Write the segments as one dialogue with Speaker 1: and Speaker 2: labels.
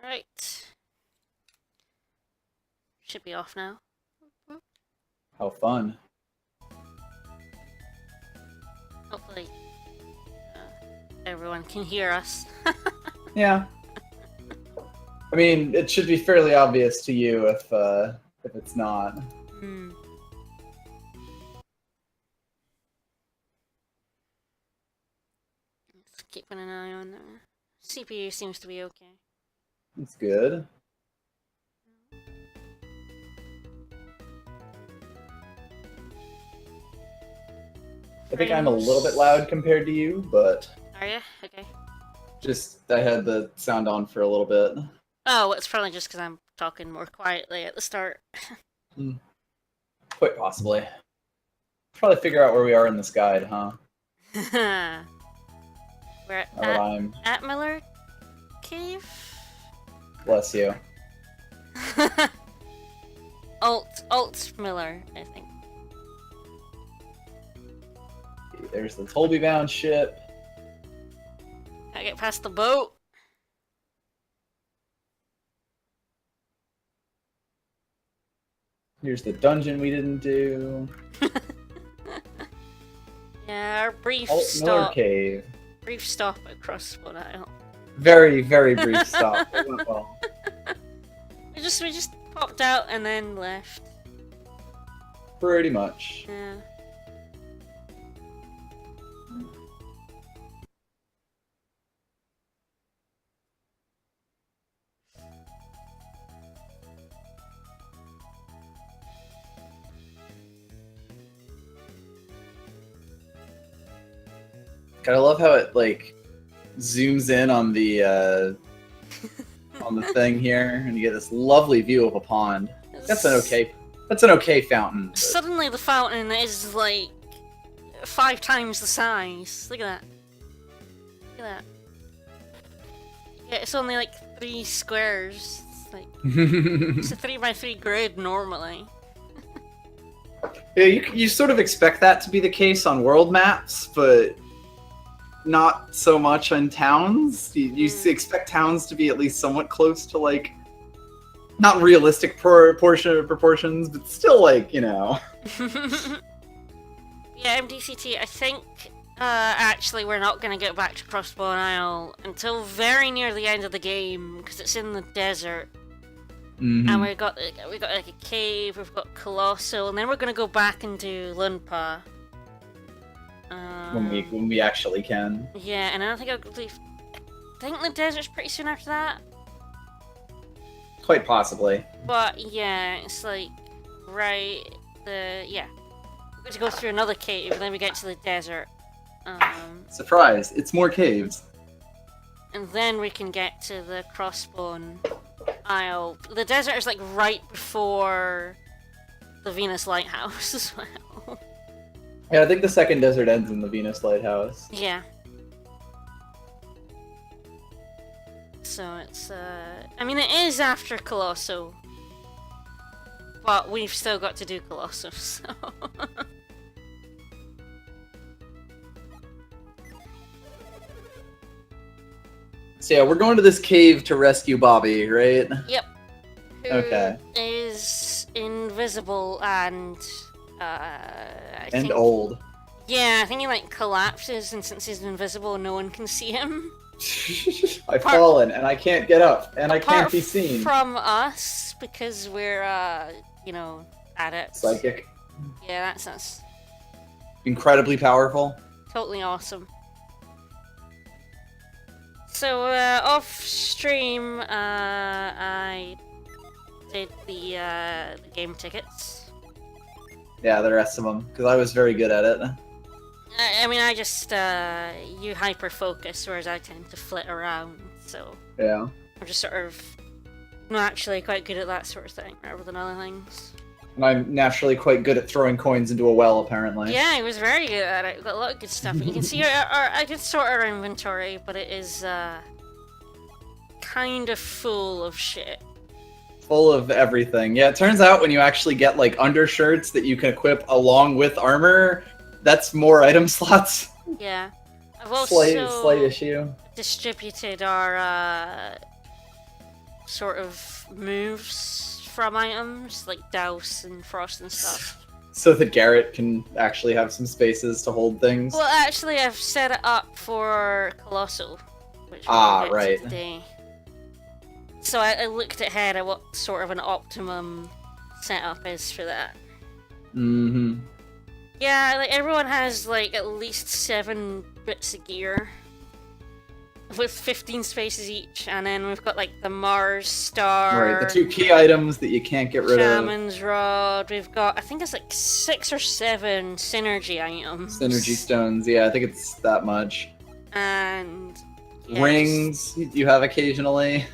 Speaker 1: Right. Should be off now.
Speaker 2: How fun.
Speaker 1: Hopefully everyone can hear us.
Speaker 2: Yeah. I mean, it should be fairly obvious to you if it's not.
Speaker 1: Let's keep an eye on that. CPU seems to be okay.
Speaker 2: It's good. I think I'm a little bit loud compared to you, but...
Speaker 1: Are you? Okay.
Speaker 2: Just, I had the sound on for a little bit.
Speaker 1: Oh, it's probably just because I'm talking more quietly at the start.
Speaker 2: Quite possibly. Probably figure out where we are in this guide, huh?
Speaker 1: We're at Miller Cave?
Speaker 2: Bless you.
Speaker 1: Alt Miller, I think.
Speaker 2: There's the Tolby bound ship.
Speaker 1: Gotta get past the boat.
Speaker 2: Here's the dungeon we didn't do.
Speaker 1: Yeah, our brief
Speaker 2: Alt
Speaker 1: stop.
Speaker 2: Miller Cave.
Speaker 1: Brief stop at Crossbow Isle.
Speaker 2: Very, very brief stop. It went well.
Speaker 1: We just popped out and then left.
Speaker 2: Pretty much.
Speaker 1: Yeah.
Speaker 2: I love how it like zooms in on the thing here, and you get this lovely view of a pond. That's an okay fountain. But...
Speaker 1: Suddenly the fountain is like 5 times the size. Look at that. Look at that. Yeah, it's only like 3 squares. It's like it's a 3x3 grid normally.
Speaker 2: Yeah, you sort of expect that to be the case on world maps, but not so much on towns. You expect towns to be at least somewhat close to, like, not realistic proportions, but still, like, you know.
Speaker 1: Yeah, MDCT, I think, actually we're not going to get back to Crossbow Isle until very near the end of the game, because it's in the desert.
Speaker 2: Mm-hmm.
Speaker 1: And we got like a cave, we've got Colosso, and then we're going to go back and do Dodonpa.
Speaker 2: When we actually can.
Speaker 1: Yeah, and I don't think I'll leave. I think the desert's pretty soon after that.
Speaker 2: Quite possibly.
Speaker 1: But yeah, it's like we're going to go through another cave, and then we get to the desert.
Speaker 2: Surprise! It's more caves.
Speaker 1: And then we can get to the Crossbone Isle. The desert is like right before the Venus Lighthouse as well.
Speaker 2: Yeah, I think the second desert ends in the Venus Lighthouse.
Speaker 1: Yeah. So it's, I mean, it is after Colosso. But we've still got to do Colosso, so...
Speaker 2: So yeah, we're going to this cave to rescue Bobby, right?
Speaker 1: Yep. Who
Speaker 2: okay.
Speaker 1: Is invisible and...
Speaker 2: and old.
Speaker 1: Yeah, I think he like collapses, and since he's invisible, no one can see him.
Speaker 2: I've fallen, and I can't get up, and I can't be seen.
Speaker 1: From us, because we're, you know, adepts.
Speaker 2: Psychic.
Speaker 1: Yeah, that's us.
Speaker 2: Incredibly powerful.
Speaker 1: Totally awesome. So, off stream, I did the game tickets.
Speaker 2: Yeah, the rest of them, because I was very good at it.
Speaker 1: I mean, I just, you hyper-focus, whereas I tend to flit around, so...
Speaker 2: Yeah.
Speaker 1: I'm just sort of naturally quite good at that sort of thing, rather than other things.
Speaker 2: And I'm naturally quite good at throwing coins into a well, apparently.
Speaker 1: Yeah, I was very good at it. We've got a lot of good stuff. You can see I did sort our inventory, but it is, kind of full of shit.
Speaker 2: Full of everything. Yeah, it turns out when you actually get, like, undershirts that you can equip along with armor, that's more item slots.
Speaker 1: Yeah. I've also
Speaker 2: slight issue.
Speaker 1: distributed our sort of moves from items, like Douse and Frost and stuff.
Speaker 2: So that Garrett can actually have some spaces to hold things.
Speaker 1: Well, actually, I've set it up for Colosso, which we'll get to
Speaker 2: right.
Speaker 1: today. So I looked ahead at what sort of an optimum setup is for that.
Speaker 2: Mm-hmm.
Speaker 1: Yeah, like everyone has like at least 7 bits of gear with 15 spaces each, and then we've got like the Mars Star.
Speaker 2: Right, the 2 key items that you can't get rid
Speaker 1: Shaman's Rod. We've got, I think it's like 6 or 7 synergy items.
Speaker 2: Synergy stones, yeah, I think it's that much.
Speaker 1: And yeah,
Speaker 2: rings you have occasionally.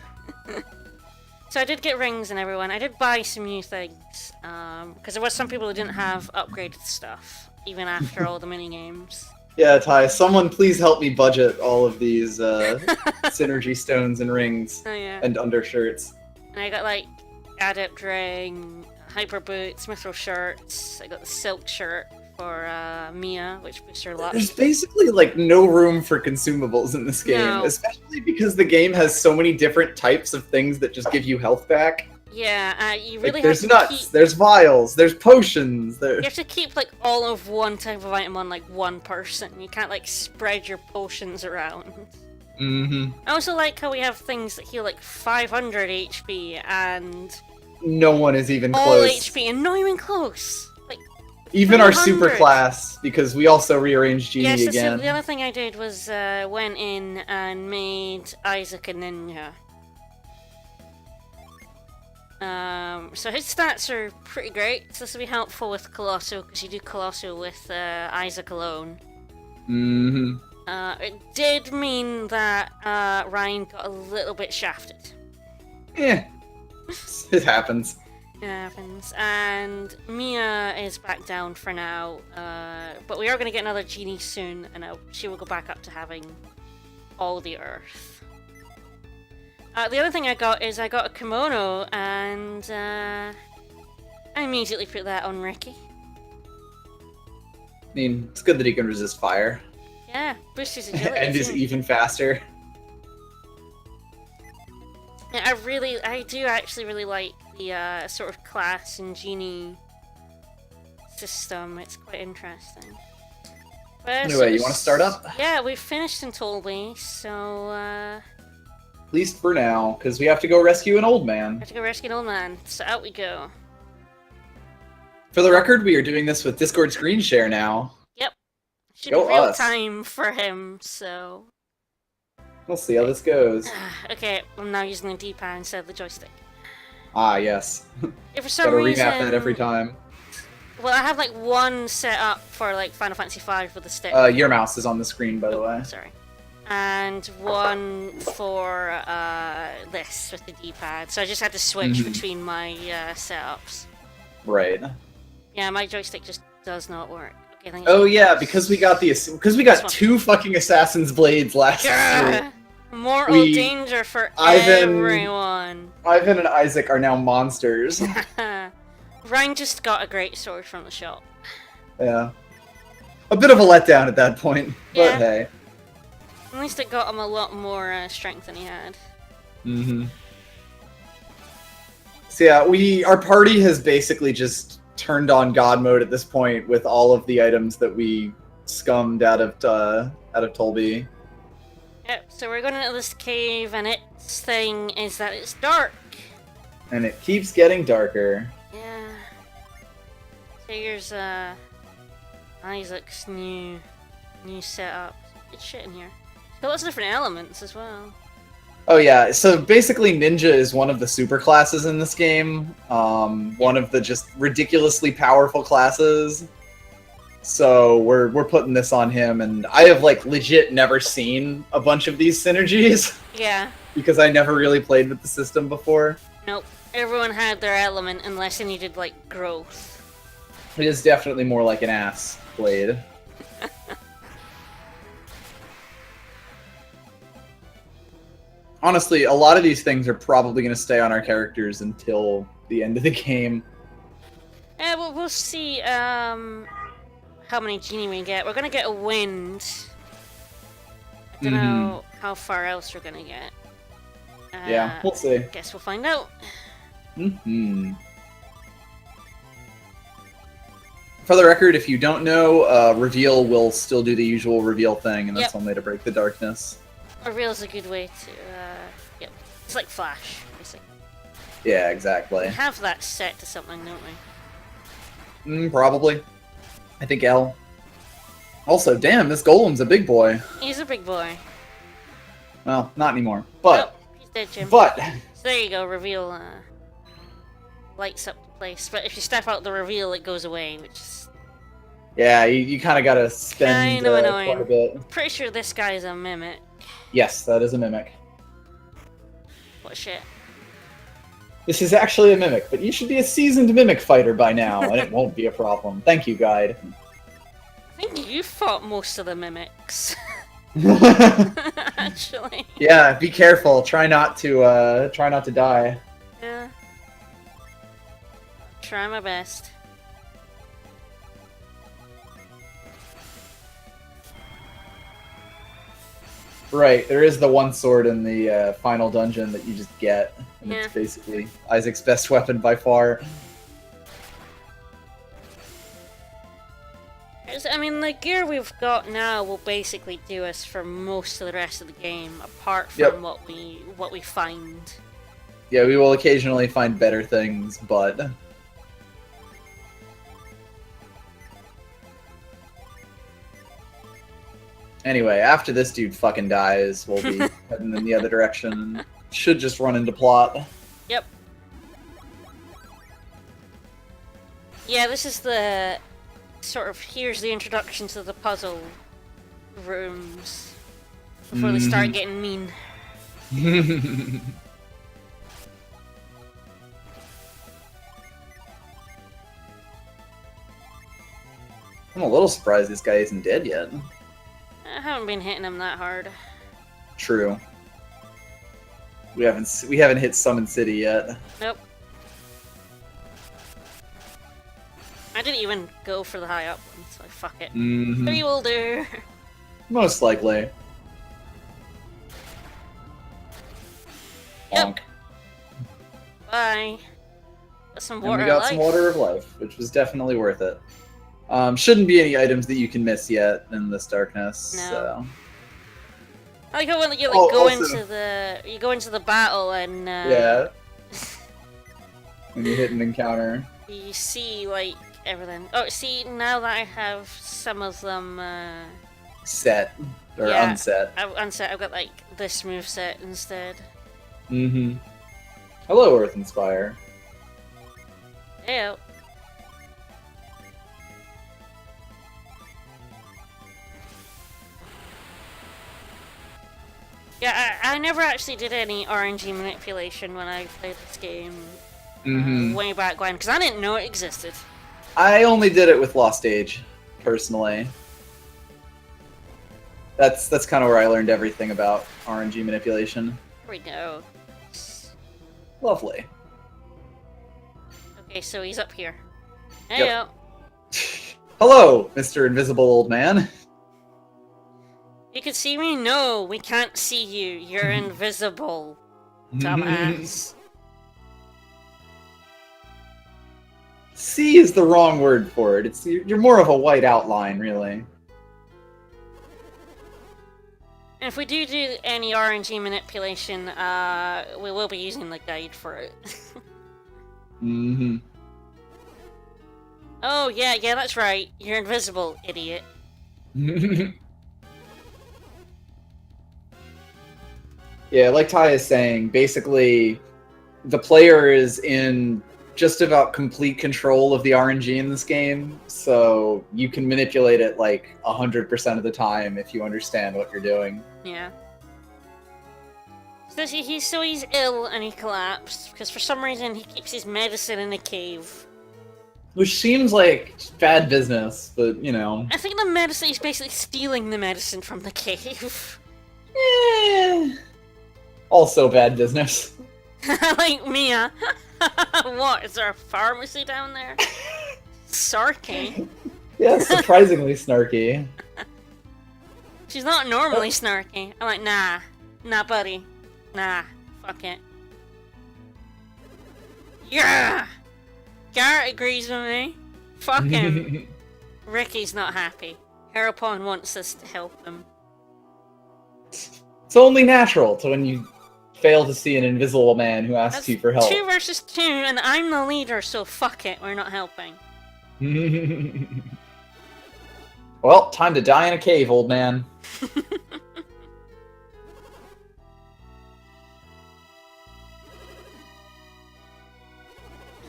Speaker 1: So I did get rings and everyone. I did buy some new things because there was some people who didn't have upgraded stuff even after all the mini games.
Speaker 2: Yeah, Ty, someone please help me budget all of these synergy stones and rings and undershirts.
Speaker 1: And I got like adept ring, hyper boots, mithril shirts. I got the silk shirt for Mia, which boosts her luck.
Speaker 2: There's basically like no room for consumables in this game, especially because the game has so many different types of things that just give you health back.
Speaker 1: Yeah, you really
Speaker 2: like,
Speaker 1: have to
Speaker 2: nuts, there's vials, there's potions.
Speaker 1: You have to keep like all of one type of item on like one person. You can't like spread your potions around.
Speaker 2: Mm-hmm.
Speaker 1: I also like how we have things that heal like 500 HP and
Speaker 2: no one is even
Speaker 1: all
Speaker 2: close.
Speaker 1: HP and not even close. Like
Speaker 2: even our super class, because we also rearranged Genie again.
Speaker 1: The other thing I did was went in and made Isaac a ninja. So his stats are pretty great, so this will be helpful with Colosso, because you do Colosso with Isaac alone.
Speaker 2: Mm-hmm.
Speaker 1: It did mean that Ryan got a little bit shafted.
Speaker 2: Yeah. It happens.
Speaker 1: It happens. And Mia is back down for now, but we are going to get another Genie soon, and she will go back up to having all the Earth. The other thing I got is I got a kimono, and I immediately put that on Ricky.
Speaker 2: I mean, it's good that he can resist fire.
Speaker 1: Yeah, boosts his agility
Speaker 2: and is even faster.
Speaker 1: Yeah, I do actually really like the sort of class and genie system. It's quite interesting. But,
Speaker 2: anyway, you want to start up?
Speaker 1: Yeah, we've finished in Tolby, so
Speaker 2: at least for now, because we have to go rescue an old man.
Speaker 1: We have to go rescue an old man, so out we go.
Speaker 2: For the record, we are doing this with Discord screen share now.
Speaker 1: Yep. Should be real time for him, so...
Speaker 2: We'll see how this goes.
Speaker 1: Okay, I'm now using the D-pad instead of the joystick.
Speaker 2: Ah, yes.
Speaker 1: If for some reason...
Speaker 2: Gotta remap that every time.
Speaker 1: Well, I have like one set up for like Final Fantasy V with the stick.
Speaker 2: Your mouse is on the screen, by the way.
Speaker 1: Sorry. And one for this with the D-pad. So I just had to switch between my setups.
Speaker 2: Right.
Speaker 1: Yeah, my joystick just does not work. Okay,
Speaker 2: oh yeah, because we got two fucking Assassin's Blades last year.
Speaker 1: Mortal danger for everyone.
Speaker 2: Ivan and Isaac are now monsters.
Speaker 1: Ryan just got a great sword from the shop.
Speaker 2: Yeah. A bit of a letdown at that point, but hey.
Speaker 1: At least it got him a lot more strength than he had.
Speaker 2: Mm-hmm. So yeah, our party has basically just turned on God mode at this point with all of the items that we scummed out of Tolby.
Speaker 1: Yep, so we're going into this cave, and its thing is that it's dark.
Speaker 2: And it keeps getting darker.
Speaker 1: Yeah. So here's Isaac's new setup. It's shit in here. Got lots of different elements as well.
Speaker 2: Oh yeah, so basically Ninja is one of the super classes in this game. One of the just ridiculously powerful classes. So we're putting this on him, and I have like legit never seen a bunch of these synergies.
Speaker 1: Yeah.
Speaker 2: Because I never really played with the system before.
Speaker 1: Nope. Everyone had their element unless they needed like growth.
Speaker 2: It is definitely more like an ass blade. Honestly, a lot of these things are probably going to stay on our characters until the end of the game.
Speaker 1: Yeah, well, we'll see how many genie we get. We're going to get a wind. I don't know how far else we're going to get.
Speaker 2: Yeah, we'll see.
Speaker 1: Guess we'll find out.
Speaker 2: For the record, if you don't know, reveal will still do the usual reveal thing, and that's only to break the darkness.
Speaker 1: Reveal's a good way to, yep. It's like Flash, basically.
Speaker 2: Yeah, exactly.
Speaker 1: We have that set to something, don't we?
Speaker 2: Probably. I think L. Also, damn, this golem's a big boy.
Speaker 1: He's a big boy.
Speaker 2: Well, not anymore. But.
Speaker 1: Oh, he's dead, Jim.
Speaker 2: But.
Speaker 1: So there you go, reveal, lights up the place. But if you step out the reveal, it goes away, which is...
Speaker 2: Yeah, you kind of gotta spend
Speaker 1: kind of annoying.
Speaker 2: quite a bit.
Speaker 1: Pretty sure this guy's a mimic.
Speaker 2: Yes, that is a mimic.
Speaker 1: What shit?
Speaker 2: This is actually a mimic, but you should be a seasoned mimic fighter by now, and it won't be a problem. Thank you, guide.
Speaker 1: I think you fought most of the mimics. Actually.
Speaker 2: Yeah, be careful. Try not to die.
Speaker 1: Yeah. Try my best.
Speaker 2: Right, there is the one sword in the final dungeon that you just get, and
Speaker 1: Yeah.
Speaker 2: it's basically Isaac's best weapon by far.
Speaker 1: I mean, the gear we've got now will basically do us for most of the rest of the game, apart from what we find.
Speaker 2: Yeah, we will occasionally find better things, but... Anyway, after this dude fucking dies, we'll be heading in the other direction. Should just run into plot.
Speaker 1: Yep. Yeah, this is the... sort of, here's the introduction to the puzzle rooms before they start getting mean.
Speaker 2: I'm a little surprised this guy isn't dead yet.
Speaker 1: I haven't been hitting him that hard.
Speaker 2: True. We haven't hit Summon City yet.
Speaker 1: Nope. I didn't even go for the high up one, so fuck it. 3 will do.
Speaker 2: Most likely.
Speaker 1: Yep.
Speaker 2: Bonk.
Speaker 1: Bye. Got some
Speaker 2: And
Speaker 1: water
Speaker 2: we got
Speaker 1: of
Speaker 2: some
Speaker 1: life.
Speaker 2: Water of Life, which was definitely worth it. Shouldn't be any items that you can miss yet in this darkness.
Speaker 1: No.
Speaker 2: So.
Speaker 1: I like how when you go into the battle and
Speaker 2: Yeah. When you hit an encounter.
Speaker 1: you see like everything. Oh, see, now that I have some of them
Speaker 2: Set. Or
Speaker 1: yeah,
Speaker 2: unset.
Speaker 1: I've got like this moveset instead.
Speaker 2: Hello, Earth Inspire.
Speaker 1: Yeah. Yeah, I never actually did any RNG manipulation when I played this game way back when, because I didn't know it existed.
Speaker 2: I only did it with Lost Age, personally. That's kind of where I learned everything about RNG manipulation.
Speaker 1: Here we go.
Speaker 2: Lovely.
Speaker 1: Okay, so he's up here.
Speaker 2: Yep.
Speaker 1: Hey-o.
Speaker 2: Hello, Mr. Invisible Old Man.
Speaker 1: You can see me? No, we can't see you. You're invisible. Dumbass.
Speaker 2: See is the wrong word for it. You're more of a white outline, really.
Speaker 1: And if we do any RNG manipulation, we will be using the guide for it. Oh, yeah, that's right. You're invisible, idiot.
Speaker 2: Yeah, like Ty is saying, basically, the player is in just about complete control of the RNG in this game, so you can manipulate it like 100% of the time if you understand what you're doing.
Speaker 1: Yeah. So he's ill and he collapsed, because for some reason he keeps his medicine in a cave.
Speaker 2: Which seems like bad business, but, you know.
Speaker 1: I think the medicine, he's basically stealing the medicine from the cave.
Speaker 2: Also bad business.
Speaker 1: Like Mia. What, is there a pharmacy down there? Sarky.
Speaker 2: Yeah, surprisingly snarky.
Speaker 1: She's not normally snarky. I'm like, nah, buddy. Nah, fuck Fuck it. Yeah! Garrett agrees with me. Fuck him. Ricky's not happy. Hereupon wants us to help him.
Speaker 2: It's only natural to when you fail to see an invisible man who asks you for help.
Speaker 1: 2 versus 2, and I'm the leader, so fuck it, we're not helping.
Speaker 2: Well, time to die in a cave, old man.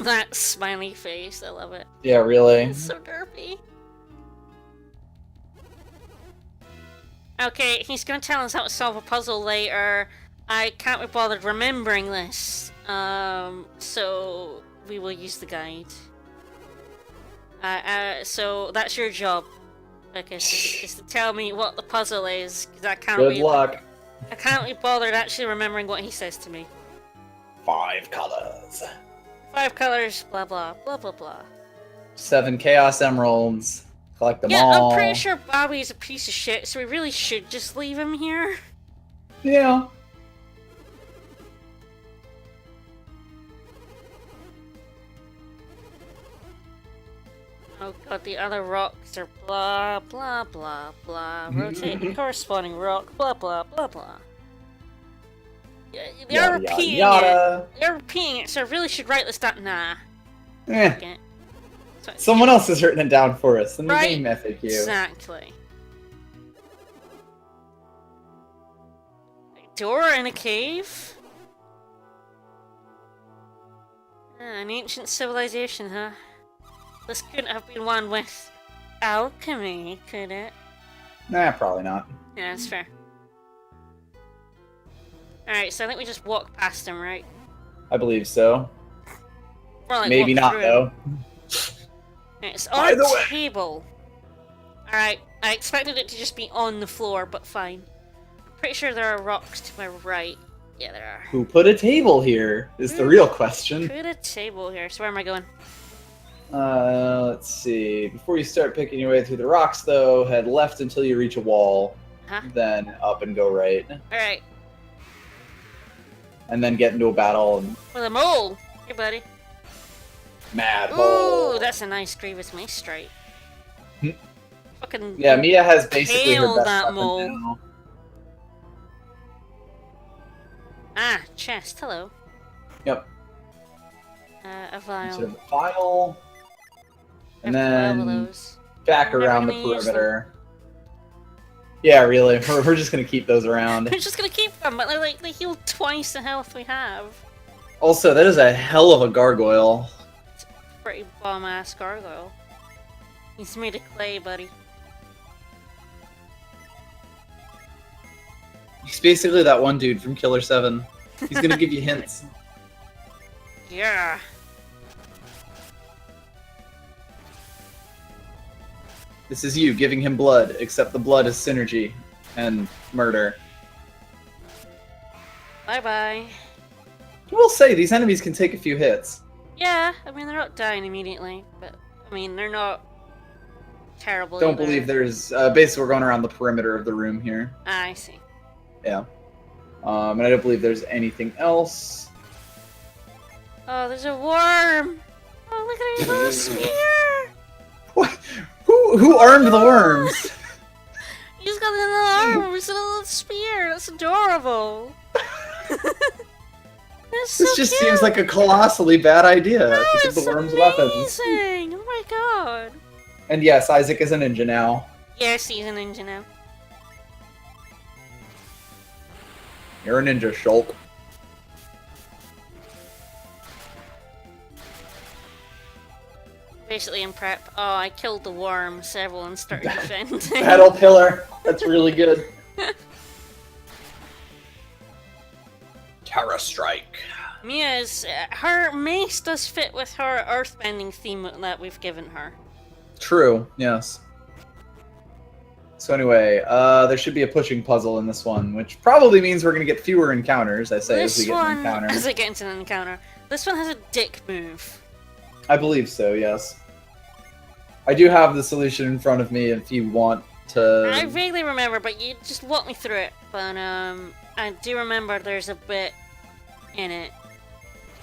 Speaker 1: That smiley face, I love it.
Speaker 2: Yeah, really.
Speaker 1: It's so derpy. Okay, he's gonna tell us how to solve a puzzle later. I can't be bothered remembering this. So we will use the guide. So that's your job, Vicas, is to tell me what the puzzle is, because I can't
Speaker 2: Good luck.
Speaker 1: I can't be bothered actually remembering what he says to me.
Speaker 2: 5 colors.
Speaker 1: 5 colors, blah blah, blah blah blah.
Speaker 2: 7 chaos emeralds. Collect them
Speaker 1: Yeah,
Speaker 2: all.
Speaker 1: I'm pretty sure Bobby is a piece of shit, so we really should just leave him here.
Speaker 2: Yeah.
Speaker 1: Oh god, the other rocks are blah blah blah blah. Rotate the corresponding rock, blah blah blah blah. Yeah, they're repeating it. They're repeating it, so I really should write this down. Nah.
Speaker 2: Eh. Someone else has written it down for us in the
Speaker 1: Right?
Speaker 2: game FAQ.
Speaker 1: Exactly. A door in a cave? An ancient civilization, huh? This couldn't have been one with alchemy, could it?
Speaker 2: Nah, probably not.
Speaker 1: Yeah, that's fair. Alright, so I think we just walk past him, right?
Speaker 2: I believe so.
Speaker 1: Or, like,
Speaker 2: Maybe
Speaker 1: walk
Speaker 2: not,
Speaker 1: through
Speaker 2: though.
Speaker 1: him. Right, it's
Speaker 2: By
Speaker 1: on
Speaker 2: the
Speaker 1: a
Speaker 2: way-
Speaker 1: table. Alright, I expected it to just be on the floor, but fine. I'm pretty sure there are rocks to my right. Yeah, there are.
Speaker 2: Who put a table here is the real question.
Speaker 1: Put a table here. So where am I going?
Speaker 2: Let's see. Before you start picking your way through the rocks, though, head left until you reach a wall.
Speaker 1: Huh?
Speaker 2: Then up and go right.
Speaker 1: Alright.
Speaker 2: And then get into a battle and
Speaker 1: With a mole! Hey, buddy.
Speaker 2: mad
Speaker 1: Ooh,
Speaker 2: hole.
Speaker 1: that's a nice Grievous Mace strike. Fucking.
Speaker 2: Yeah, Mia has basically her
Speaker 1: Hail
Speaker 2: best
Speaker 1: that
Speaker 2: weapon
Speaker 1: mole.
Speaker 2: now.
Speaker 1: Ah, chest. Hello.
Speaker 2: Yep.
Speaker 1: A vial.
Speaker 2: Sort of a vial. And
Speaker 1: I have 12 of
Speaker 2: then
Speaker 1: those.
Speaker 2: back
Speaker 1: I'm never
Speaker 2: around the
Speaker 1: gonna use them.
Speaker 2: perimeter. Yeah, really. We're just gonna keep those around.
Speaker 1: We're just gonna keep them, but they heal twice the health we have.
Speaker 2: Also, that is a hell of a gargoyle.
Speaker 1: It's a pretty bomb ass gargoyle. He's made of clay, buddy.
Speaker 2: He's basically that one dude from Killer 7. He's gonna give you hints.
Speaker 1: Yeah.
Speaker 2: This is you giving him blood, except the blood is synergy and murder.
Speaker 1: Bye bye.
Speaker 2: I will say, these enemies can take a few hits.
Speaker 1: Yeah, I mean, they're not dying immediately, but, I mean, they're not terrible
Speaker 2: Don't
Speaker 1: either.
Speaker 2: believe there's... basically, we're going around the perimeter of the room here.
Speaker 1: Ah, I see.
Speaker 2: Yeah. And I don't believe there's anything else.
Speaker 1: Oh, there's a worm! Oh, look at his little spear!
Speaker 2: What? Who armed the worms?
Speaker 1: He's got a little arm with a little spear! That's adorable! That's so
Speaker 2: This just
Speaker 1: cute.
Speaker 2: seems like a colossally bad idea to give
Speaker 1: That's
Speaker 2: the worms weapons.
Speaker 1: amazing! Oh my god!
Speaker 2: And yes, Isaac is a ninja now.
Speaker 1: Yes, he's a ninja now.
Speaker 2: You're a ninja, Shulk.
Speaker 1: Basically in prep. Oh, I killed the worm, several, and started defending.
Speaker 2: Battle pillar. That's really good. Terra Strike.
Speaker 1: Mia's her mace does fit with her earthbending theme that we've given her.
Speaker 2: True, yes. So anyway, there should be a pushing puzzle in this one, which probably means we're going to get fewer encounters, I say, as we
Speaker 1: This
Speaker 2: get an
Speaker 1: one,
Speaker 2: encounter.
Speaker 1: as I get into an encounter, this one has a dick move.
Speaker 2: I believe so, yes. I do have the solution in front of me if you want to...
Speaker 1: I vaguely remember, but you just walk me through it. But I do remember there's a bit in it.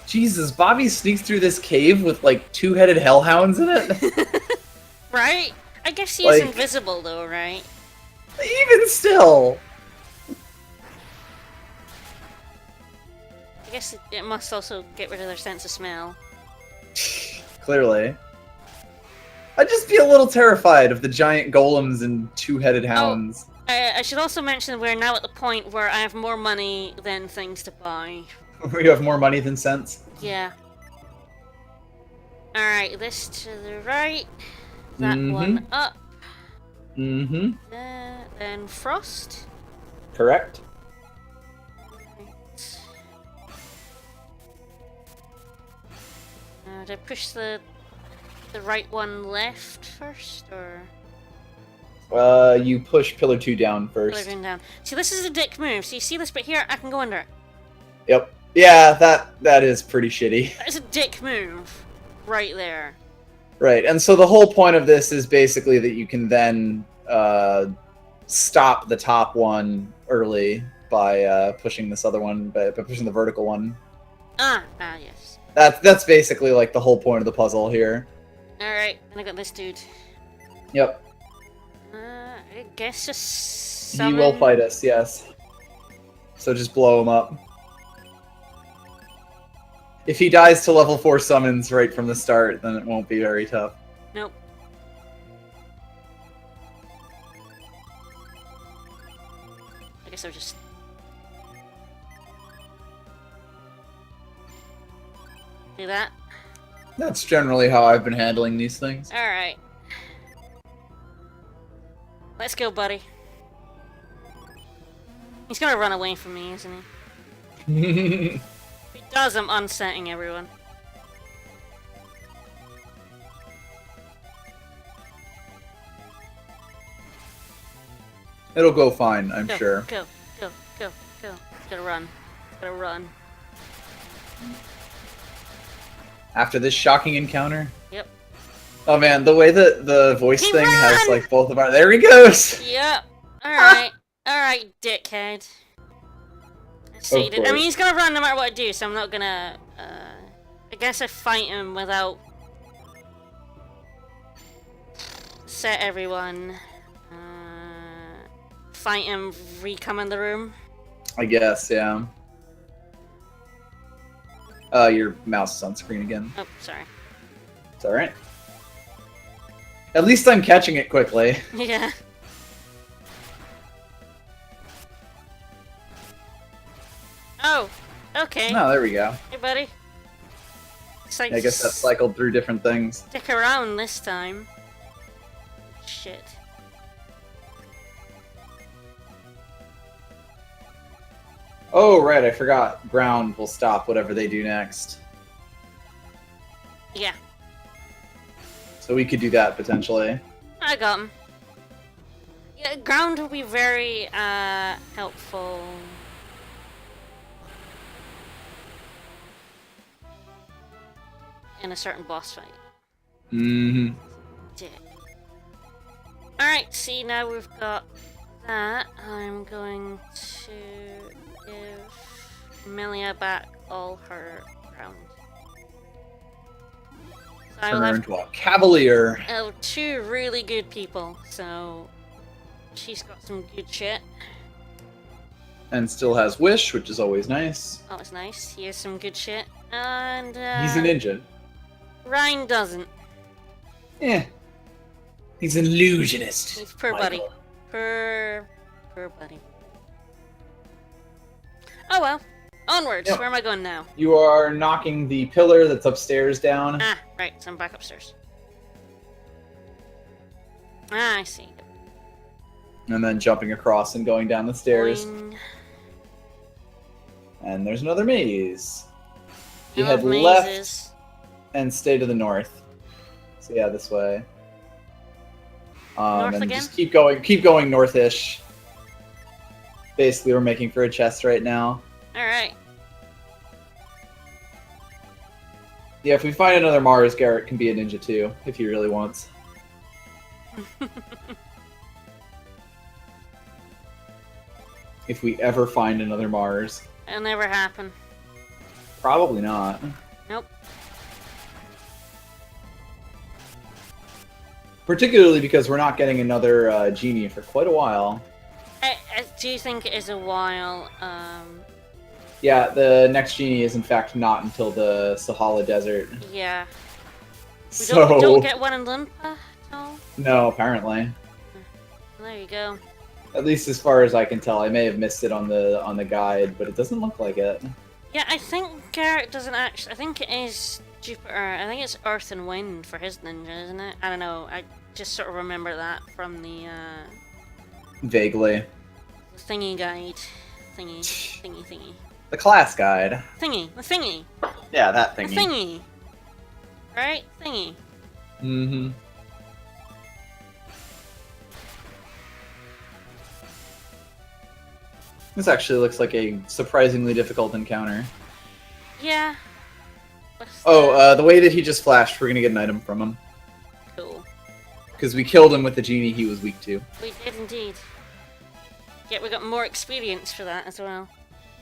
Speaker 2: Jesus, Bobby sneaks through this cave with like two-headed hellhounds in it.
Speaker 1: Right? I guess he is
Speaker 2: Like-
Speaker 1: invisible though, right?
Speaker 2: Even still.
Speaker 1: I guess it must also get rid of their sense of smell.
Speaker 2: Clearly. I'd just be a little terrified of the giant golems and two-headed hounds.
Speaker 1: I should also mention we're now at the point where I have more money than things to buy.
Speaker 2: You have more money than sense.
Speaker 1: Yeah. Alright, this to the right. That
Speaker 2: Mhm.
Speaker 1: one up.
Speaker 2: Mm-hmm.
Speaker 1: Then frost.
Speaker 2: Correct.
Speaker 1: Right. Did I push the right one left first, or
Speaker 2: You push pillar 2 down first.
Speaker 1: pillar one down? See, this is a dick move. So you see this bit here? I can go under it.
Speaker 2: Yep. Yeah, that is pretty shitty.
Speaker 1: That is a dick move, right there.
Speaker 2: Right, and so the whole point of this is basically that you can then stop the top one early by pushing this other one, by pushing the vertical one.
Speaker 1: Yes.
Speaker 2: That's basically like the whole point of the puzzle here.
Speaker 1: Alright, and I got this dude.
Speaker 2: Yep.
Speaker 1: I guess just
Speaker 2: He
Speaker 1: summon...
Speaker 2: will fight us, yes. So just blow him up. If he dies to level 4 summons right from the start, then it won't be very tough.
Speaker 1: Nope. I guess I'll just... do that.
Speaker 2: That's generally how I've been handling these things.
Speaker 1: Alright. Let's go, buddy. He's gonna run away from me, isn't he? If he does, I'm unsetting everyone.
Speaker 2: It'll go fine, I'm
Speaker 1: Go,
Speaker 2: sure.
Speaker 1: Go. Gotta run. Gotta run.
Speaker 2: After this shocking encounter?
Speaker 1: Yep.
Speaker 2: Oh man, the way that the voice
Speaker 1: He
Speaker 2: thing has
Speaker 1: ran!
Speaker 2: like both of our— there he goes!
Speaker 1: Yep. Alright. Alright, dickhead. I see. I
Speaker 2: course.
Speaker 1: mean, he's gonna run no matter what I do, so I'm not gonna, I guess I fight him without... set everyone. Fight him, re-come in the room.
Speaker 2: I guess, yeah. Your mouse is on screen again.
Speaker 1: Oh, sorry.
Speaker 2: It's alright. At least I'm catching it quickly.
Speaker 1: Yeah. Oh, okay.
Speaker 2: Oh, there we go.
Speaker 1: Hey, buddy. It's like
Speaker 2: I guess that cycled through different things.
Speaker 1: stick around this time. Shit.
Speaker 2: Oh, right, I forgot. Ground will stop whatever they do next.
Speaker 1: Yeah,
Speaker 2: So we could do that, potentially.
Speaker 1: I got him. Yeah, ground will be very, helpful. In a certain boss fight.
Speaker 2: Mm-hmm.
Speaker 1: Dick. Alright, see, now we've got that. I'm going to give Melia back all her ground. So I will
Speaker 2: Turn her
Speaker 1: have
Speaker 2: into a cavalier.
Speaker 1: two really good people, so she's got some good shit.
Speaker 2: And still has wish, which is always nice.
Speaker 1: Oh, it's nice. He has some good shit. And,
Speaker 2: He's an ninja.
Speaker 1: Ryan doesn't.
Speaker 2: Yeah. He's an illusionist.
Speaker 1: He's poor
Speaker 2: Michael.
Speaker 1: buddy. Poor buddy. Oh well. Onwards.
Speaker 2: Yep.
Speaker 1: Where am I going now?
Speaker 2: You are knocking the pillar that's upstairs down.
Speaker 1: Ah, right. So I'm back upstairs. Ah, I see.
Speaker 2: And then jumping across and going down the stairs.
Speaker 1: Boing.
Speaker 2: And there's another maze. You
Speaker 1: I
Speaker 2: head
Speaker 1: love
Speaker 2: left
Speaker 1: mazes.
Speaker 2: and stay to the north. So yeah, this way.
Speaker 1: North
Speaker 2: and
Speaker 1: again?
Speaker 2: just keep going northish. Basically, we're making for a chest right now.
Speaker 1: Alright.
Speaker 2: Yeah, if we find another Mars, Garrett can be a ninja too, if he really wants. If we ever find another Mars.
Speaker 1: It'll never happen.
Speaker 2: Probably not.
Speaker 1: Nope.
Speaker 2: Particularly because we're not getting another genie for quite a while.
Speaker 1: I do think it is a while.
Speaker 2: Yeah, the next genie is in fact not until the Sahala Desert.
Speaker 1: Yeah. We
Speaker 2: So
Speaker 1: don't get one in Dodonpa at all?
Speaker 2: no, apparently.
Speaker 1: There you go.
Speaker 2: At least as far as I can tell, I may have missed it on the guide, but it doesn't look like it.
Speaker 1: Yeah, I think Garrett doesn't actually. I think it is Jupiter. I think it's Earth and Wind for his ninja, isn't it? I don't know. I just sort of remember that from the
Speaker 2: Vaguely.
Speaker 1: thingy guide. Thingy.
Speaker 2: The class guide.
Speaker 1: The thingy.
Speaker 2: Yeah, that
Speaker 1: The
Speaker 2: thingy.
Speaker 1: thingy. Right? Thingy.
Speaker 2: Mm-hmm. This actually looks like a surprisingly difficult encounter.
Speaker 1: Yeah.
Speaker 2: Oh, the way that he just flashed, we're gonna get an item from him.
Speaker 1: Cool.
Speaker 2: Because we killed him with the genie he was weak to.
Speaker 1: We did indeed. Yeah, we got more experience for that as well.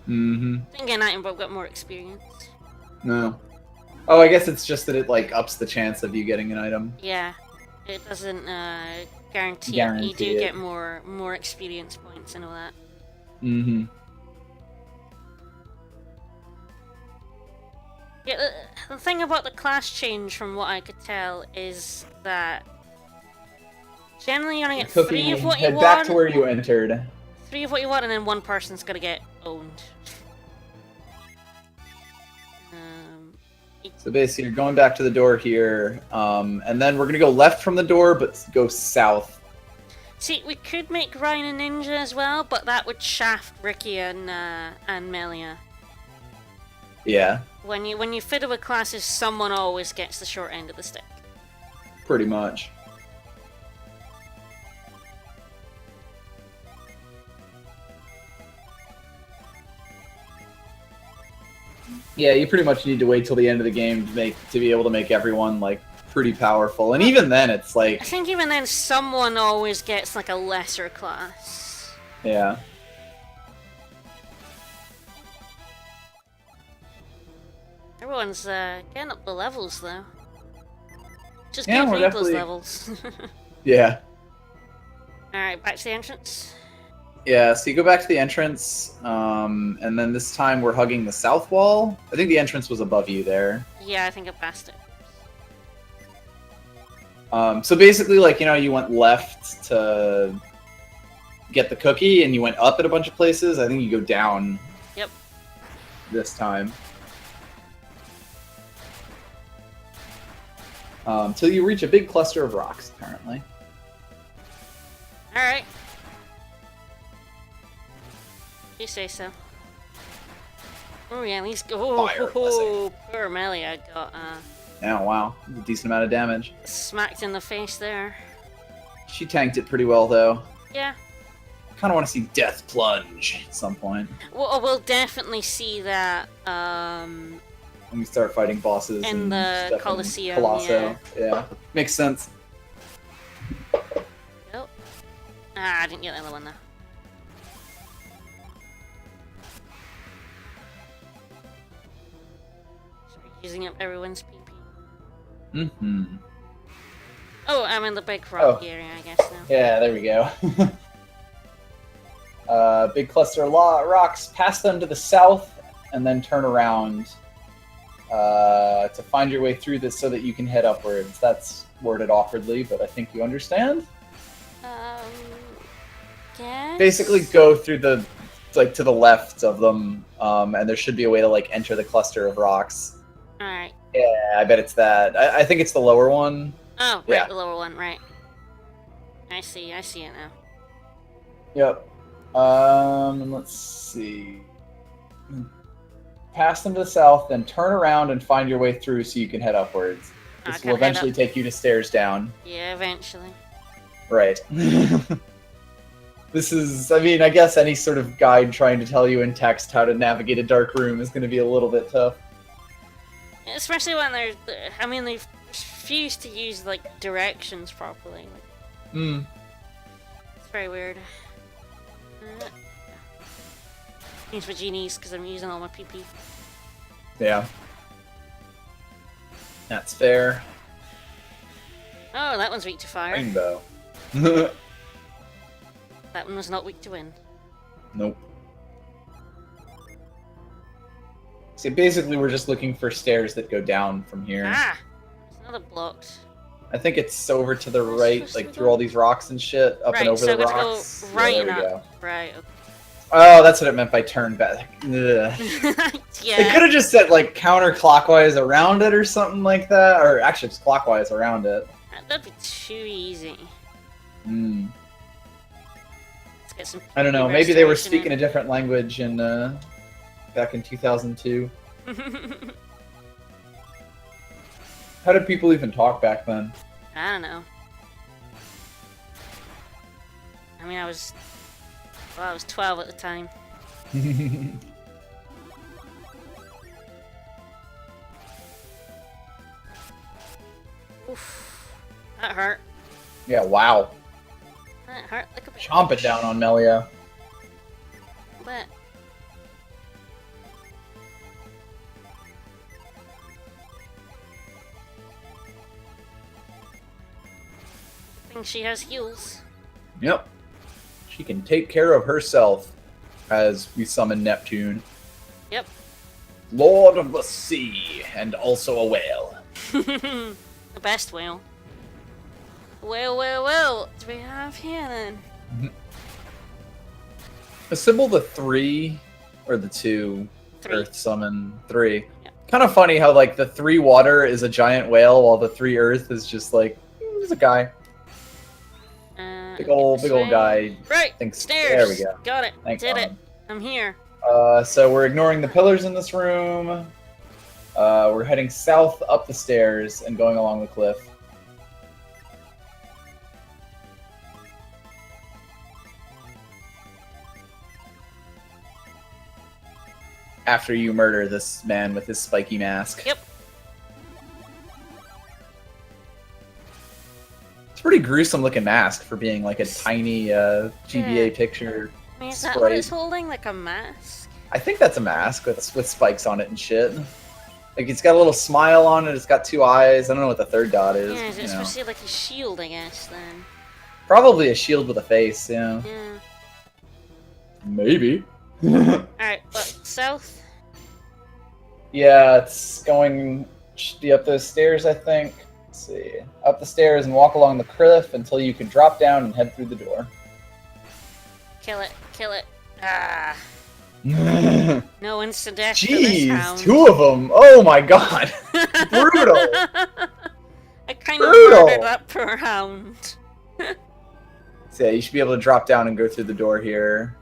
Speaker 2: Mm-hmm.
Speaker 1: Didn't get an item, but we got more experience.
Speaker 2: No. Oh, I guess it's just that it, like, ups the chance of you getting an item.
Speaker 1: Yeah. It doesn't guarantee,
Speaker 2: Guarantee
Speaker 1: you do
Speaker 2: it.
Speaker 1: get more experience points and all that.
Speaker 2: Mm-hmm.
Speaker 1: Yeah, the thing about the class change, from what I could tell, is that generally you're gonna get
Speaker 2: Cookie,
Speaker 1: 3 of what you
Speaker 2: head
Speaker 1: want.
Speaker 2: back to where you entered.
Speaker 1: 3 of what you want, and then one person's gonna get owned.
Speaker 2: So basically, you're going back to the door here, and then we're gonna go left from the door, but go south.
Speaker 1: See, we could make Ryan a ninja as well, but that would shaft Ricky and Melia.
Speaker 2: Yeah,
Speaker 1: When you fiddle with classes, someone always gets the short end of the stick.
Speaker 2: pretty much. Yeah, you pretty much need to wait till the end of the game to be able to make everyone like pretty powerful, and even then, it's
Speaker 1: I
Speaker 2: like
Speaker 1: think even then, someone always gets like a lesser class.
Speaker 2: yeah.
Speaker 1: Everyone's getting up the levels though. Just
Speaker 2: Yeah,
Speaker 1: give
Speaker 2: we're
Speaker 1: me those
Speaker 2: definitely-
Speaker 1: levels.
Speaker 2: Yeah.
Speaker 1: Alright, back to the entrance.
Speaker 2: Yeah, so you go back to the entrance, and then this time we're hugging the south wall. I think the entrance was above you there.
Speaker 1: Yeah, I think I passed it.
Speaker 2: So basically, like, you know, you went left to get the cookie, and you went up at a bunch of places. I think you go down.
Speaker 1: Yep.
Speaker 2: This time. Till you reach a big cluster of rocks, apparently.
Speaker 1: Alright. You say so. Oh yeah, at least
Speaker 2: Fire
Speaker 1: poor Melia got
Speaker 2: Oh, wow. A decent amount of damage.
Speaker 1: smacked in the face there.
Speaker 2: She tanked it pretty well, though.
Speaker 1: Yeah.
Speaker 2: Kind of want to see Death Plunge at some point.
Speaker 1: We'll definitely see that
Speaker 2: When we start fighting bosses
Speaker 1: in
Speaker 2: and
Speaker 1: the
Speaker 2: stuff in
Speaker 1: Coliseum.
Speaker 2: Colosso. Yeah. Makes sense.
Speaker 1: Nope. Ah, I didn't get the other one though. Sorry, using up everyone's PP.
Speaker 2: Mm-hmm.
Speaker 1: Oh, I'm in the big rock area, I guess now.
Speaker 2: Yeah, there we go. Big cluster of rocks. Pass them to the south, and then turn around to find your way through this so that you can head upwards. That's worded awkwardly, but I think you understand.
Speaker 1: Guess?
Speaker 2: Basically, go through the to the left of them, and there should be a way to like enter the cluster of rocks.
Speaker 1: Alright.
Speaker 2: Yeah, I bet it's that. I think it's the lower one.
Speaker 1: Oh, right,
Speaker 2: Yeah.
Speaker 1: the lower one, right. I see it now.
Speaker 2: Yep. And let's see. Pass them to the south, then turn around and find your way through so you can head upwards.
Speaker 1: I
Speaker 2: This
Speaker 1: can't
Speaker 2: will
Speaker 1: head
Speaker 2: eventually
Speaker 1: up.
Speaker 2: take you to stairs down.
Speaker 1: Yeah, eventually.
Speaker 2: Right. This is, I mean, I guess any sort of guide trying to tell you in text how to navigate a dark room is going to be a little bit tough.
Speaker 1: Especially when they've refused to use, like, directions properly. Like,
Speaker 2: Hmm.
Speaker 1: it's very weird. Use my genies, because I'm using all my PP.
Speaker 2: Yeah. That's fair.
Speaker 1: Oh, that one's weak to fire.
Speaker 2: Rainbow.
Speaker 1: That one was not weak to wind.
Speaker 2: Nope. See, basically we're just looking for stairs that go down from here.
Speaker 1: Ah! There's another blocked.
Speaker 2: I think it's over to the
Speaker 1: Where's
Speaker 2: right,
Speaker 1: supposed
Speaker 2: like
Speaker 1: to
Speaker 2: through
Speaker 1: go?
Speaker 2: all these rocks and shit, up
Speaker 1: Right,
Speaker 2: and over
Speaker 1: so
Speaker 2: the
Speaker 1: I've got to go
Speaker 2: rocks.
Speaker 1: right
Speaker 2: yeah,
Speaker 1: and
Speaker 2: there we
Speaker 1: up.
Speaker 2: go.
Speaker 1: Right.
Speaker 2: Oh, that's what it meant by turn back. Ugh.
Speaker 1: Okay.
Speaker 2: They could
Speaker 1: Yeah.
Speaker 2: have just said like counterclockwise around it or something like that, or actually just clockwise around it.
Speaker 1: That'd be too easy.
Speaker 2: Hmm.
Speaker 1: Let's get some.
Speaker 2: I don't know. Maybe they were speaking
Speaker 1: restoration
Speaker 2: a different language in back in 2002.
Speaker 1: in.
Speaker 2: How did people even talk back then?
Speaker 1: I don't know. I mean, I was 12 at the time. Oof. That hurt.
Speaker 2: Yeah, wow.
Speaker 1: That hurt like a bit.
Speaker 2: Chomp it down on Melia.
Speaker 1: But I think she has heals.
Speaker 2: Yep. She can take care of herself as we summon Neptune.
Speaker 1: Yep.
Speaker 2: Lord of the Sea, and also a whale.
Speaker 1: The best whale. Well, what do we have here then?
Speaker 2: Assemble the 3 or the 2
Speaker 1: 3.
Speaker 2: Earth summon 3.
Speaker 1: Yeah.
Speaker 2: Kind of funny how like the 3 water is a giant whale while the 3 Earth is just like there's a guy. Big old guy.
Speaker 1: Right.
Speaker 2: Thinks,
Speaker 1: Stairs.
Speaker 2: there we go.
Speaker 1: Got it.
Speaker 2: Thank
Speaker 1: Did it.
Speaker 2: God.
Speaker 1: I'm here.
Speaker 2: So we're ignoring the pillars in this room. We're heading south up the stairs and going along the cliff. After you murder this man with his spiky mask.
Speaker 1: Yep.
Speaker 2: It's a pretty gruesome looking mask for being like a tiny GBA
Speaker 1: Yeah.
Speaker 2: picture.
Speaker 1: I mean, is that what
Speaker 2: Sprite.
Speaker 1: it's holding? Like a mask?
Speaker 2: I think that's a mask with spikes on it and shit. Like it's got a little smile on it. It's got 2 eyes. I don't know what the 3rd dot is.
Speaker 1: Yeah,
Speaker 2: you
Speaker 1: it's
Speaker 2: know.
Speaker 1: supposed to be like a shield, I guess, then.
Speaker 2: Probably a shield with a face. Yeah.
Speaker 1: Yeah.
Speaker 2: Maybe.
Speaker 1: Alright, what? South?
Speaker 2: Yeah, it's going should be up those stairs, I think. Let's see. Up the stairs and walk along the cliff until you can drop down and head through the door.
Speaker 1: Kill it. Kill it. Ah. No instant death for this
Speaker 2: Jeez,
Speaker 1: hound.
Speaker 2: 2 of them. Oh my god. Brutal.
Speaker 1: I kind of
Speaker 2: Brutal.
Speaker 1: murdered that poor hound.
Speaker 2: So yeah, you should be able to drop down and go through the door here.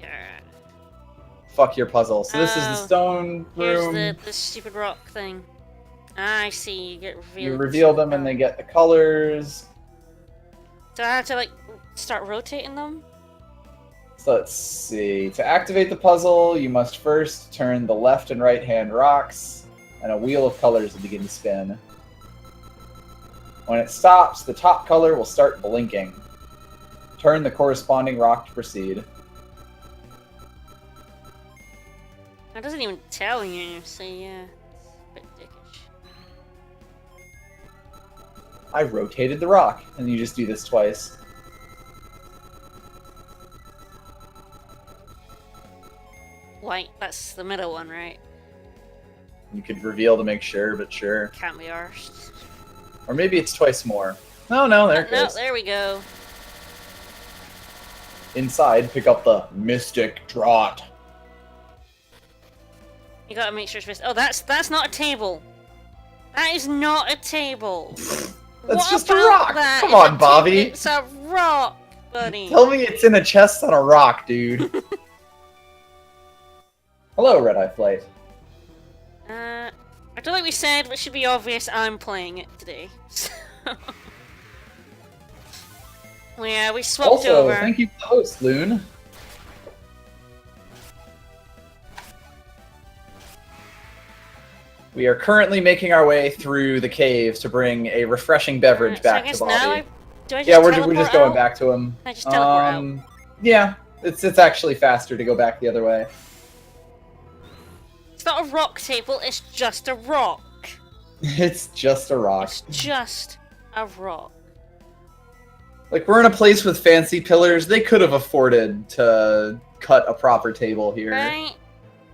Speaker 1: Yeah.
Speaker 2: Fuck your puzzle. So this is the
Speaker 1: Oh,
Speaker 2: stone
Speaker 1: Here's
Speaker 2: room.
Speaker 1: the stupid rock thing. Ah, I see. You get revealed.
Speaker 2: You reveal them and they get the colors.
Speaker 1: Do I have to, like, start rotating them?
Speaker 2: So let's see. To activate the puzzle, you must first turn the left and right hand rocks, and a wheel of colors will begin to spin. When it stops, the top color will start blinking. Turn the corresponding rock to proceed.
Speaker 1: That doesn't even tell you, so yeah. It's a bit dickish.
Speaker 2: I rotated the rock, and you just do this twice.
Speaker 1: White, that's the middle one, right?
Speaker 2: You could reveal to make sure, but sure.
Speaker 1: Can't be arsed.
Speaker 2: Or maybe it's twice more. No, there it
Speaker 1: No,
Speaker 2: goes.
Speaker 1: there we go.
Speaker 2: Inside, pick up the Mystic Draught.
Speaker 1: You gotta make sure it's missed. Oh, that's not a table. That is not a table.
Speaker 2: That's
Speaker 1: What
Speaker 2: just a
Speaker 1: about
Speaker 2: rock.
Speaker 1: that?
Speaker 2: Come
Speaker 1: It's
Speaker 2: on,
Speaker 1: a
Speaker 2: Bobby.
Speaker 1: It's a rock, buddy.
Speaker 2: Tell me it's in a chest on a rock, dude. Hello, Red Eye Flight.
Speaker 1: I feel like we said it should be obvious I'm playing it today. So... well, yeah, we swapped
Speaker 2: Also,
Speaker 1: over.
Speaker 2: thank you for the host, Loon. We are currently making our way through the caves to bring a refreshing beverage
Speaker 1: So I
Speaker 2: back
Speaker 1: guess
Speaker 2: to
Speaker 1: now
Speaker 2: Bobby.
Speaker 1: do I just
Speaker 2: Yeah, we're
Speaker 1: teleport
Speaker 2: just going
Speaker 1: out?
Speaker 2: back to him.
Speaker 1: Can I just teleport out?
Speaker 2: Yeah, it's actually faster to go back the other way.
Speaker 1: It's not a rock table, it's just a rock.
Speaker 2: It's just a rock.
Speaker 1: It's just a rock.
Speaker 2: Like, we're in a place with fancy pillars. They could have afforded to cut a proper table here.
Speaker 1: Right?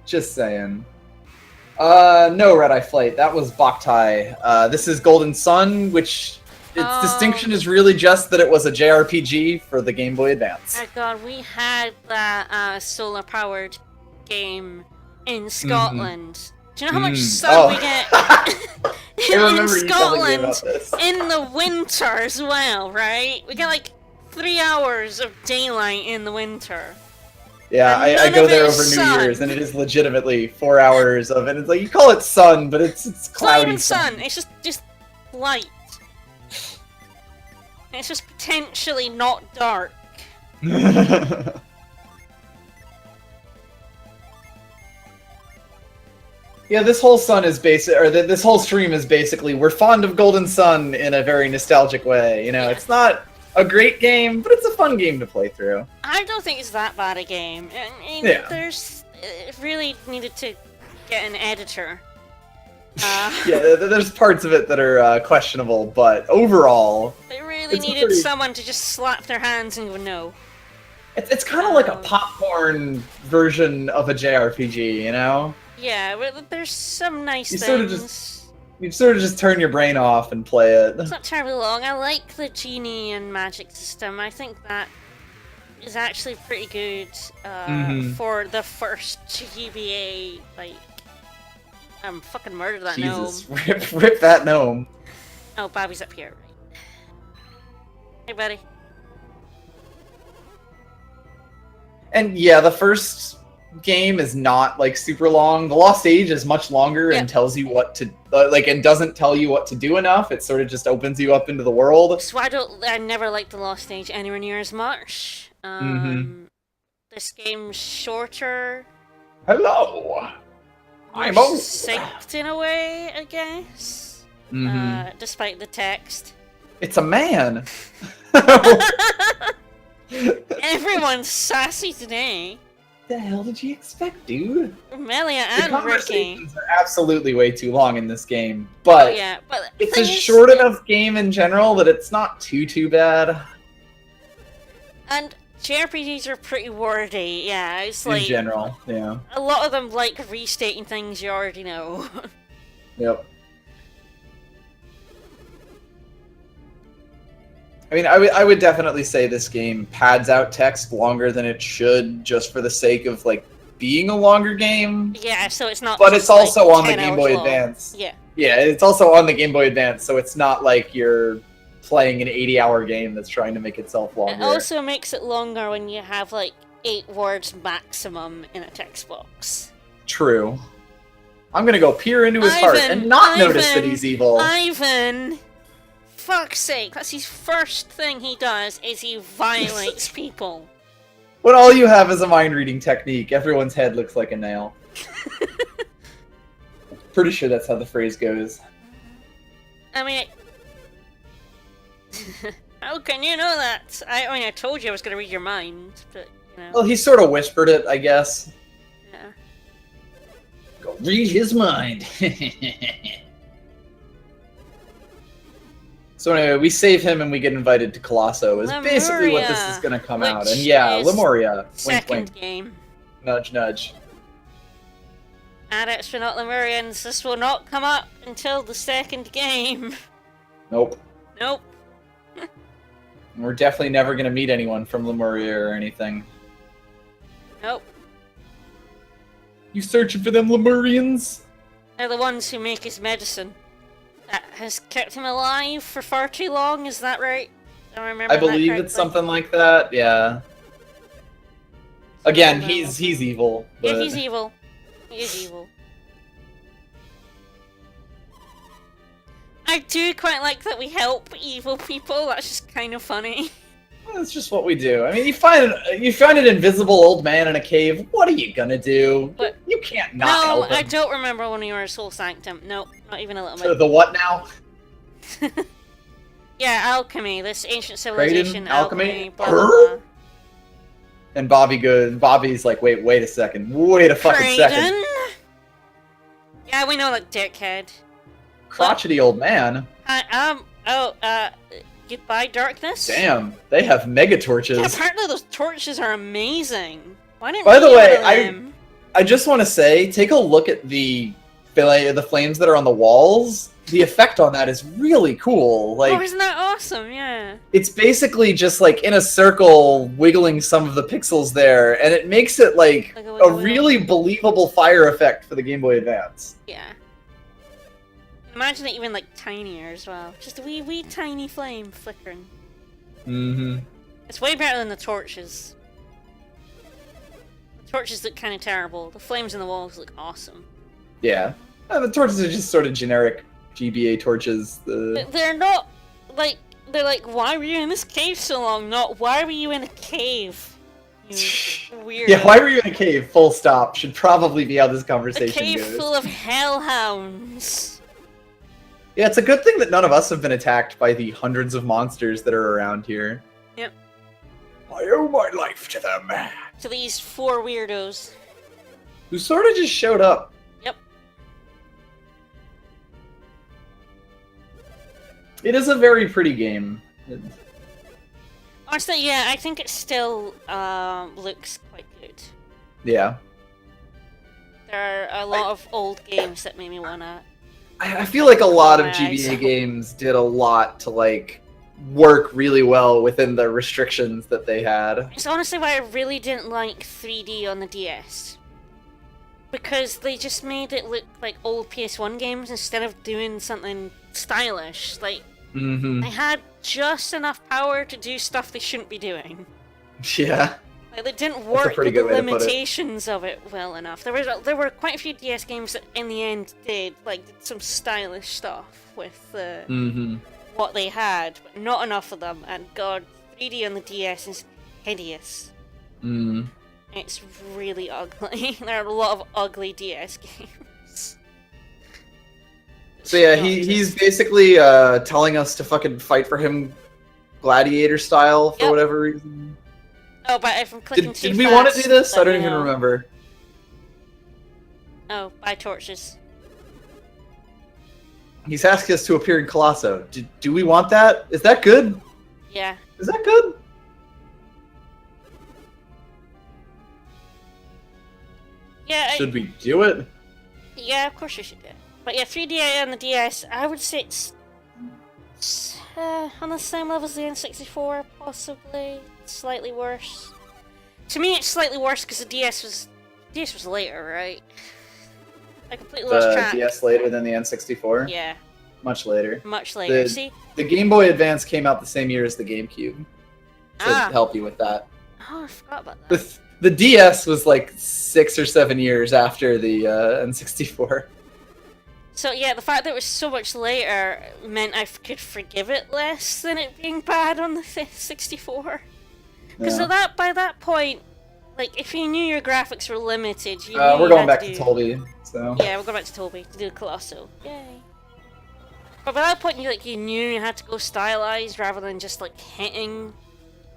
Speaker 2: Just saying. No Red Eye Flight. That was Boktai. This is Golden Sun, which its distinction is really just that it was a JRPG for the Game Boy Advance.
Speaker 1: Oh god, we had that solar-powered game in Scotland. Do you know how much sun we get in Scotland in the winter as well, right? We get like 3 hours of daylight in the winter.
Speaker 2: Yeah, I go there over New Year's, and it is legitimately 4 hours of it. It's like, you call it sun, but it's cloudy
Speaker 1: it's not even sun. It's just light. It's just potentially not dark.
Speaker 2: Yeah, this whole sun is this whole stream is basically, we're fond of Golden Sun in a very nostalgic way. You know, It's not a great game, but it's a fun game to play through.
Speaker 1: I don't think it's that bad a game. It really needed to get an editor.
Speaker 2: Yeah, there's parts of it that are questionable, but overall,
Speaker 1: they really needed someone to just slap their hands and go no.
Speaker 2: It's kind of like a popcorn version of a JRPG, you know?
Speaker 1: Yeah, but there's some nice things.
Speaker 2: You sort of just turn your brain off and play it.
Speaker 1: It's not terribly long. I like the genie and magic system. I think that is actually pretty good for the first GBA. Like, fucking murder that
Speaker 2: Jesus,
Speaker 1: gnome.
Speaker 2: rip that gnome.
Speaker 1: Oh, Bobby's up here. Right. Hey, buddy.
Speaker 2: And yeah, the first game is not like super long. The Lost Age is much longer and tells you what to and doesn't tell you what to do enough. It sort of just opens you up into the world.
Speaker 1: So I never liked the Lost Age anywhere near as much. This game's shorter.
Speaker 2: Hello. I'm
Speaker 1: succinct in a way, I guess. Despite the text.
Speaker 2: It's a man.
Speaker 1: Everyone's sassy today.
Speaker 2: The hell did you expect, dude?
Speaker 1: Melia and Ricky.
Speaker 2: Conversations are absolutely way too long in this game, but,
Speaker 1: but
Speaker 2: it's a short enough game in general that it's not too bad. And
Speaker 1: JRPGs are pretty wordy, yeah. It's like
Speaker 2: in general, yeah.
Speaker 1: A lot of them like restating things you already know.
Speaker 2: Yep. I mean, I would definitely say this game pads out text longer than it should, just for the sake of like being a longer game.
Speaker 1: Yeah, so it's not.
Speaker 2: But it's also
Speaker 1: like
Speaker 2: on the Game Boy Advance.
Speaker 1: Yeah.
Speaker 2: Yeah, it's also on the Game Boy Advance, so it's not like you're playing an 80-hour game that's trying to make itself longer.
Speaker 1: It also makes it longer when you have like 8 words maximum in a text box.
Speaker 2: True. I'm gonna go peer into his heart and not notice that he's evil.
Speaker 1: Ivan! Fuck's sake, that's his first thing he does, is he violates people.
Speaker 2: When all you have is a mind-reading technique, everyone's head looks like a nail. Pretty sure that's how the phrase goes.
Speaker 1: I mean, how can you know that? I mean, I told you I was gonna read your mind, but, you know.
Speaker 2: Well, he sort of whispered it, I guess.
Speaker 1: Yeah.
Speaker 2: Go read his mind. So anyway, we save him and we get invited to Colosso, is basically what this is going to come out. And yeah, Lemuria. Wink, wink.
Speaker 1: Game.
Speaker 2: Nudge, nudge.
Speaker 1: Adepts are not Lemurians. This will not come up until the second game.
Speaker 2: Nope.
Speaker 1: Nope.
Speaker 2: We're definitely never going to meet anyone from Lemuria or anything.
Speaker 1: Nope.
Speaker 2: You searching for them Lemurians?
Speaker 1: They're the ones who make his medicine. That has kept him alive for far too long, is that right? I
Speaker 2: believe it's something like that, yeah. Again, he's evil. But...
Speaker 1: Yeah, he's evil. He is evil. I do quite like that we help evil people, that's just kind of funny.
Speaker 2: That's just what we do. I mean, you find an invisible old man in a cave, what are you gonna do? But you can't not help him.
Speaker 1: No, I don't remember when you were a Soul Sanctum. Nope, not even a little bit.
Speaker 2: The what now?
Speaker 1: Yeah, alchemy, this ancient civilization, alchemy, blah, blah, blah.
Speaker 2: And Bobby's like, wait a second, wait a fucking second.
Speaker 1: Yeah, we know that, dickhead.
Speaker 2: Crotchety old man.
Speaker 1: Goodbye, darkness?
Speaker 2: Damn, they have mega torches.
Speaker 1: Yeah, apparently those torches are amazing. Why didn't
Speaker 2: By the
Speaker 1: we
Speaker 2: way,
Speaker 1: get one of them?
Speaker 2: I just want to say, take a look at the flames that are on the walls. The effect on that is really cool. Like,
Speaker 1: oh, isn't that awesome? Yeah.
Speaker 2: it's basically just like in a circle, wiggling some of the pixels there, and it makes it like a really believable fire effect for the Game Boy Advance.
Speaker 1: Yeah. Imagine it even like tinier as well. Just a wee tiny flame flickering.
Speaker 2: Mm-hmm.
Speaker 1: It's way better than the torches. The torches look kind of terrible. The flames in the walls look awesome.
Speaker 2: Yeah. The torches are just sort of generic GBA torches.
Speaker 1: They're not like, they're like, why were you in this cave so long? Not, why were you in a cave? You weird.
Speaker 2: Yeah, why were you in a cave? Full stop. Should probably be how this conversation
Speaker 1: goes. A cave
Speaker 2: goes.
Speaker 1: full of hellhounds.
Speaker 2: Yeah, it's a good thing that none of us have been attacked by the hundreds of monsters that are around here.
Speaker 1: Yep.
Speaker 2: I owe my life to them.
Speaker 1: To these 4 weirdos.
Speaker 2: Who sort of just showed up.
Speaker 1: Yep.
Speaker 2: It is a very pretty game.
Speaker 1: Honestly, yeah, I think it still looks quite good.
Speaker 2: Yeah.
Speaker 1: There are a lot of old games that made me wanna...
Speaker 2: I feel like a lot of
Speaker 1: my
Speaker 2: GBA
Speaker 1: eyes.
Speaker 2: games did a lot to, like, work really well within the restrictions that they had.
Speaker 1: It's honestly why I really didn't like 3D on the DS. Because they just made it look like old PS1 games instead of doing something stylish. Like,
Speaker 2: Mm-hmm.
Speaker 1: they had just enough power to do stuff they shouldn't be doing.
Speaker 2: Yeah.
Speaker 1: Like, they didn't work
Speaker 2: pretty
Speaker 1: with the
Speaker 2: good way to put it.
Speaker 1: limitations of it well enough. There were quite a few DS games that in the end did some stylish stuff with
Speaker 2: Mm-hmm.
Speaker 1: what they had, but not enough of them. And god, 3D on the DS is hideous.
Speaker 2: Mm.
Speaker 1: It's really ugly. There are a lot of ugly DS games.
Speaker 2: So yeah, he's basically telling us to fucking fight for him gladiator style for
Speaker 1: Yep.
Speaker 2: whatever reason.
Speaker 1: Oh, but if I'm clicking too
Speaker 2: Did we
Speaker 1: fast,
Speaker 2: want to do this? I
Speaker 1: let
Speaker 2: don't
Speaker 1: me
Speaker 2: even
Speaker 1: know.
Speaker 2: remember.
Speaker 1: Oh, buy torches.
Speaker 2: He's asking us to appear in Colosso. Do we want that? Is that good?
Speaker 1: Yeah.
Speaker 2: Is that good?
Speaker 1: Yeah,
Speaker 2: Should we do it?
Speaker 1: yeah, of course you should do it. But yeah, 3D on the DS, I would say it's on the same level as the N64, possibly. Slightly worse. To me, it's slightly worse because the DS was later, right? I completely lost
Speaker 2: The
Speaker 1: track.
Speaker 2: DS later than the N64?
Speaker 1: Yeah,
Speaker 2: Much later.
Speaker 1: much later.
Speaker 2: The-
Speaker 1: See?
Speaker 2: The Game Boy Advance came out the same year as the GameCube. To help you with that.
Speaker 1: Oh, I forgot about that.
Speaker 2: The DS was like 6 or 7 years after the N64.
Speaker 1: So yeah, the fact that it was so much later meant I could forgive it less than it being bad on the 64. Because
Speaker 2: Yeah.
Speaker 1: by that point, like, if you knew your graphics were limited, you knew
Speaker 2: We're
Speaker 1: you
Speaker 2: going
Speaker 1: had
Speaker 2: back
Speaker 1: to
Speaker 2: to
Speaker 1: do...
Speaker 2: Toby, so...
Speaker 1: Yeah, we're going back to Toby to do Colosso. Yay. But by that point, you knew you had to go stylized rather than just like hitting.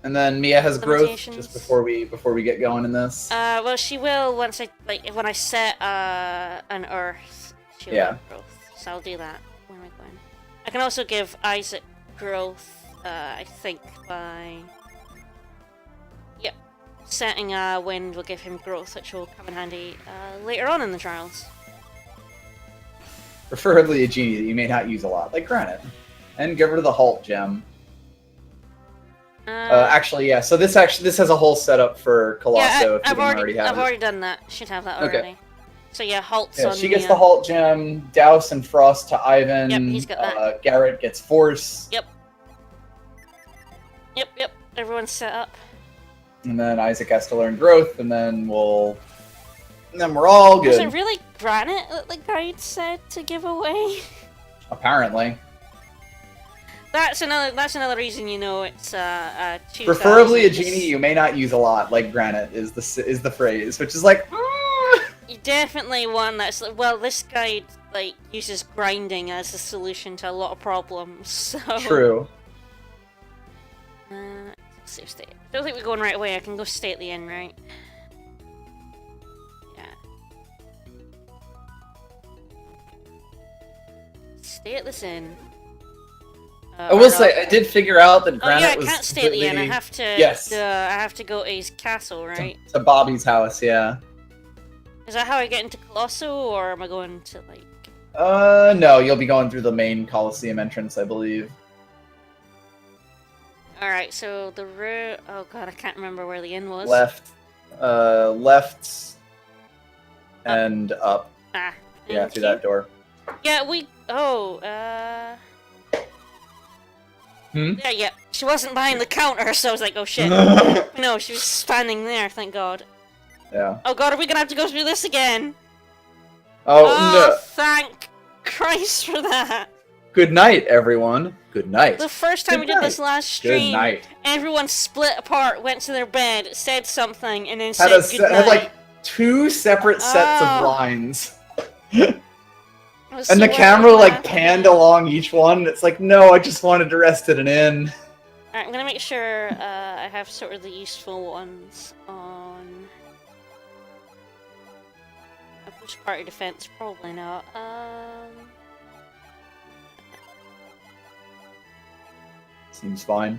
Speaker 2: And then Mia has growth
Speaker 1: Limitations.
Speaker 2: just before we get going in this.
Speaker 1: Well, she will once when I set an Earth. She'll
Speaker 2: Yeah.
Speaker 1: have growth. So I'll do that. Where am I going? I can also give Isaac growth. I think by. Yep. Setting a wind will give him growth, which will come in handy later on in the trials.
Speaker 2: Preferably a genie that you may not use a lot, like Granite. And get rid of the Halt gem. Actually, yeah. So this has a whole setup for Colosso.
Speaker 1: Yeah,
Speaker 2: if you
Speaker 1: I've
Speaker 2: don't already have
Speaker 1: I've
Speaker 2: it.
Speaker 1: already done that. Should have that
Speaker 2: Okay.
Speaker 1: already. So yeah, Halt's
Speaker 2: Yeah,
Speaker 1: on
Speaker 2: she gets
Speaker 1: Mia.
Speaker 2: the Halt gem. Douse and Frost to Ivan.
Speaker 1: Yep, he's got that.
Speaker 2: Garrett gets Force.
Speaker 1: Yep. Everyone's set up.
Speaker 2: And then Isaac has to learn Growth, and then we're all good.
Speaker 1: Was it really Granite that the guide said to give away?
Speaker 2: Apparently.
Speaker 1: That's another reason you know it's 2000s.
Speaker 2: Preferably a genie you may not use a lot, like Granite is the phrase, which is like.
Speaker 1: You definitely want that. Well, this guide uses grinding as a solution to a lot of problems. So.
Speaker 2: True.
Speaker 1: Save state. I don't think we're going right away. I can go stay at the inn, right? Yeah. stay at this inn.
Speaker 2: I will say, I did figure out that Granite was
Speaker 1: I can't stay at the inn. I have to.
Speaker 2: Yes.
Speaker 1: I have to go to his castle, right?
Speaker 2: To Bobby's house, yeah.
Speaker 1: Is that how I get into Colosso, or am I going to like?
Speaker 2: No, you'll be going through the main Coliseum entrance, I believe.
Speaker 1: All right, so the route. Oh god, I can't remember where the inn was.
Speaker 2: Left, and up.
Speaker 1: Ah.
Speaker 2: Yeah, through that door.
Speaker 1: Yeah, we. Oh. Yeah. She wasn't behind the counter, so I was like, oh shit. No, she was standing there. Thank God.
Speaker 2: Yeah.
Speaker 1: Oh god, are we gonna have to go through this again?
Speaker 2: Oh no!
Speaker 1: Thank Christ for that.
Speaker 2: Good night, everyone. Good night.
Speaker 1: The first time we did this last stream,
Speaker 2: Good night.
Speaker 1: everyone split apart, went to their bed, said something, and then said goodnight.
Speaker 2: Had like 2 separate sets of lines. And the camera like panned along each one. It's like, no, I just wanted to rest at an inn.
Speaker 1: Alright, I'm gonna make sure I have sort of the useful ones on. A push party defense, probably not.
Speaker 2: Seems fine.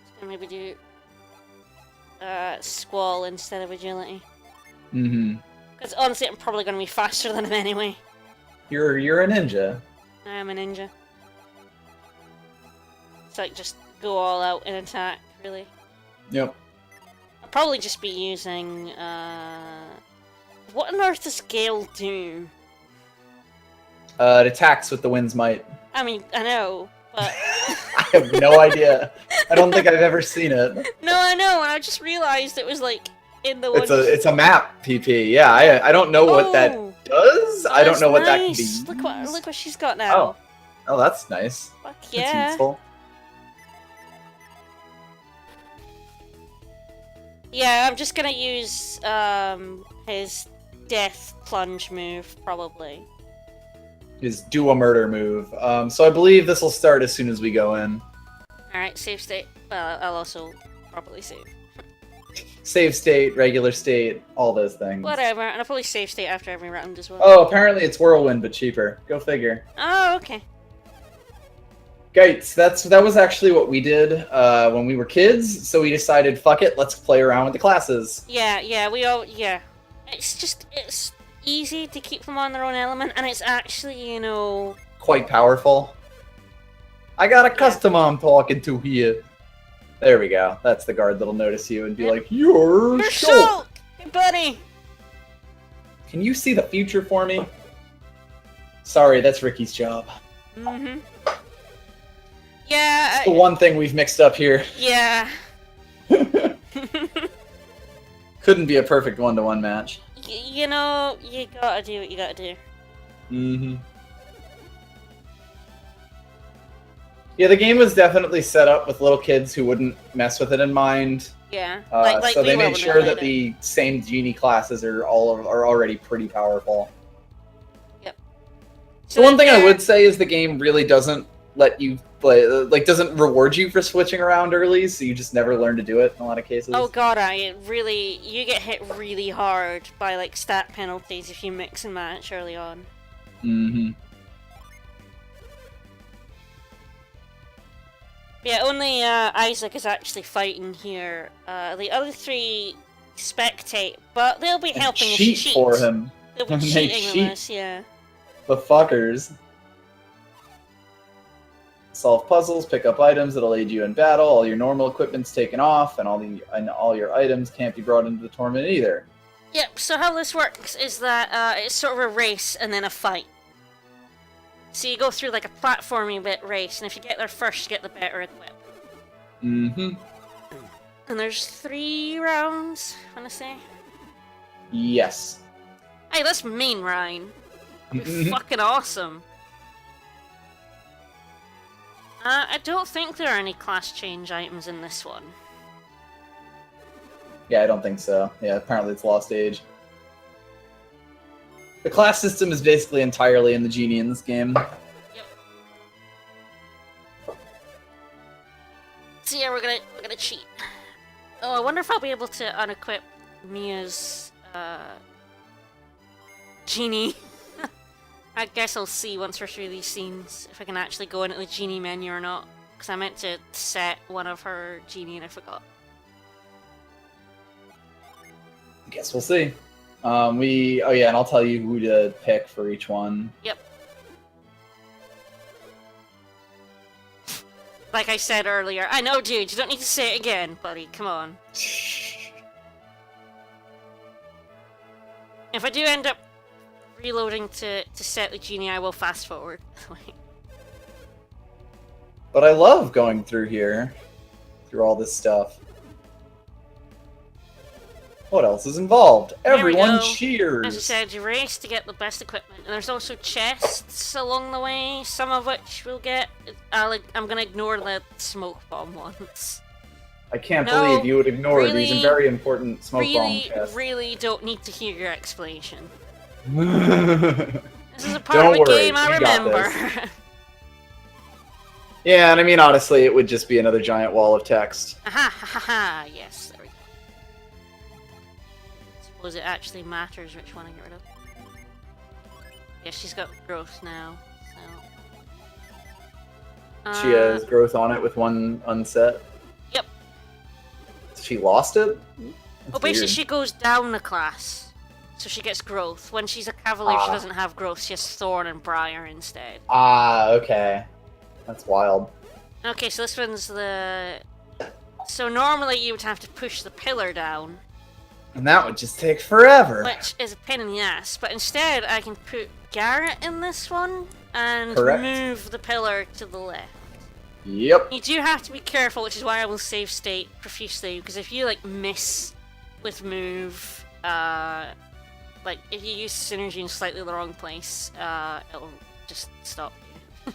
Speaker 1: Just gonna maybe do squall instead of agility.
Speaker 2: Mm-hmm.
Speaker 1: Because honestly, I'm probably gonna be faster than him anyway.
Speaker 2: You're a ninja.
Speaker 1: I am a ninja. It's like just go all out and attack, really.
Speaker 2: Yep.
Speaker 1: I'll probably just be using what on earth does Gale do?
Speaker 2: It attacks with the wind's might.
Speaker 1: I mean, I know, but
Speaker 2: I have no idea. I don't think I've ever seen it.
Speaker 1: No, I know, and I just realized it was like in the one.
Speaker 2: It's a map PP. Yeah, I don't know what that does. I don't know what that can be.
Speaker 1: Look what she's got now.
Speaker 2: Oh, that's nice.
Speaker 1: Fuck
Speaker 2: That's
Speaker 1: yeah.
Speaker 2: useful.
Speaker 1: Yeah, I'm just gonna use his death plunge move probably.
Speaker 2: His do a murder move. So I believe this will start as soon as we go in.
Speaker 1: Alright, save state. Well, I'll also properly save.
Speaker 2: Save state, regular state, all those things.
Speaker 1: Whatever, and I'll probably save state after every round as well.
Speaker 2: Oh, apparently it's Whirlwind, but cheaper. Go figure.
Speaker 1: Oh, okay.
Speaker 2: Gates, that was actually what we did when we were kids, so we decided, fuck it, let's play around with the classes.
Speaker 1: Yeah, it's easy to keep them on their own element, and it's actually,
Speaker 2: Quite powerful. I got a custom I'm talking to here. There we go. That's the guard that'll notice you and be like, You're Shulk!
Speaker 1: Hey, buddy!
Speaker 2: Can you see the future for me? Sorry, that's Ricky's job.
Speaker 1: Mm-hmm. Yeah,
Speaker 2: It's the one thing we've mixed up here.
Speaker 1: Yeah.
Speaker 2: Couldn't be a perfect one-to-one match.
Speaker 1: You gotta do what you gotta do.
Speaker 2: Mm-hmm. Yeah, the game was definitely set up with little kids who wouldn't mess with it in mind.
Speaker 1: Yeah.
Speaker 2: So they made sure that the same genie classes are already pretty powerful. Yep. So the one thing I would say is the game really doesn't let you play, doesn't reward you for switching around early, so you just never learn to do it in a lot of cases.
Speaker 1: Oh god, you get hit really hard by stat penalties if you mix and match early on.
Speaker 2: Mm-hmm.
Speaker 1: Yeah, only Isaac is actually fighting here. The other 3 spectate, but they'll be helping us cheat
Speaker 2: for him.
Speaker 1: They'll be cheating with us, yeah.
Speaker 2: The fuckers. Solve puzzles, pick up items that'll aid you in battle. All your normal equipment's taken off, and all your items can't be brought into the tournament either.
Speaker 1: Yep. So how this works is that it's sort of a race and then a fight. So you go through a platforming bit race, and if you get there first, you get the better equip.
Speaker 2: Mm-hmm.
Speaker 1: And there's 3 rounds, I wanna say.
Speaker 2: Yes.
Speaker 1: Hey, that's main Ryan. That'd be fucking awesome. I don't think there are any class change items in this one.
Speaker 2: Yeah, I don't think so. Yeah, apparently it's Lost Age. The class system is basically entirely in the genie in this game.
Speaker 1: Yep. So yeah, we're gonna cheat. Oh, I wonder if I'll be able to unequip Mia's genie. I guess I'll see once we're through these scenes if I can actually go into the genie menu or not. Because I meant to set one of her genie and I forgot.
Speaker 2: I guess we'll see. Oh yeah, and I'll tell you who to pick for each one.
Speaker 1: Yep. Like I said earlier, I know, dude, you don't need to say it again, buddy. Come on. If I do end up reloading to set the genie, I will fast forward.
Speaker 2: But I love going through here, through all this stuff. What else is involved? Everyone cheers!
Speaker 1: As I said, you race to get the best equipment, and there's also chests along the way, some of which we'll get. I'm gonna ignore the smoke bomb ones.
Speaker 2: I can't believe you would ignore these very important smoke bomb chests.
Speaker 1: Really don't need to hear your explanation. This is a part of the game I remember.
Speaker 2: Yeah, and I mean, honestly, it would just be another giant wall of text.
Speaker 1: Aha, ha, ha, ha, yes, there we go. Suppose it actually matters which one I get rid of. Yeah, she's got growth now, so...
Speaker 2: She has growth on it with one unset?
Speaker 1: Yep.
Speaker 2: She lost it?
Speaker 1: That's basically she goes down a class, so she gets growth. When she's a cavalier, she doesn't have growth, she has thorn and briar instead.
Speaker 2: Ah, okay. That's wild.
Speaker 1: Okay, so this one's the... So normally you would have to push the pillar down.
Speaker 2: And that would just take forever.
Speaker 1: Which is a pain in the ass, but instead I can put Garrett in this one and move the pillar to the left.
Speaker 2: Yep.
Speaker 1: You do have to be careful, which is why I will save state profusely, because if you like miss with move, like if you use synergy in slightly the wrong place, it'll just stop you.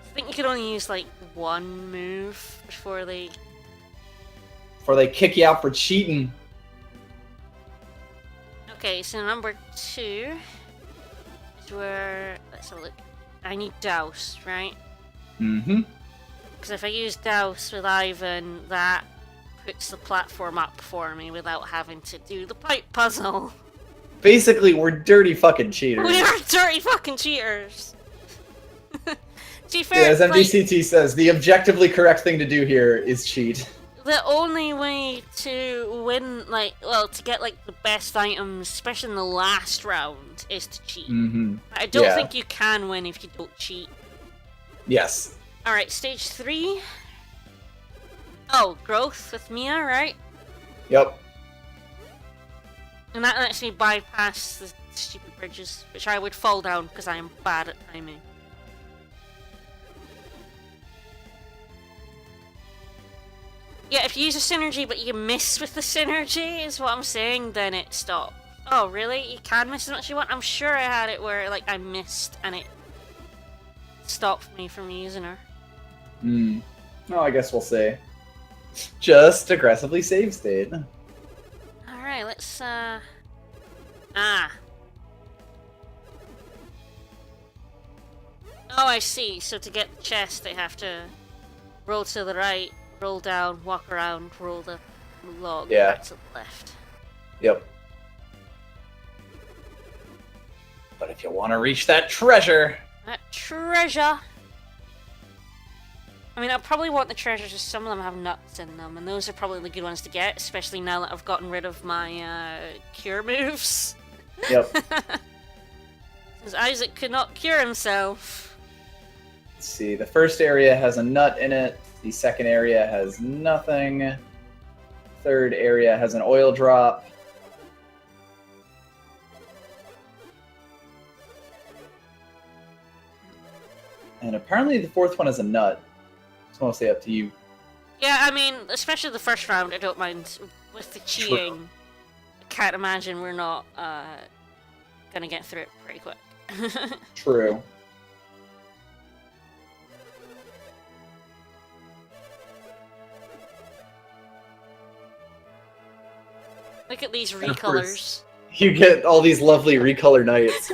Speaker 1: I think you can only use like one move before they
Speaker 2: kick you out for cheating.
Speaker 1: Okay, so number 2 is where, let's have a look. I need Douse, right?
Speaker 2: Mm-hmm.
Speaker 1: Because if I use Douse with Ivan, that puts the platform up for me without having to do the pipe puzzle.
Speaker 2: Basically, we're dirty fucking cheaters.
Speaker 1: We are dirty fucking cheaters. To be fair,
Speaker 2: yeah, as MDCT says, the objectively correct thing to do here is cheat.
Speaker 1: The only way to win, to get, the best items, especially in the last round, is to cheat.
Speaker 2: Mm-hmm.
Speaker 1: I don't think you can win if you don't cheat.
Speaker 2: Yes.
Speaker 1: Alright, stage 3. Oh, growth with Mia, right?
Speaker 2: Yep.
Speaker 1: And that lets me bypass the stupid bridges, which I would fall down because I am bad at timing. Yeah, if you use a synergy but you miss with the synergy, is what I'm saying, then it stops. Oh, really? You can miss as much as you want? I'm sure I had it where, I missed and it stopped me from using her.
Speaker 2: Hmm. Oh, I guess we'll see. Just aggressively save state.
Speaker 1: Alright, let's, Oh, I see. So to get the chest, they have to roll to the right, roll down, walk around, roll the log back to the left.
Speaker 2: Yep. But if you want to reach that treasure...
Speaker 1: That treasure! I mean, I probably want the treasures, because some of them have nuts in them, and those are probably the good ones to get, especially now that I've gotten rid of my, cure moves.
Speaker 2: Yep.
Speaker 1: Because Isaac could not cure himself.
Speaker 2: Let's see, the first area has a nut in it, the second area has nothing, third area has an oil drop. And apparently the fourth one is a nut. It's mostly up to you.
Speaker 1: Yeah, I mean, especially the first round, I don't mind. With the cheating,
Speaker 2: True.
Speaker 1: I can't imagine we're not gonna get through it pretty quick.
Speaker 2: True.
Speaker 1: Look at these recolors.
Speaker 2: You get all these lovely recolor knights.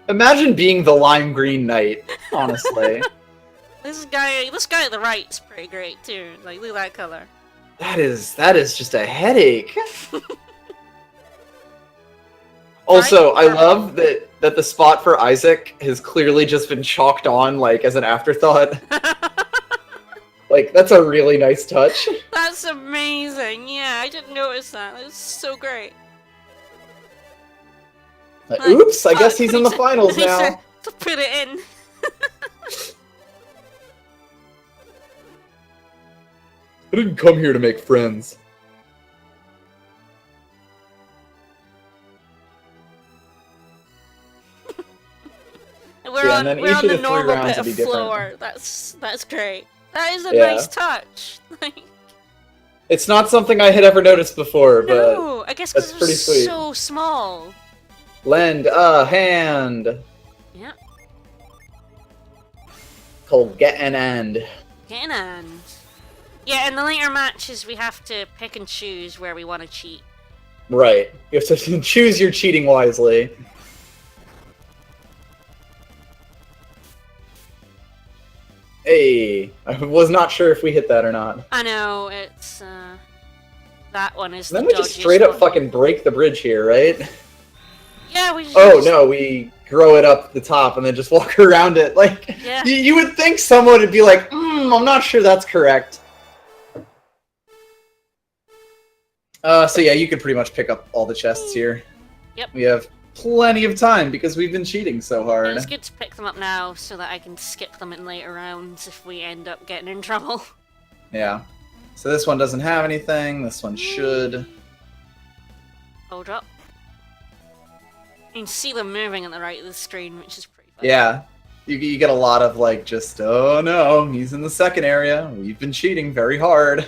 Speaker 2: Imagine being the lime green knight, honestly.
Speaker 1: This guy at the right is pretty great too. Look at that color. That
Speaker 2: is just a headache. Also, I love that the spot for Isaac has clearly just been chalked on, like, as an afterthought. Like, that's a really nice touch.
Speaker 1: That's amazing. Yeah, I didn't notice that. That's so great.
Speaker 2: Oops, I guess he's in the finals now.
Speaker 1: To put it in.
Speaker 2: I didn't come here to make friends.
Speaker 1: We're on the normal bit of floor. That's great. That is a nice touch.
Speaker 2: It's not something I had ever noticed before, but
Speaker 1: no, I guess because
Speaker 2: it's pretty sweet.
Speaker 1: So small.
Speaker 2: Lend a hand.
Speaker 1: Yep.
Speaker 2: Called get an end.
Speaker 1: Get an end. Yeah, in the later matches, we have to pick and choose where we want to cheat.
Speaker 2: Right. You have to choose your cheating wisely. Hey, I was not sure if we hit that or not.
Speaker 1: I know, it's, that one is
Speaker 2: then we just straight up fucking break the bridge here, right?
Speaker 1: Yeah, we just...
Speaker 2: Oh, no, we grow it up the top and then just walk around it. Like,
Speaker 1: yeah.
Speaker 2: You would think someone would be like, I'm not sure that's correct. So yeah, you could pretty much pick up all the chests here.
Speaker 1: Yep.
Speaker 2: We have plenty of time because we've been cheating so hard.
Speaker 1: It's good to pick them up now so that I can skip them in later rounds if we end up getting in trouble.
Speaker 2: Yeah. So this one doesn't have anything. This one should.
Speaker 1: Hold up. You can see them moving on the right of the screen, which is pretty fun.
Speaker 2: Yeah. You get a lot of like just, oh no, he's in the second area. We've been cheating very hard.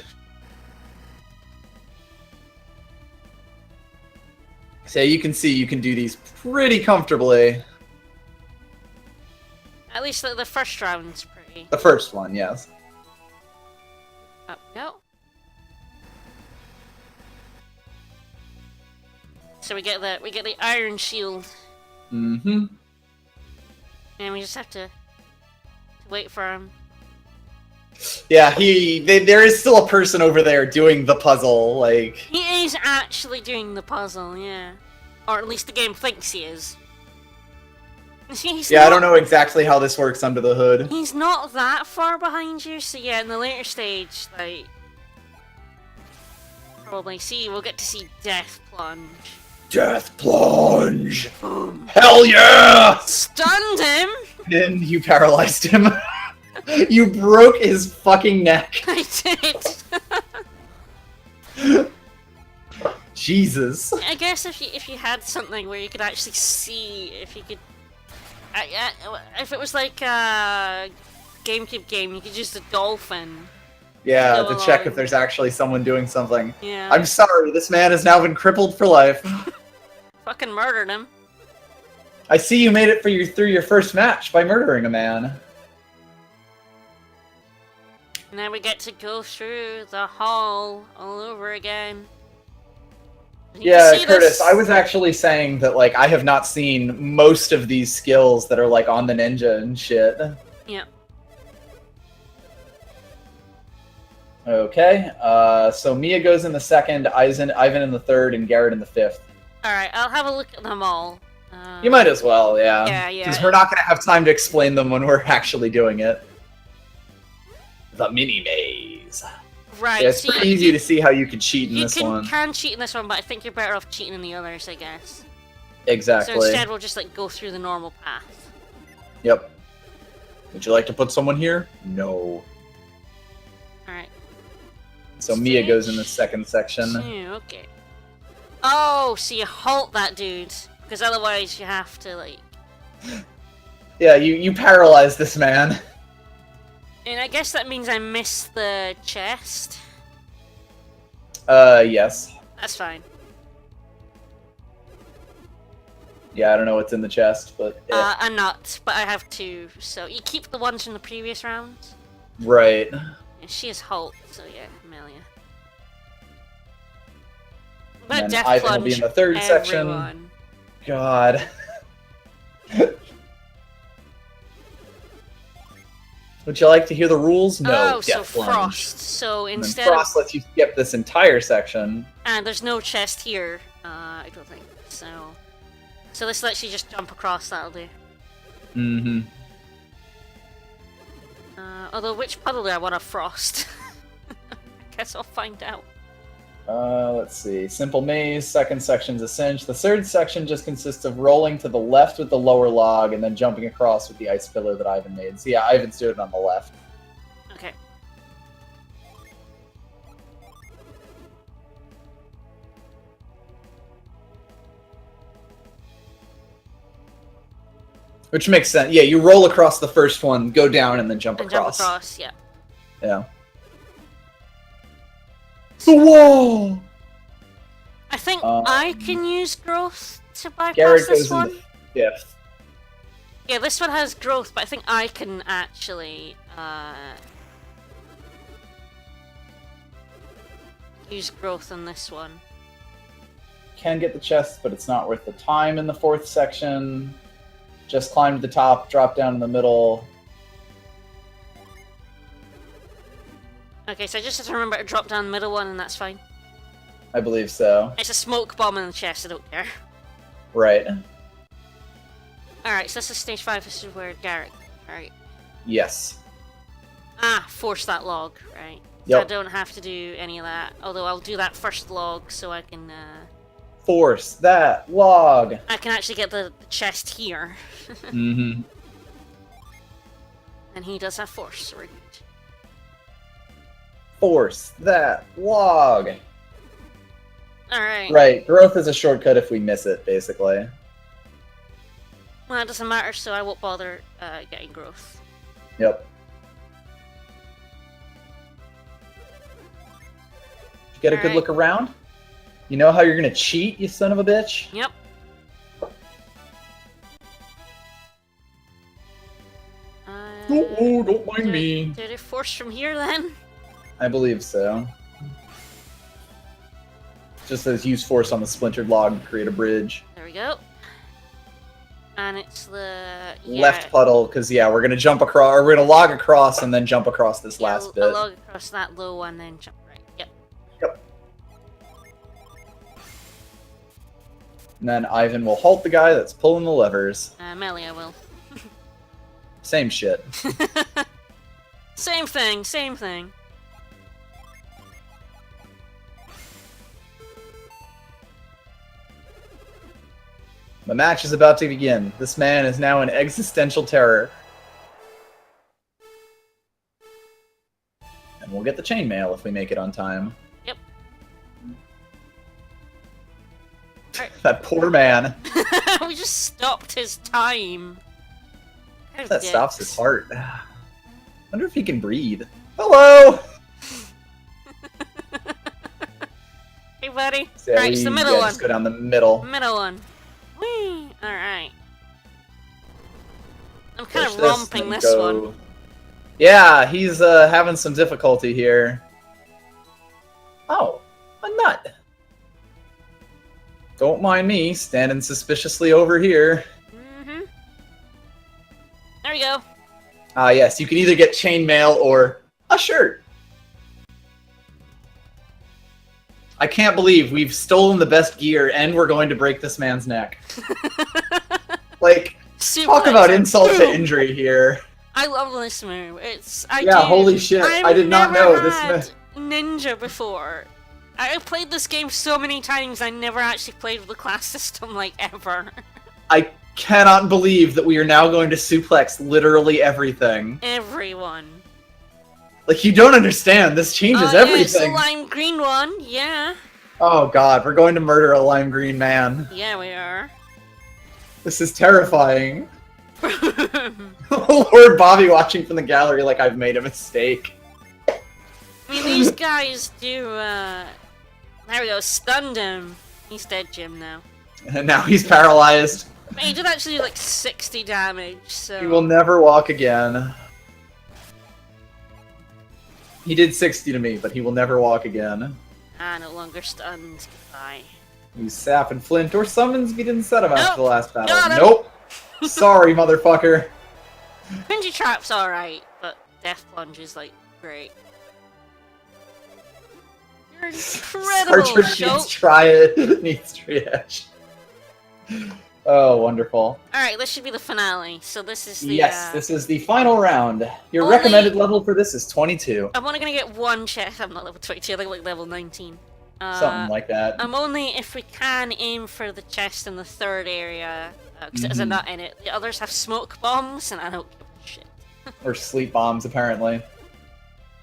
Speaker 2: So you can see you can do these pretty comfortably.
Speaker 1: At least the first round's pretty.
Speaker 2: The first one, yes.
Speaker 1: Up we go. So we get the iron shield.
Speaker 2: Mm-hmm.
Speaker 1: And we just have to wait for him.
Speaker 2: Yeah, there is still a person over there doing the puzzle, like...
Speaker 1: He is actually doing the puzzle, yeah. Or at least the game thinks he is.
Speaker 2: I don't know exactly how this works under the hood.
Speaker 1: He's not that far behind you, so yeah, in the later stage, like... Probably we'll get to see Death Plunge.
Speaker 2: Death Plunge! Boom. Hell yeah!
Speaker 1: Stunned him!
Speaker 2: And you paralyzed him. You broke his fucking neck.
Speaker 1: I did.
Speaker 2: Jesus.
Speaker 1: I guess if you had something where you could actually see if you could, if it was like a GameCube game, you could use the dolphin.
Speaker 2: Yeah, to check if there's actually someone doing something.
Speaker 1: Yeah.
Speaker 2: I'm sorry, this man has now been crippled for life.
Speaker 1: Fucking murdered him.
Speaker 2: I see you made it through your first match by murdering a man.
Speaker 1: And then we get to go through the hall all over again.
Speaker 2: Yeah, Curtis, I was actually saying that, like, I have not seen most of these skills that are, like, on the ninja and shit.
Speaker 1: Yep.
Speaker 2: Okay, so Mia goes in the second, Ivan in the third, and Garrett in the fifth.
Speaker 1: Alright, I'll have a look at them all.
Speaker 2: You might as well, yeah.
Speaker 1: Yeah.
Speaker 2: Because we're not going to have time to explain them when we're actually doing it. The mini-maze.
Speaker 1: Right.
Speaker 2: Yeah, it's pretty easy to see how you can cheat in this one.
Speaker 1: You can cheat in this one, but I think you're better off cheating in the others, I guess.
Speaker 2: Exactly.
Speaker 1: So instead we'll just, like, go through the normal path.
Speaker 2: Yep. Would you like to put someone here? No.
Speaker 1: Alright.
Speaker 2: So Mia goes in the second section.
Speaker 1: Okay. Oh, so you halt that dude. Because otherwise you have to, like...
Speaker 2: Yeah, you paralyze this man.
Speaker 1: And I guess that means I missed the chest.
Speaker 2: Yes.
Speaker 1: That's fine.
Speaker 2: Yeah, I don't know what's in the chest, but...
Speaker 1: A nut, but I have two. So you keep the ones from the previous rounds.
Speaker 2: Right.
Speaker 1: Yeah, she is halt, so yeah, Amelia. But Death
Speaker 2: Ivan
Speaker 1: Plunge
Speaker 2: will be in the third section. God. Would you like to hear the rules? No.
Speaker 1: Oh, so Frost. So instead
Speaker 2: Frost lets you skip this entire section.
Speaker 1: And there's no chest here. I don't think so. So this lets you just jump across, that'll do.
Speaker 2: Mm-hmm.
Speaker 1: Although, which puddle do I want to frost? I guess I'll find out.
Speaker 2: Let's see. Simple maze, second section's a cinch. The third section just consists of rolling to the left with the lower log and then jumping across with the ice pillar that Ivan made. So yeah, Ivan's doing it on the left.
Speaker 1: Okay.
Speaker 2: Which makes sense. Yeah, you roll across the first one, go down, and then jump across.
Speaker 1: Jump across, yeah.
Speaker 2: Yeah. The wall!
Speaker 1: I think I can use growth to bypass
Speaker 2: Garrett
Speaker 1: this
Speaker 2: goes
Speaker 1: one.
Speaker 2: in the 5th.
Speaker 1: Yeah, this one has growth, but I think I can actually use growth on this one.
Speaker 2: Can get the chest, but it's not worth the time in the 4th section. Just climb to the top, drop down in the middle.
Speaker 1: Okay, so I just have to remember to drop down the middle one, and that's fine.
Speaker 2: I believe so.
Speaker 1: It's a smoke bomb in the chest, I don't care.
Speaker 2: Right.
Speaker 1: Alright, so this is stage 5, this is where Garrett... Alright.
Speaker 2: Yes.
Speaker 1: Ah, force that log, right.
Speaker 2: Yep.
Speaker 1: So I don't have to do any of that, although I'll do that first log so I can,
Speaker 2: Force that log!
Speaker 1: I can actually get the chest here.
Speaker 2: Mm-hmm.
Speaker 1: And he does have force, so we're good.
Speaker 2: Force that log!
Speaker 1: Alright.
Speaker 2: Right, growth is a shortcut if we miss it, basically.
Speaker 1: Well, it doesn't matter, so I won't bother getting growth.
Speaker 2: Yep. Get a good look around? You know how you're gonna cheat, you son of a bitch?
Speaker 1: Yep.
Speaker 2: Oh, don't mind me.
Speaker 1: Did it force from here then?
Speaker 2: I believe so. Just says use force on the splintered log to create a bridge.
Speaker 1: There we go. And it's the
Speaker 2: Left puddle, because yeah, we're gonna jump across, or we're gonna log across and then jump across this last bit.
Speaker 1: I'll log across that low one, then jump right. Yep.
Speaker 2: Yep. And then Ivan will halt the guy that's pulling the levers.
Speaker 1: Melee, I will.
Speaker 2: Same shit.
Speaker 1: Same thing, same thing.
Speaker 2: The match is about to begin. This man is now in existential terror. And we'll get the chainmail if we make it on time.
Speaker 1: Yep.
Speaker 2: That poor man.
Speaker 1: We just stopped his time.
Speaker 2: That stops his heart. Wonder if he can breathe. Hello!
Speaker 1: Hey, buddy.
Speaker 2: So
Speaker 1: Alright, it's the middle one.
Speaker 2: Just go down the middle.
Speaker 1: Middle one. Whee! Alright. I'm kind of
Speaker 2: Push
Speaker 1: romping
Speaker 2: and
Speaker 1: this one.
Speaker 2: Yeah, he's having some difficulty here. Oh, a nut. Don't mind me, standing suspiciously over here.
Speaker 1: Mm-hmm. There we go.
Speaker 2: Ah, yes, you can either get chainmail or a shirt. I can't believe we've stolen the best gear and we're going to break this man's neck. Like, talk about insult to injury here.
Speaker 1: I love this move.
Speaker 2: Holy shit, I did not know this
Speaker 1: had ninja before. I played this game so many times, I never actually played with the class system, like, ever.
Speaker 2: I cannot believe that we are now going to suplex literally everything.
Speaker 1: Everyone.
Speaker 2: Like, you don't understand. This changes everything.
Speaker 1: It's the lime green one, yeah.
Speaker 2: Oh god, we're going to murder a lime green man.
Speaker 1: Yeah, we are.
Speaker 2: This is terrifying. Lord Bobby watching from the gallery like I've made a mistake.
Speaker 1: I mean, these guys do, there we go, stunned him. He's dead, Jim, now.
Speaker 2: And now he's paralyzed.
Speaker 1: He did actually do like 60 damage, so...
Speaker 2: He will never walk again. He did 60 to me, but he will never walk again.
Speaker 1: Ah, no longer stunned. Goodbye.
Speaker 2: Use sap and flint, or summons we didn't set him after the last battle.
Speaker 1: Got him.
Speaker 2: Nope! Sorry, motherfucker.
Speaker 1: Pingy Trap's alright, but Death Plunge is like, great. You're incredible,
Speaker 2: Partridge needs
Speaker 1: Shulk.
Speaker 2: try it. Needs triage. Oh, wonderful.
Speaker 1: Alright, this should be the finale. So this is the
Speaker 2: Yes, this is the final round. Your
Speaker 1: Only-
Speaker 2: recommended level for this is 22.
Speaker 1: I'm only gonna get one chest. I'm not level 22, I think like level 19.
Speaker 2: Something like that.
Speaker 1: I'm only, if we can, aim for the chest in the third area, because there's a nut in it. The others have smoke bombs, and I don't give a shit.
Speaker 2: Or sleep bombs, apparently.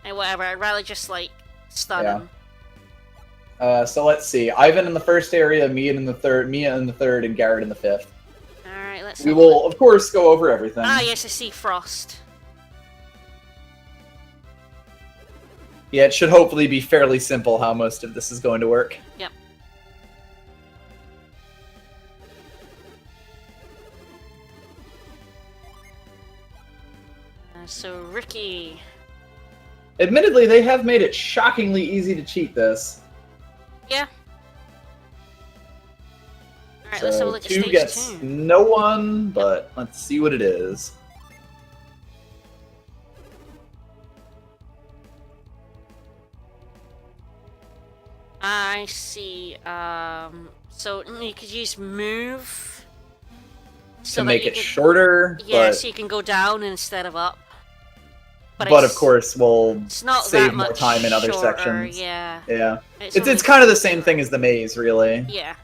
Speaker 1: Hey, whatever, I'd rather just, like, stun him.
Speaker 2: So let's see. Ivan in the first area, Mia in the third, and Garrett in the fifth.
Speaker 1: Alright, let's...
Speaker 2: We will, of course, go over everything.
Speaker 1: Ah, yes, I see Frost.
Speaker 2: Yeah, it should hopefully be fairly simple how most of this is going to work.
Speaker 1: Yep. So, Ricky...
Speaker 2: Admittedly, they have made it shockingly easy to cheat this.
Speaker 1: Yeah. Alright, let's have a look at
Speaker 2: 2
Speaker 1: stage
Speaker 2: gets
Speaker 1: 2.
Speaker 2: no one, but let's see what it is.
Speaker 1: I see, so you could use move...
Speaker 2: To make it shorter,
Speaker 1: Yeah,
Speaker 2: but...
Speaker 1: so you can go down instead of up.
Speaker 2: But of course, we'll
Speaker 1: it's not
Speaker 2: save
Speaker 1: that
Speaker 2: more
Speaker 1: much
Speaker 2: time in other
Speaker 1: shorter,
Speaker 2: sections.
Speaker 1: Yeah.
Speaker 2: Yeah.
Speaker 1: It's
Speaker 2: It's kind of the same thing as the maze, really.
Speaker 1: Yeah.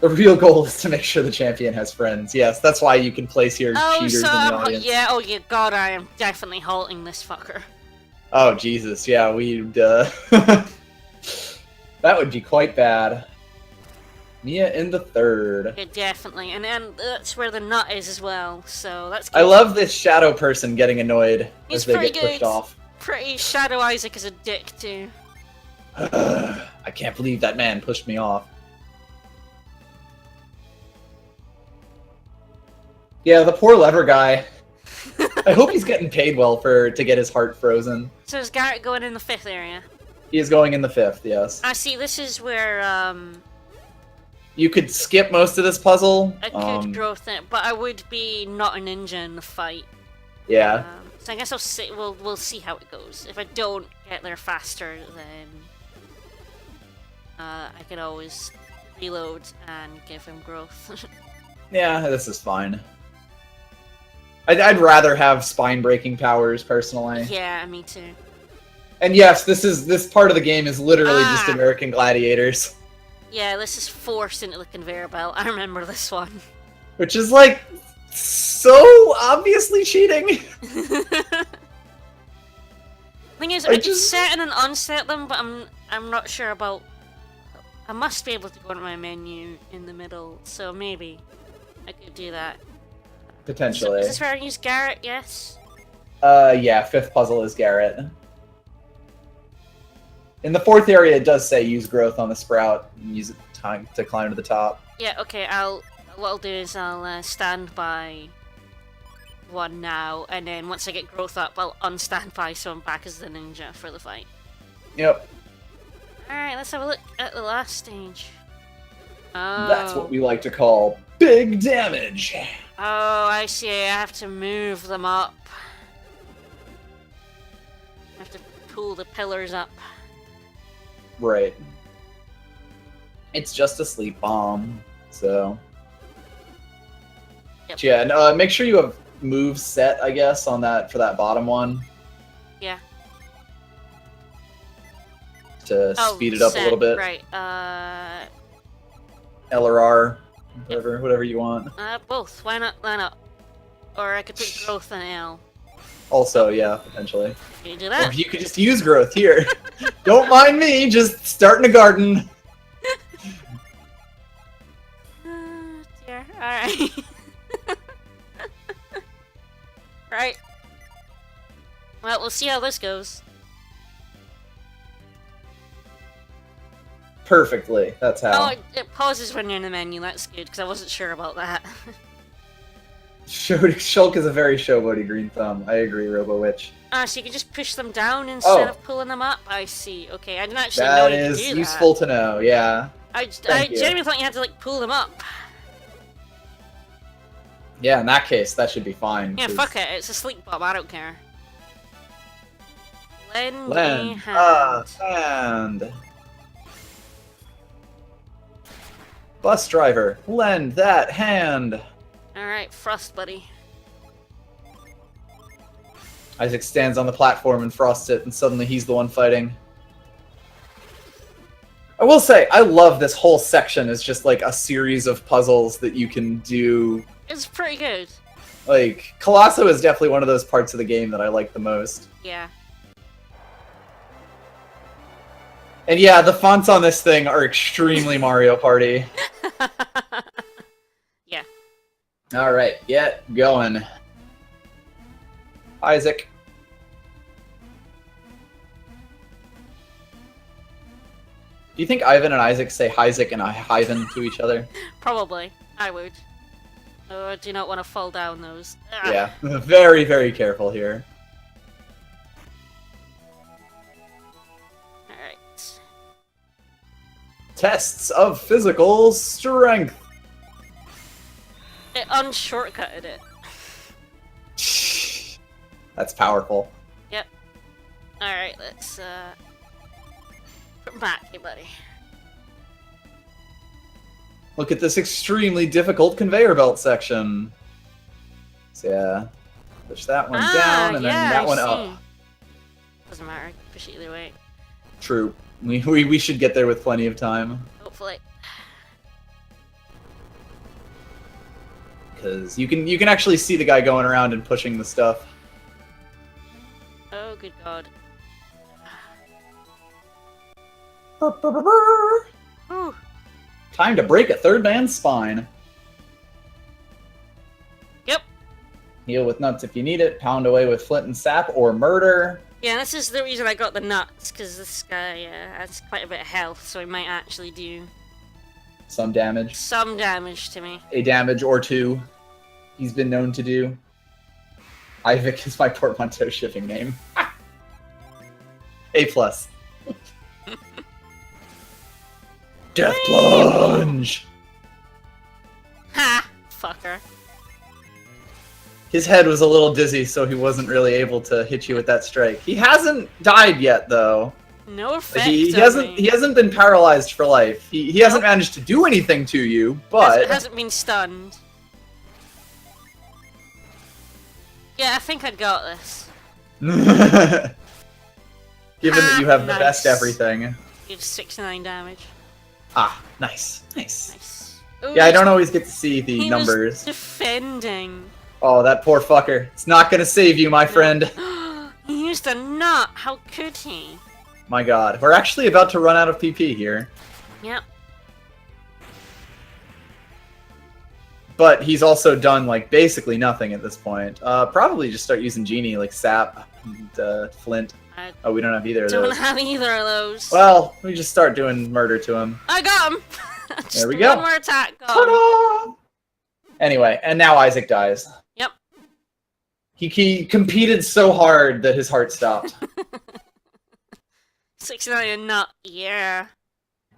Speaker 2: The real goal is to make sure the champion has friends. Yes, that's why you can place your cheaters in the audience.
Speaker 1: Yeah, oh yeah, god, I am definitely halting this fucker.
Speaker 2: Oh, Jesus, yeah, we'd, that would be quite bad. Mia in the third.
Speaker 1: Yeah, definitely, and that's where the nut is as well, so that's good.
Speaker 2: I love this shadow person getting annoyed
Speaker 1: He's
Speaker 2: as they
Speaker 1: pretty
Speaker 2: get pushed
Speaker 1: good.
Speaker 2: off.
Speaker 1: Pretty Shadow Isaac is a dick, too.
Speaker 2: I can't believe that man pushed me off. Yeah, the poor lever guy. I hope he's getting paid well to get his heart frozen.
Speaker 1: So is Garrett going in the 5th area?
Speaker 2: He is going in the 5th, yes.
Speaker 1: I see, this is where,
Speaker 2: You could skip most of this puzzle.
Speaker 1: I could growth it, but I would be not a ninja in the fight.
Speaker 2: Yeah.
Speaker 1: So I guess we'll see how it goes. If I don't get there faster, then I can always reload and give him growth.
Speaker 2: Yeah, this is fine. I'd rather have spine-breaking powers, personally.
Speaker 1: Yeah, me too.
Speaker 2: And yes, this part of the game is literally just American Gladiators.
Speaker 1: Yeah, this is forced into the conveyor belt. I remember this one.
Speaker 2: Which is, like, so obviously cheating.
Speaker 1: Thing is, I could set and unset them, but I'm not sure about... I must be able to go to my menu in the middle, so maybe I could do that.
Speaker 2: Potentially.
Speaker 1: Is this where I use Garrett? Yes?
Speaker 2: Yeah, 5th puzzle is Garrett. In the 4th area, it does say use growth on the sprout and use it to climb to the top.
Speaker 1: Yeah, okay, what I'll do is I'll stand by one now, and then once I get growth up, I'll unstand by so I'm back as the ninja for the fight.
Speaker 2: Yep.
Speaker 1: Alright, let's have a look at the last stage. Oh.
Speaker 2: That's what we like to call big damage.
Speaker 1: Oh, I see. I have to move them up. I have to pull the pillars up.
Speaker 2: Right. It's just a sleep bomb, so...
Speaker 1: Yep.
Speaker 2: Yeah, and make sure you have moves set, I guess, on that for that bottom one.
Speaker 1: Yeah.
Speaker 2: To speed it up a little bit.
Speaker 1: Right,
Speaker 2: L or R, whatever you want.
Speaker 1: both. Why not? Why not? Or I could put growth on L.
Speaker 2: Also, yeah, potentially.
Speaker 1: Can you do that?
Speaker 2: Or you could just use growth here. Don't mind me, just starting a garden.
Speaker 1: Dear. Alright. Right. Well, we'll see how this goes.
Speaker 2: Perfectly, that's how.
Speaker 1: Oh, it pauses when you're in the menu, that's good, because I wasn't sure about that.
Speaker 2: Shulk is a very showboaty green thumb. I agree, Robo-Witch.
Speaker 1: So you can just push them down instead of pulling them up? I see. Okay, I didn't actually know you could do that.
Speaker 2: That is useful to know, yeah.
Speaker 1: I genuinely thought you had to, like, pull them up.
Speaker 2: Yeah, in that case, that should be fine.
Speaker 1: Yeah, fuck it. It's a sleep bomb. I don't care. Lend me hand.
Speaker 2: Hand. Bus driver, lend that hand.
Speaker 1: Alright, Frost buddy.
Speaker 2: Isaac stands on the platform and frosts it, and suddenly he's the one fighting. I will say, I love this whole section as just like a series of puzzles that you can do.
Speaker 1: It's pretty good.
Speaker 2: Like, Colosso is definitely one of those parts of the game that I like the most.
Speaker 1: Yeah.
Speaker 2: And yeah, the fonts on this thing are extremely Mario Party.
Speaker 1: Yeah.
Speaker 2: Alright, get going. Isaac. Do you think Ivan and Isaac say Isaac and Ivan to each other?
Speaker 1: Probably. I would. Oh, I do not want to fall down those. Ah.
Speaker 2: Yeah, very, very careful here.
Speaker 1: Alright.
Speaker 2: Tests of physical strength.
Speaker 1: It unshortcutted it.
Speaker 2: That's powerful.
Speaker 1: Yep. Alright, let's put him back here, buddy.
Speaker 2: Look at this extremely difficult conveyor belt section. So yeah, push that one down and then that one up.
Speaker 1: Doesn't matter, I can push it either way.
Speaker 2: True. We should get there with plenty of time.
Speaker 1: Hopefully.
Speaker 2: Because you can actually see the guy going around and pushing the stuff.
Speaker 1: Oh, good god. Ooh.
Speaker 2: Time to break a third man's spine.
Speaker 1: Yep.
Speaker 2: Heal with nuts if you need it. Pound away with flint and sap or murder.
Speaker 1: Yeah, this is the reason I got the nuts, because this guy has quite a bit of health, so he might actually do
Speaker 2: Some damage.
Speaker 1: some damage to me.
Speaker 2: A damage or two. He's been known to do. Ivic is my portmanteau shipping name. A+. Death plunge!
Speaker 1: Ha! Fucker.
Speaker 2: His head was a little dizzy, so he wasn't really able to hit you with that strike. He hasn't died yet, though.
Speaker 1: No effect.
Speaker 2: He
Speaker 1: on
Speaker 2: hasn't.
Speaker 1: me.
Speaker 2: He hasn't been paralyzed for life. He hasn't managed to do anything to you, but
Speaker 1: Hasn't been stunned. Yeah, I think I got this.
Speaker 2: given that you have the best
Speaker 1: Nice.
Speaker 2: everything.
Speaker 1: Did 69 damage.
Speaker 2: Ah, nice.
Speaker 1: Nice. Ooh,
Speaker 2: Yeah, I don't always get to see the
Speaker 1: he
Speaker 2: numbers.
Speaker 1: Was defending.
Speaker 2: Oh, that poor fucker. It's not gonna save you, my friend.
Speaker 1: He used a nut. How could he?
Speaker 2: My god. We're actually about to run out of PP here.
Speaker 1: Yep.
Speaker 2: But he's also done, like, basically nothing at this point. Probably just start using Genie, like Sap and Flint.
Speaker 1: I
Speaker 2: Oh, we don't have either of
Speaker 1: don't
Speaker 2: those.
Speaker 1: have either of those.
Speaker 2: Well, we just start doing murder to him.
Speaker 1: I got him! Just
Speaker 2: There we go.
Speaker 1: One more attack. Got him.
Speaker 2: Ta-da! Anyway, and now Isaac dies.
Speaker 1: Yep.
Speaker 2: He competed so hard that his heart stopped.
Speaker 1: 69 and nut. Yeah.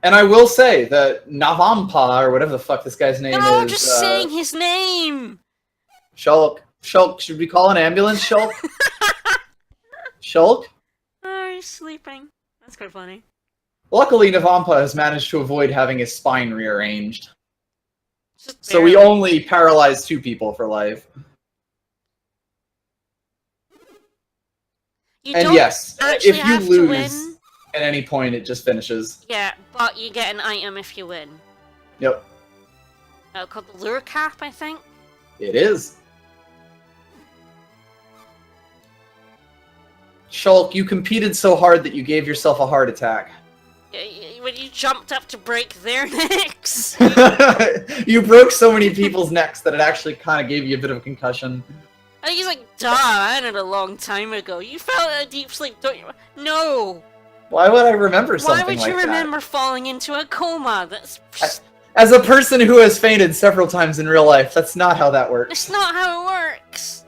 Speaker 2: And I will say that Dodonpa, or whatever the fuck this guy's name
Speaker 1: No,
Speaker 2: is...
Speaker 1: just saying his name!
Speaker 2: Shulk. Shulk, should we call an ambulance, Shulk? Shulk?
Speaker 1: Oh, he's sleeping. That's quite funny.
Speaker 2: Luckily, Dodonpa has managed to avoid having his spine rearranged.
Speaker 1: Just
Speaker 2: So we
Speaker 1: barely.
Speaker 2: only paralyze 2 people for life.
Speaker 1: You
Speaker 2: And
Speaker 1: don't
Speaker 2: yes,
Speaker 1: actually
Speaker 2: if you
Speaker 1: have to
Speaker 2: lose
Speaker 1: win.
Speaker 2: at any point, it just finishes.
Speaker 1: Yeah, but you get an item if you win.
Speaker 2: Yep,
Speaker 1: Called the lure cap, I think.
Speaker 2: it is. Shulk, you competed so hard that you gave yourself a heart attack.
Speaker 1: When you jumped up to break their necks.
Speaker 2: You broke so many people's necks that it actually kind of gave you a bit of a concussion.
Speaker 1: I think he's like, duh, I did it a long time ago. You fell in a deep sleep, don't you? No!
Speaker 2: Why would I remember something
Speaker 1: Why would
Speaker 2: like
Speaker 1: you
Speaker 2: that?
Speaker 1: remember falling into a coma? That's
Speaker 2: As a person who has fainted several times in real life, that's not how that works.
Speaker 1: it's not how it works.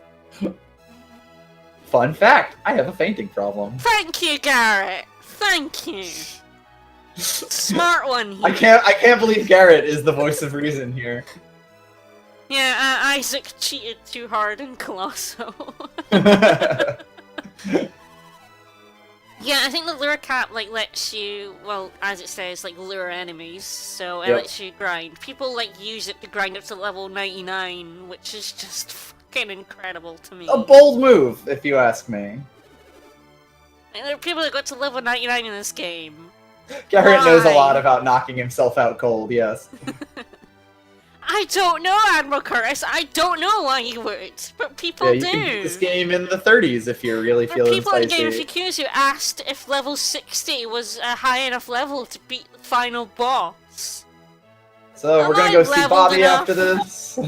Speaker 2: Fun fact, I have a fainting problem.
Speaker 1: Thank you, Garrett. Thank you. Smart one here.
Speaker 2: I can't believe Garrett is the voice of reason here.
Speaker 1: Yeah, Isaac cheated too hard in Colosso. Yeah, I think the lure cap like lets you, well, as it says, like lure enemies, so it
Speaker 2: Yep.
Speaker 1: lets you grind. People like use it to grind up to level 99, which is just fucking incredible to me.
Speaker 2: A bold move, if you ask me.
Speaker 1: And there are people that got to level 99 in this game.
Speaker 2: Garrett knows a
Speaker 1: Why?
Speaker 2: lot about knocking himself out cold, yes.
Speaker 1: I don't know, Admiral Curtis. I don't know why you would, but people
Speaker 2: Yeah, you
Speaker 1: do.
Speaker 2: can beat this game in the 30s if you're really
Speaker 1: There are
Speaker 2: feeling
Speaker 1: people in Game
Speaker 2: spicy.
Speaker 1: FAQs who asked if level 60 was a high enough level to beat the final boss.
Speaker 2: So
Speaker 1: Am
Speaker 2: we're gonna
Speaker 1: I
Speaker 2: go see
Speaker 1: leveled
Speaker 2: Bobby
Speaker 1: enough?
Speaker 2: after this.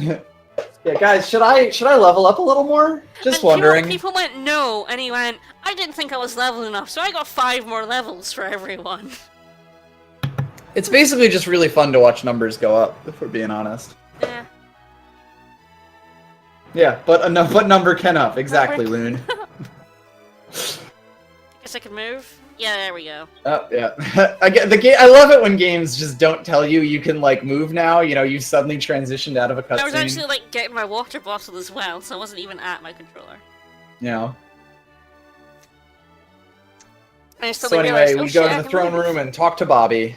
Speaker 2: Yeah, guys, should I level up a little more? Just
Speaker 1: And
Speaker 2: wondering.
Speaker 1: People went no, and he went, I didn't think I was leveled enough, so I got 5 more levels for everyone.
Speaker 2: It's basically just really fun to watch numbers go up, if we're being honest.
Speaker 1: Yeah.
Speaker 2: Yeah, but what number can up? Exactly, Loon.
Speaker 1: Guess I can move? Yeah, there we go.
Speaker 2: Oh, yeah. I get the game. I love it when games just don't tell you can like move now. You know, you suddenly transitioned out of a
Speaker 1: I was
Speaker 2: cutscene.
Speaker 1: actually like getting my water bottle as well, so I wasn't even at my controller.
Speaker 2: You know.
Speaker 1: And I
Speaker 2: So
Speaker 1: suddenly
Speaker 2: anyway,
Speaker 1: realized,
Speaker 2: we
Speaker 1: oh,
Speaker 2: go
Speaker 1: shit,
Speaker 2: to
Speaker 1: I
Speaker 2: the
Speaker 1: can
Speaker 2: throne
Speaker 1: move.
Speaker 2: room and talk to Bobby.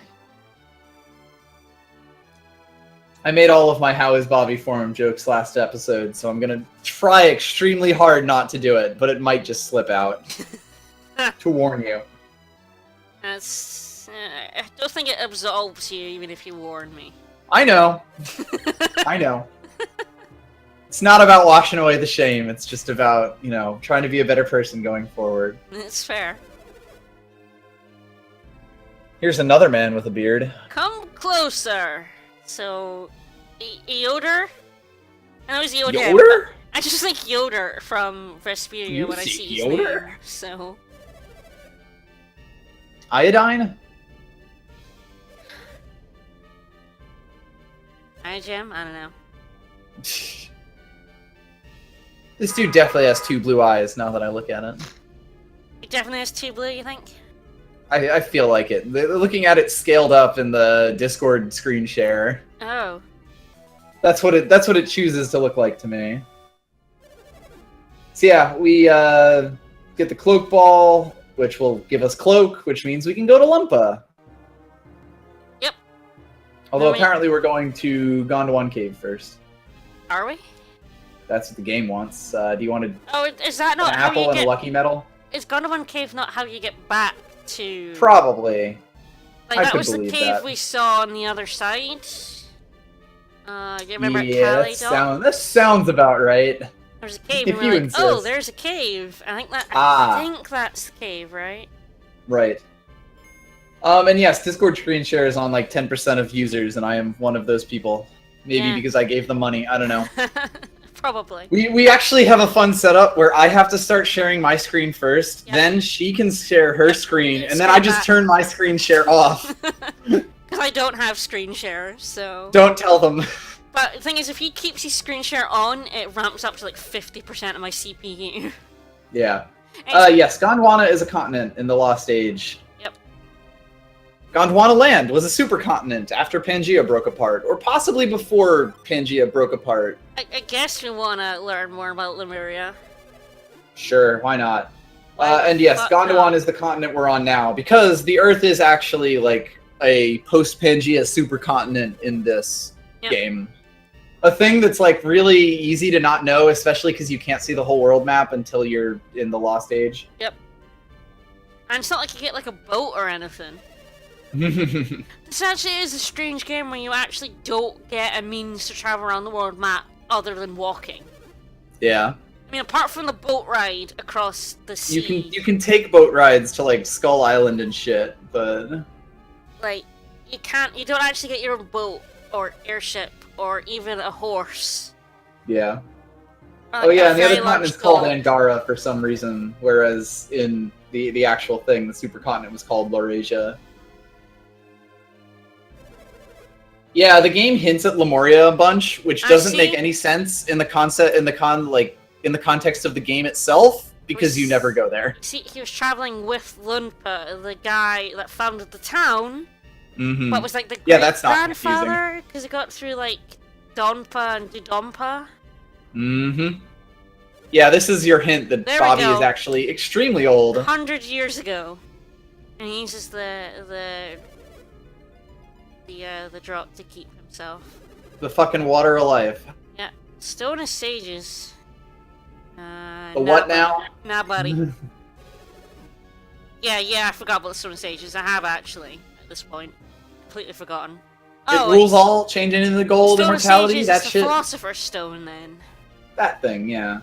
Speaker 2: I made all of my "How is Bobby" forum jokes last episode, so I'm gonna try extremely hard not to do it, but it might just slip out. To warn you.
Speaker 1: That's, I don't think it absolves you, even if you warn me.
Speaker 2: I know. I know. It's not about washing away the shame. It's just about, you know, trying to be a better person going forward.
Speaker 1: It's fair.
Speaker 2: Here's another man with a beard.
Speaker 1: Come closer. So, Yoder? I know it's Yoder.
Speaker 2: Yoder?
Speaker 1: I just think Yoder from Vesperia
Speaker 2: You
Speaker 1: when I
Speaker 2: see
Speaker 1: see his
Speaker 2: Yoder?
Speaker 1: name. So,
Speaker 2: Iodine?
Speaker 1: Jim? I don't know.
Speaker 2: This dude definitely has 2 blue eyes now that I look at it.
Speaker 1: He definitely has 2 blue, you think?
Speaker 2: I feel like it. Looking at it scaled up in the Discord screen share,
Speaker 1: Oh.
Speaker 2: that's what it chooses to look like to me. So yeah, we get the cloak ball, which will give us cloak, which means we can go to Lumpa.
Speaker 1: Yep.
Speaker 2: Although
Speaker 1: I mean-
Speaker 2: apparently we're going to Gondwan Cave first.
Speaker 1: Are we?
Speaker 2: That's what the game wants. Do you want
Speaker 1: Oh, is that
Speaker 2: an
Speaker 1: not how
Speaker 2: apple
Speaker 1: you
Speaker 2: and
Speaker 1: get...
Speaker 2: a lucky medal?
Speaker 1: Is Gondwan Cave not how you get back to...
Speaker 2: Probably.
Speaker 1: Like,
Speaker 2: I
Speaker 1: that
Speaker 2: could
Speaker 1: was the
Speaker 2: believe
Speaker 1: cave
Speaker 2: that.
Speaker 1: we saw on the other side. You remember
Speaker 2: Yeah,
Speaker 1: Calydon?
Speaker 2: that sounds about right.
Speaker 1: There's a cave,
Speaker 2: if
Speaker 1: and we're
Speaker 2: you
Speaker 1: like, oh,
Speaker 2: insist.
Speaker 1: there's a cave. I think
Speaker 2: Ah.
Speaker 1: that's the cave, right?
Speaker 2: Right. And yes, Discord screen share is on like 10% of users, and I am one of those people. Maybe
Speaker 1: Yeah.
Speaker 2: because I gave them money. I don't know.
Speaker 1: Probably.
Speaker 2: We actually have a fun setup where I have to start sharing my screen first,
Speaker 1: Yep.
Speaker 2: then she can share her
Speaker 1: Yep.
Speaker 2: screen, and
Speaker 1: It's
Speaker 2: then
Speaker 1: like
Speaker 2: I just
Speaker 1: that.
Speaker 2: turn my screen share off.
Speaker 1: Because I don't have screen share, so...
Speaker 2: Don't tell them.
Speaker 1: But the thing is, if he keeps his screen share on, it ramps up to like 50% of my CPU.
Speaker 2: Yeah.
Speaker 1: It's-
Speaker 2: Yes, Gondwana is a continent in the Lost Age.
Speaker 1: Yep.
Speaker 2: Gondwana land was a supercontinent after Pangaea broke apart, or possibly before Pangaea broke apart.
Speaker 1: I guess we want to learn more about Lemuria.
Speaker 2: Sure, why not?
Speaker 1: Why
Speaker 2: And yes,
Speaker 1: fuck
Speaker 2: Gondwan
Speaker 1: not?
Speaker 2: is the continent we're on now, because the Earth is actually like a post-Pangaea supercontinent in this
Speaker 1: Yep.
Speaker 2: game. A thing that's like really easy to not know, especially because you can't see the whole world map until you're in the Lost Age.
Speaker 1: And it's not like you get like a boat or anything. This actually is a strange game where you actually don't get a means to travel around the world map other than walking.
Speaker 2: Yeah.
Speaker 1: I mean, apart from the boat ride across the sea,
Speaker 2: You can take boat rides to like Skull Island and shit, but
Speaker 1: like, you don't actually get your own boat or airship or even a horse.
Speaker 2: yeah.
Speaker 1: Or,
Speaker 2: Oh
Speaker 1: like,
Speaker 2: yeah,
Speaker 1: a
Speaker 2: and the other
Speaker 1: very large
Speaker 2: continent's called
Speaker 1: dog.
Speaker 2: Angara for some reason, whereas in the actual thing, the supercontinent was called Laurasia. Yeah, the game hints at Lemuria a bunch, which doesn't make
Speaker 1: see.
Speaker 2: any sense in the concept in the context of the game itself, because you never go there.
Speaker 1: See, he was traveling with Lunpa, the guy that founded the town,
Speaker 2: Hmm.
Speaker 1: but was like the
Speaker 2: Yeah, that's not
Speaker 1: grandfather, because he got through like Dodonpa and Dodonpa.
Speaker 2: Hmm. Yeah, this is your hint that
Speaker 1: There we
Speaker 2: Bobby
Speaker 1: go.
Speaker 2: is actually extremely old.
Speaker 1: 100 years ago. And he uses the drop to keep himself.
Speaker 2: The fucking water of life.
Speaker 1: Yeah. Stone is sages.
Speaker 2: The what now?
Speaker 1: Nah, buddy. Yeah, I forgot about the stone of sages. I have actually, at this point. Completely forgotten.
Speaker 2: It rules all, changing into the gold,
Speaker 1: Stone
Speaker 2: immortality,
Speaker 1: of sages
Speaker 2: that
Speaker 1: is
Speaker 2: shit.
Speaker 1: the Philosopher's Stone, then.
Speaker 2: That thing, yeah.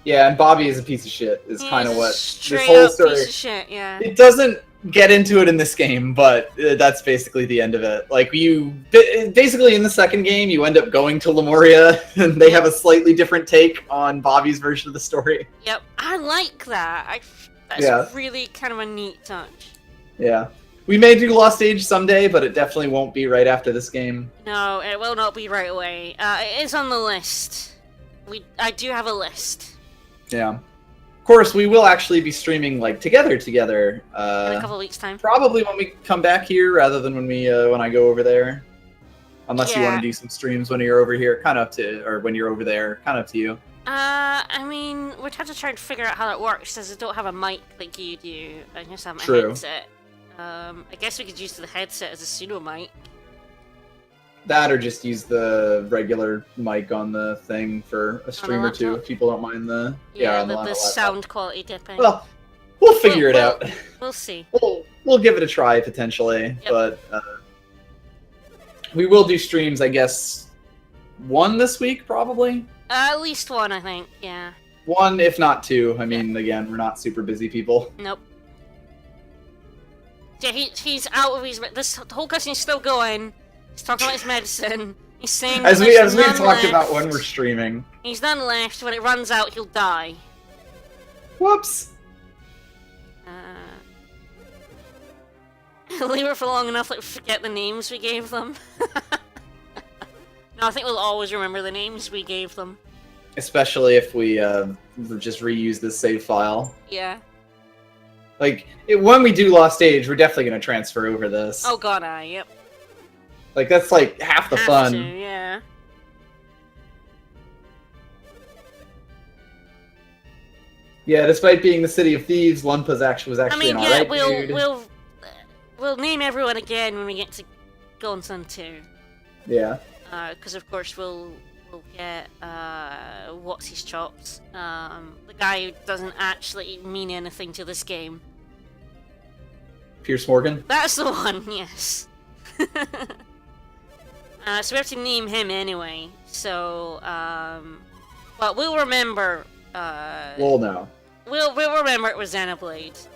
Speaker 2: Yeah, and Bobby is a piece of shit, is kind of what this whole story...
Speaker 1: piece of shit, yeah.
Speaker 2: It doesn't get into it in this game, but that's basically the end of it. Like, basically in the second game, you end up going to Lemuria, and they have a slightly different take on Bobby's version of the story.
Speaker 1: Yep, I like that. That's really kind of a neat touch.
Speaker 2: Yeah. We may do Lost Age someday, but it definitely won't be right after this game.
Speaker 1: No, it will not be right away. It is on the list. I do have a list.
Speaker 2: Yeah. Of course, we will actually be streaming, like, together.
Speaker 1: In a couple of weeks' time.
Speaker 2: Probably when we come back here, rather than when I go over there. Unless you want to do some streams when you're over here, kind of up to, or when you're over there, kind of up to you.
Speaker 1: I mean, we'd have to try and figure out how that works, since I don't have a mic like you do. I just have my headset. I guess we could use the headset as a pseudo mic.
Speaker 2: That, or just use the regular mic on the thing for a stream or two, if people don't mind the...
Speaker 1: Yeah, the sound quality dipping.
Speaker 2: Well, we'll figure it out.
Speaker 1: We'll see.
Speaker 2: We'll give it a try, potentially.
Speaker 1: Yep.
Speaker 2: But we will do streams, I guess, one this week, probably?
Speaker 1: At least one, I think, yeah.
Speaker 2: One, if not two. I mean, again, we're not super busy people.
Speaker 1: Nope. Yeah, he's out of his... The whole cutscene's still going. He's talking about his medicine. He's saying...
Speaker 2: As we talked about when we're streaming.
Speaker 1: He's none left. When it runs out, he'll die.
Speaker 2: Whoops.
Speaker 1: Leave it for long enough, like, forget the names we gave them. No, I think we'll always remember the names we gave them.
Speaker 2: Especially if we just reuse this save file.
Speaker 1: Yeah.
Speaker 2: Like, when we do Lost Age, we're definitely going to transfer over this.
Speaker 1: Oh god, yep.
Speaker 2: Like, that's like half the fun.
Speaker 1: Yeah.
Speaker 2: Yeah, despite being the City of Thieves, Lunpa's was actually an alright dude.
Speaker 1: We'll name everyone again when we get to Gonson 2.
Speaker 2: Yeah.
Speaker 1: Because of course we'll get what's his chops, the guy who doesn't actually mean anything to this game.
Speaker 2: Pierce Morgan.
Speaker 1: That's the one, yes. So we have to name him anyway. So well, we'll remember.
Speaker 2: We'll know.
Speaker 1: We'll remember it was Xenoblade.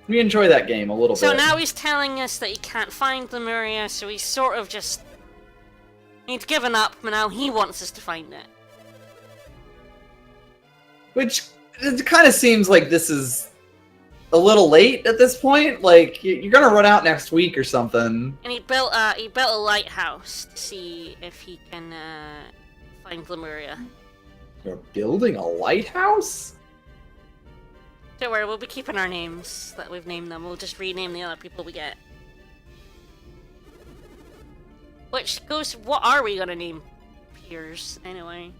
Speaker 2: We enjoy that game a little bit.
Speaker 1: So now he's telling us that he can't find Lemuria, so he's sort of just... He'd given up, but now he wants us to find it.
Speaker 2: Which, it kind of seems like this is a little late at this point. Like, you're gonna run out next week or something.
Speaker 1: And he built a lighthouse to see if he can find Lemuria.
Speaker 2: You're building a lighthouse?
Speaker 1: Don't worry, we'll be keeping our names that we've named them. We'll just rename the other people we get. Which goes, what are we gonna name Piers, anyway?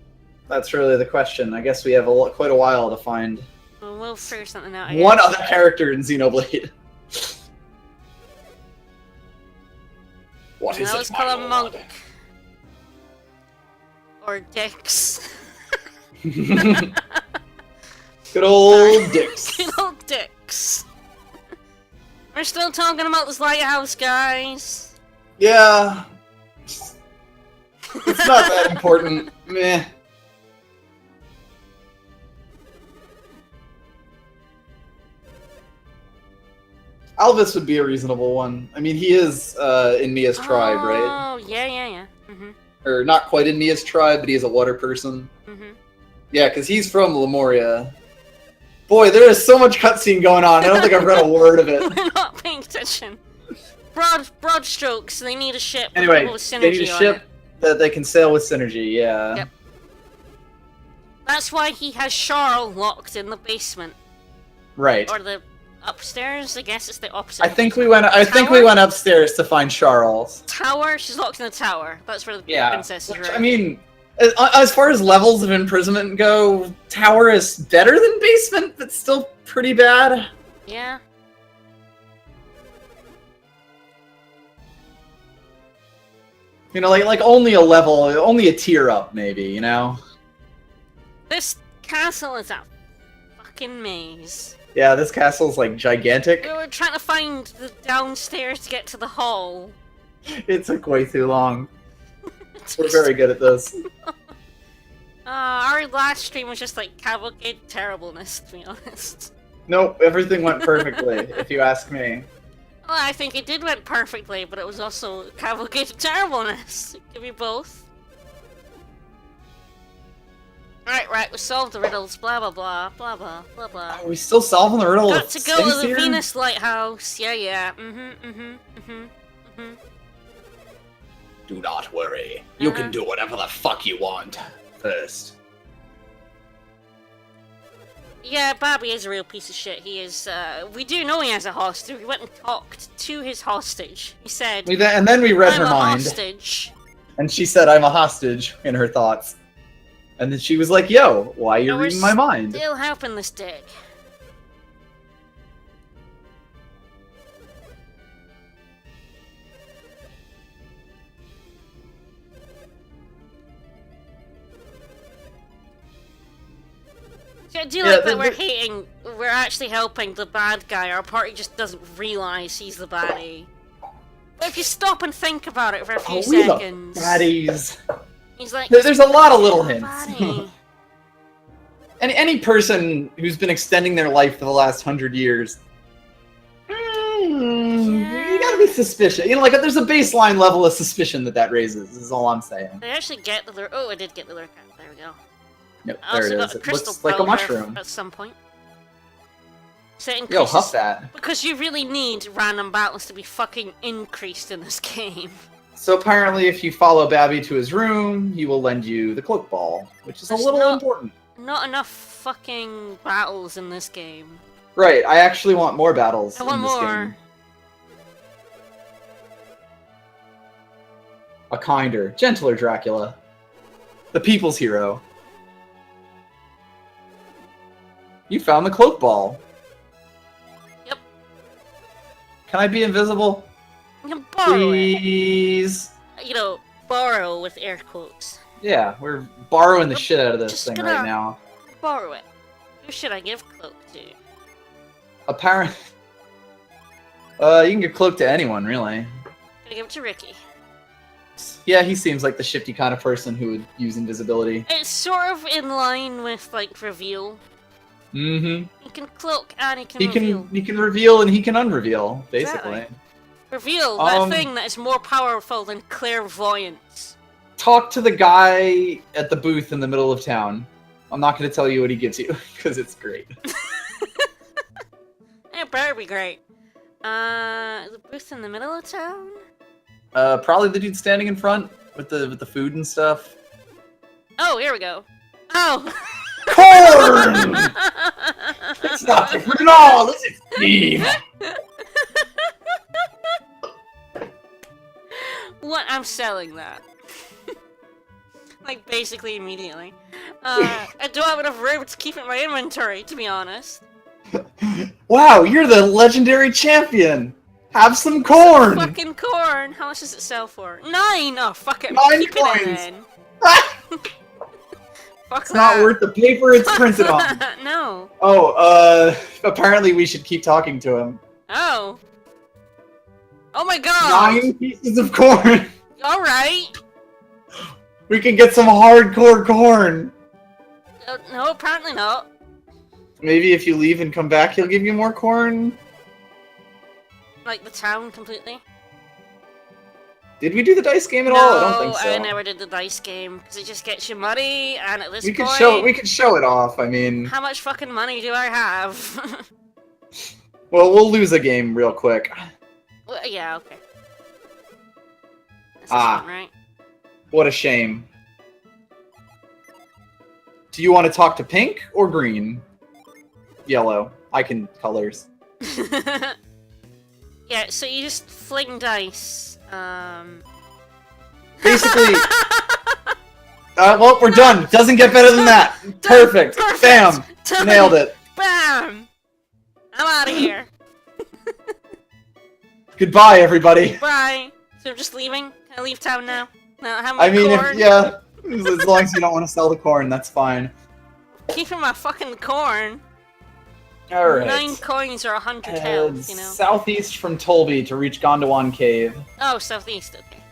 Speaker 2: That's really the question. I guess we have quite a while to find...
Speaker 1: Well, we'll figure something out.
Speaker 2: One other character in Xenoblade. What is it,
Speaker 1: let's call him Monk. Or Dix.
Speaker 2: Good old Dix.
Speaker 1: Good old Dix. We're still talking about this lighthouse, guys.
Speaker 2: Yeah. It's not that important. Meh. Alvis would be a reasonable one. I mean, he is in Mia's tribe, right?
Speaker 1: Oh, yeah. Mm-hmm.
Speaker 2: Or not quite in Mia's tribe, but he is a water person.
Speaker 1: Mm-hmm. Yeah,
Speaker 2: because he's from Lemuria. Boy, there is so much cutscene going on. I don't think I've read a word of it.
Speaker 1: We're not paying attention. Broad strokes. They need a ship.
Speaker 2: Anyway,
Speaker 1: with synergy
Speaker 2: they need a ship that they can sail with synergy. Yeah.
Speaker 1: Yep. That's why he has Charles locked in the basement.
Speaker 2: Right.
Speaker 1: Or the upstairs. I guess it's the opposite.
Speaker 2: I think we went upstairs to find Charles.
Speaker 1: Tower? She's locked in the tower. That's where the princess is.
Speaker 2: Which,
Speaker 1: Right?
Speaker 2: I mean, as far as levels of imprisonment go, tower is better than basement, but still pretty bad.
Speaker 1: Yeah.
Speaker 2: You know, like only a level, only a tier up, maybe. You know.
Speaker 1: This castle is a fucking maze.
Speaker 2: Yeah, this castle's like gigantic.
Speaker 1: We were trying to find the downstairs to get to the hall.
Speaker 2: It took way too long. We're very good at this.
Speaker 1: Our last stream was just like cavalcade terribleness, to be honest.
Speaker 2: Nope, everything went perfectly, if you ask me.
Speaker 1: Well, I think it did went perfectly, but it was also cavalcade of terribleness. It could be both. Right, we solved the riddles, blah blah blah, blah blah, blah blah.
Speaker 2: Are we still solving the riddle
Speaker 1: Got
Speaker 2: of
Speaker 1: to go to the
Speaker 2: here?
Speaker 1: Venus Lighthouse, yeah.
Speaker 2: Do not worry. You can do whatever the fuck you want first.
Speaker 1: Yeah, Bobby is a real piece of shit. He is, we do know he has a hostage. We went and talked to his hostage. He said,
Speaker 2: And then we read
Speaker 1: I'm
Speaker 2: her
Speaker 1: a
Speaker 2: mind.
Speaker 1: hostage.
Speaker 2: And she said, I'm a hostage, in her thoughts. And then she was like, yo, why are you reading my mind?
Speaker 1: Still helping this dick. See, I do like that we're actually helping the bad guy. Our party just doesn't realize he's the baddie. But if you stop and think about it for a few seconds...
Speaker 2: The baddies.
Speaker 1: He's like...
Speaker 2: There's a lot of little hints.
Speaker 1: Baddie.
Speaker 2: Any person who's been extending their life for the last 100 years... You gotta be suspicious. You know, like, there's a baseline level of suspicion that raises, is all I'm saying.
Speaker 1: Did I actually get the lure? Oh, I did get the lure cat. There we go.
Speaker 2: Yep,
Speaker 1: I
Speaker 2: there it
Speaker 1: also got
Speaker 2: is.
Speaker 1: a
Speaker 2: It
Speaker 1: crystal
Speaker 2: looks like a
Speaker 1: powder
Speaker 2: mushroom.
Speaker 1: at some point. So it
Speaker 2: Yo,
Speaker 1: increases,
Speaker 2: huff that.
Speaker 1: because you really need random battles to be fucking increased in this game.
Speaker 2: So apparently if you follow Babby to his room, he will lend you the cloak ball, which is a little important.
Speaker 1: Not enough fucking battles in this game.
Speaker 2: Right, I actually want more battles
Speaker 1: I want
Speaker 2: in this
Speaker 1: more.
Speaker 2: game. A kinder, gentler Dracula. The people's hero. You found the cloak ball.
Speaker 1: Yep.
Speaker 2: Can I be invisible?
Speaker 1: You can borrow
Speaker 2: Please.
Speaker 1: it. You know, borrow with air quotes.
Speaker 2: Yeah, we're borrowing the shit out of this
Speaker 1: Just
Speaker 2: thing
Speaker 1: gonna-
Speaker 2: right now.
Speaker 1: Borrow it. Who should I give cloak to?
Speaker 2: Apparently. You can give cloak to anyone, really.
Speaker 1: Gonna give it to Ricky.
Speaker 2: Yeah, he seems like the shifty kind of person who would use invisibility.
Speaker 1: It's sort of in line with, like, reveal.
Speaker 2: Mm-hmm.
Speaker 1: He can cloak and he can reveal.
Speaker 2: He can reveal and he can unreveal, basically.
Speaker 1: Exactly. Reveal, that thing that is more powerful than clairvoyance.
Speaker 2: Talk to the guy at the booth in the middle of town. I'm not going to tell you what he gives you, because it's great.
Speaker 1: It better be great. The booth in the middle of town?
Speaker 2: Probably the dude standing in front with the food and stuff.
Speaker 1: Oh, here we go. Oh!
Speaker 2: Corn! It's not different at all, is it, Steve?
Speaker 1: What? I'm selling that. Like, basically immediately. I don't have enough room to keep it in my inventory, to be honest.
Speaker 2: Wow, you're the legendary champion! Have some corn!
Speaker 1: Fucking corn! How much does it sell for? 9! Oh, fuck it.
Speaker 2: 9
Speaker 1: Keep
Speaker 2: coins!
Speaker 1: it in. Fuck
Speaker 2: It's not worth the paper it's printed on.
Speaker 1: No.
Speaker 2: Oh, apparently we should keep talking to him.
Speaker 1: Oh. Oh my god!
Speaker 2: 9 pieces of corn!
Speaker 1: Alright.
Speaker 2: We can get some hardcore corn!
Speaker 1: No, apparently not.
Speaker 2: Maybe if you leave and come back, he'll give you more corn?
Speaker 1: Like the town completely?
Speaker 2: Did we do the dice game at
Speaker 1: No,
Speaker 2: all? I don't think so.
Speaker 1: I never did the dice game, because it just gets you money, and at this
Speaker 2: We
Speaker 1: point...
Speaker 2: could show it off, I mean...
Speaker 1: How much fucking money do I have?
Speaker 2: Well, we'll lose a game real quick.
Speaker 1: Well, yeah, okay. That's
Speaker 2: Ah.
Speaker 1: fun, right?
Speaker 2: What a shame. Do you want to talk to pink or green? Yellow. I can colors.
Speaker 1: Yeah, so you just fling dice.
Speaker 2: Basically... well, we're done. Doesn't get better than that. Perfect. Bam.
Speaker 1: Done.
Speaker 2: Nailed it.
Speaker 1: Bam. I'm out of here.
Speaker 2: Goodbye, everybody.
Speaker 1: Bye. So I'm just leaving? Can I leave town now? No, I have my
Speaker 2: I mean,
Speaker 1: corn.
Speaker 2: yeah. As long as you don't want to sell the corn, that's fine.
Speaker 1: Keeping my fucking corn.
Speaker 2: Alright.
Speaker 1: 9 coins or 100 health, you know.
Speaker 2: Southeast from Tolby to reach Gondwan Cave.
Speaker 1: Oh, southeast, okay.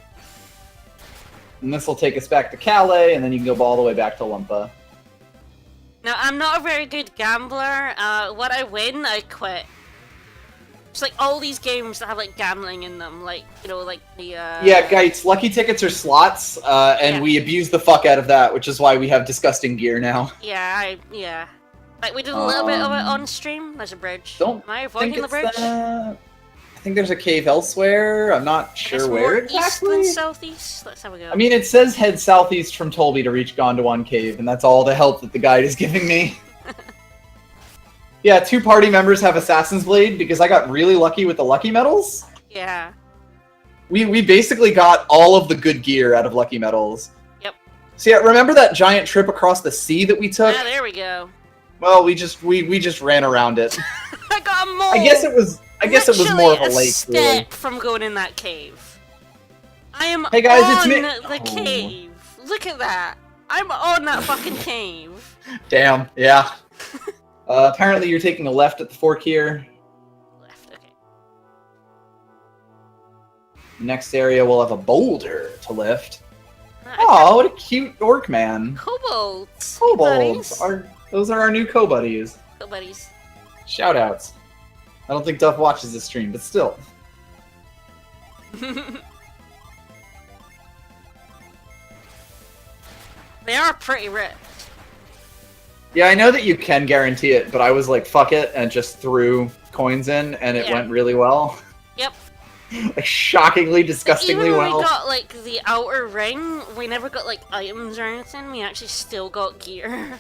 Speaker 2: And this will take us back to Calais, and then you can go all the way back to Lumpa.
Speaker 1: Now, I'm not a very good gambler. When I win, I quit. It's like all these games that have like gambling in them, like, you know, like the
Speaker 2: Yeah, guys, lucky tickets are slots, and we abuse the fuck out of that, which is why we have disgusting gear now.
Speaker 1: Yeah, yeah. Like, we did a little bit of it on stream. There's a bridge.
Speaker 2: Don't
Speaker 1: Am I avoiding the bridge?
Speaker 2: I think there's a cave elsewhere. I'm not sure where exactly.
Speaker 1: East than southeast? Let's have a go.
Speaker 2: I mean, it says head southeast from Tolby to reach Gondwan Cave, and that's all the help that the guide is giving me. Yeah, 2 party members have Assassin's Blade because I got really lucky with the lucky medals.
Speaker 1: Yeah.
Speaker 2: We basically got all of the good gear out of lucky medals.
Speaker 1: Yep.
Speaker 2: So yeah, remember that giant trip across the sea that we took?
Speaker 1: Ah, there we go.
Speaker 2: Well, we just ran around it.
Speaker 1: I got a mole.
Speaker 2: I guess it was more of a lake.
Speaker 1: Step
Speaker 2: really.
Speaker 1: from going in that cave. I am
Speaker 2: Hey guys,
Speaker 1: on
Speaker 2: it's me.
Speaker 1: the cave. Look at that. I'm on that fucking cave.
Speaker 2: Damn. Yeah. Apparently, you're taking a left at the fork here.
Speaker 1: Left. Okay.
Speaker 2: Next area, we'll have a boulder to lift. Oh, what a cute orc man.
Speaker 1: Kobolds.
Speaker 2: Kobolds. Those are our new co-buddies.
Speaker 1: Co-buddies.
Speaker 2: Shoutouts. I don't think Duff watches this stream, but still.
Speaker 1: They are pretty rich.
Speaker 2: Yeah, I know that you can guarantee it, but I was like, fuck it, and just threw coins in, and it went really well.
Speaker 1: Yep.
Speaker 2: Like, shockingly, disgustingly
Speaker 1: Even when
Speaker 2: well.
Speaker 1: we got, like, the outer ring, we never got, like, items or anything. We actually still got gear.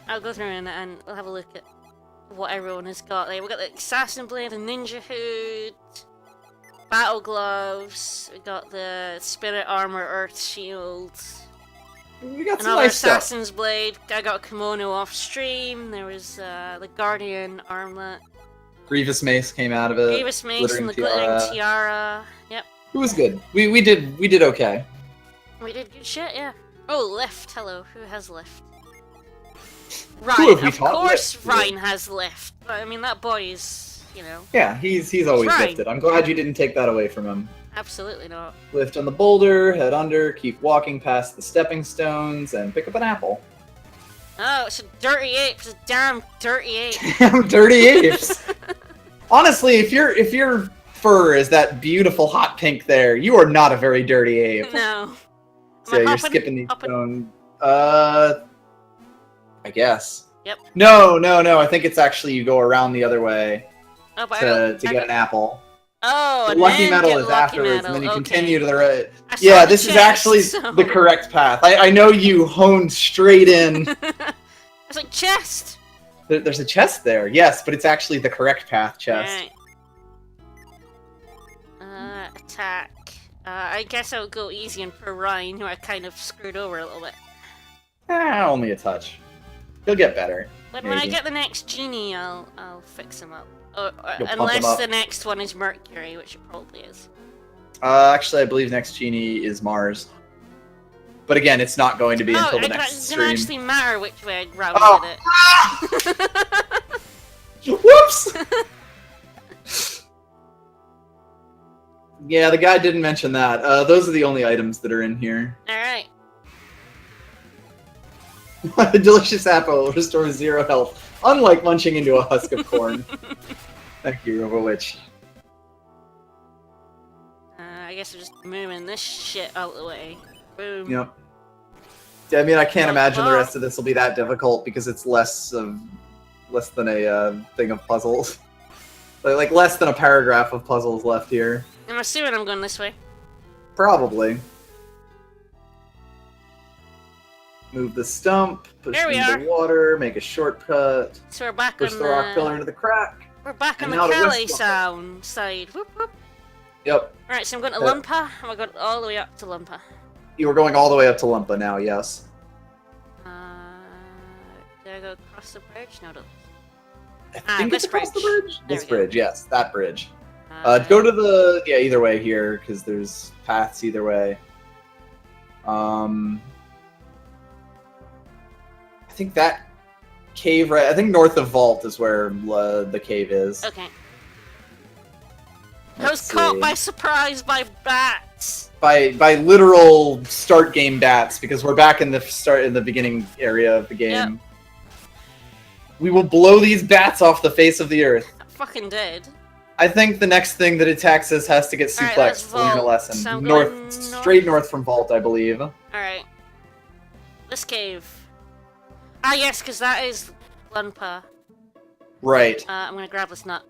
Speaker 1: I'll go through and we'll have a look at what everyone has got. Like, we got the Assassin Blade, the Ninja Hood, Battle Gloves, we got the Spirit Armor, Earth Shield.
Speaker 2: We got some
Speaker 1: Another
Speaker 2: nice stuff.
Speaker 1: Assassin's Blade. I got a kimono off stream. There was the Guardian Armlet.
Speaker 2: Grievous Mace came out of it.
Speaker 1: Grievous Mace and the Glittering Tiara. Yep.
Speaker 2: It was good. We did okay.
Speaker 1: We did good shit, yeah. Oh, Lift. Hello. Who has Lift?
Speaker 2: Who
Speaker 1: Ryan.
Speaker 2: have we
Speaker 1: Of
Speaker 2: taught
Speaker 1: course
Speaker 2: Lift?
Speaker 1: Ryan has Lift. But, I mean, that boy is, you know.
Speaker 2: Yeah, he's always
Speaker 1: Ryan.
Speaker 2: lifted. I'm glad you didn't take that away from him.
Speaker 1: Absolutely not.
Speaker 2: Lift on the boulder, head under, keep walking past the stepping stones, and pick up an apple.
Speaker 1: Oh, it's a dirty ape. It's a damn dirty ape.
Speaker 2: Damn dirty apes. Honestly, if your fur is that beautiful hot pink there, you are not a very dirty ape.
Speaker 1: No.
Speaker 2: So you're
Speaker 1: hopping?
Speaker 2: skipping these
Speaker 1: Hopping?
Speaker 2: stones. I guess.
Speaker 1: Yep.
Speaker 2: No. I think it's actually you go around the other way
Speaker 1: Oh, but
Speaker 2: to get an apple.
Speaker 1: Oh,
Speaker 2: The
Speaker 1: and
Speaker 2: lucky
Speaker 1: then
Speaker 2: medal
Speaker 1: get
Speaker 2: is
Speaker 1: lucky
Speaker 2: afterwards,
Speaker 1: medal.
Speaker 2: and then you
Speaker 1: Okay.
Speaker 2: continue to the right.
Speaker 1: I saw
Speaker 2: Yeah,
Speaker 1: the
Speaker 2: this is
Speaker 1: chest,
Speaker 2: actually
Speaker 1: so-
Speaker 2: the correct path. I know you honed straight in.
Speaker 1: It's like chest.
Speaker 2: There's a chest there, yes, but it's actually the correct path chest.
Speaker 1: Right. Attack. I guess I would go easy on poor Ryan, who I kind of screwed over a little bit.
Speaker 2: Only a touch. He'll get better.
Speaker 1: But when I
Speaker 2: maybe.
Speaker 1: get the next genie, I'll fix him up.
Speaker 2: You'll pump him
Speaker 1: Unless
Speaker 2: up.
Speaker 1: the next one is Mercury, which it probably is.
Speaker 2: Actually, I believe next genie is Mars. But again, it's not going to be until the
Speaker 1: it
Speaker 2: next
Speaker 1: doesn't
Speaker 2: stream.
Speaker 1: actually matter which way I routed it.
Speaker 2: Whoops! Yeah, the guy didn't mention that. Those are the only items that are in here.
Speaker 1: Alright.
Speaker 2: A delicious apple restores 0 health, unlike munching into a husk of corn. Thank you, Overwitch.
Speaker 1: I guess we're just moving this shit out of the way. Boom.
Speaker 2: Yep. Yeah, I mean, I can't imagine the
Speaker 1: well.
Speaker 2: rest of this will be that difficult because it's less than a thing of puzzles. Like less than a paragraph of puzzles left here.
Speaker 1: I'm assuming I'm going this way.
Speaker 2: Probably. Move the stump, push
Speaker 1: There
Speaker 2: it
Speaker 1: we
Speaker 2: into
Speaker 1: are.
Speaker 2: the water, make a shortcut,
Speaker 1: So we're back
Speaker 2: push
Speaker 1: on
Speaker 2: the rock pillar into the crack.
Speaker 1: We're back on
Speaker 2: And
Speaker 1: the
Speaker 2: now to
Speaker 1: Calais
Speaker 2: West
Speaker 1: sound side. Whoop whoop.
Speaker 2: Yep.
Speaker 1: Alright, so I'm going to Lumpa, and we're going all the way up to Lumpa.
Speaker 2: You were going all the way up to Lumpa now, yes.
Speaker 1: Did I go across the bridge? No,
Speaker 2: I think
Speaker 1: this
Speaker 2: it's across
Speaker 1: bridge.
Speaker 2: the bridge?
Speaker 1: There
Speaker 2: This
Speaker 1: we go.
Speaker 2: bridge, yes, that bridge. Go to the... Yeah, either way here, because there's paths either way. I think that cave right... I think north of Vault is where the cave is.
Speaker 1: Okay. I was caught by surprise by bats!
Speaker 2: By literal start game bats, because we're back in the beginning area of the game.
Speaker 1: Yep.
Speaker 2: We will blow these bats off the face of the earth.
Speaker 1: I fucking did.
Speaker 2: I think the next thing that attacks us has to get
Speaker 1: Alright,
Speaker 2: suplexed
Speaker 1: that's
Speaker 2: to learn a
Speaker 1: Vault.
Speaker 2: lesson.
Speaker 1: So I'm
Speaker 2: north,
Speaker 1: going
Speaker 2: straight north from Vault, I believe.
Speaker 1: Alright. This cave. Ah, yes, because that is Lunpa.
Speaker 2: Right.
Speaker 1: I'm gonna grab this nut.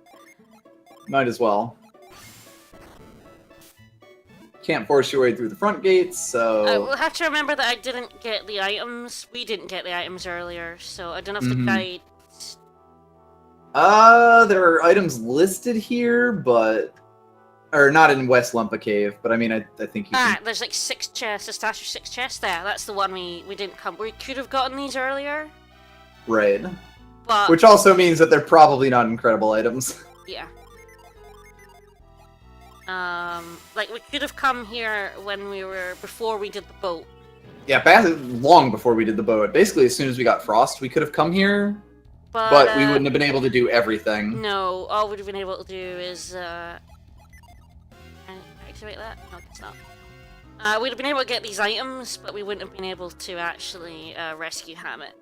Speaker 2: Might as well. Can't force your way through the front gates, so...
Speaker 1: We'll have to remember that I didn't get the items. We didn't get the items earlier, so I don't know if the guide...
Speaker 2: There are items listed here, but... Or not in West Lumpa Cave, but I mean, I think you can...
Speaker 1: there's like 6 chests, a stash of 6 chests there. That's the one we didn't come... We could have gotten these earlier.
Speaker 2: Right.
Speaker 1: But...
Speaker 2: Which also means that they're probably not incredible items.
Speaker 1: Yeah. Like, we could have come here when before we did the boat.
Speaker 2: Yeah, long before we did the boat. Basically, as soon as we got Frost, we could have come here, but we wouldn't have been able to do everything.
Speaker 1: No, all we'd have been able to do is, Can I activate that? No, it's not. We'd have been able to get these items, but we wouldn't have been able to actually, rescue Hammett.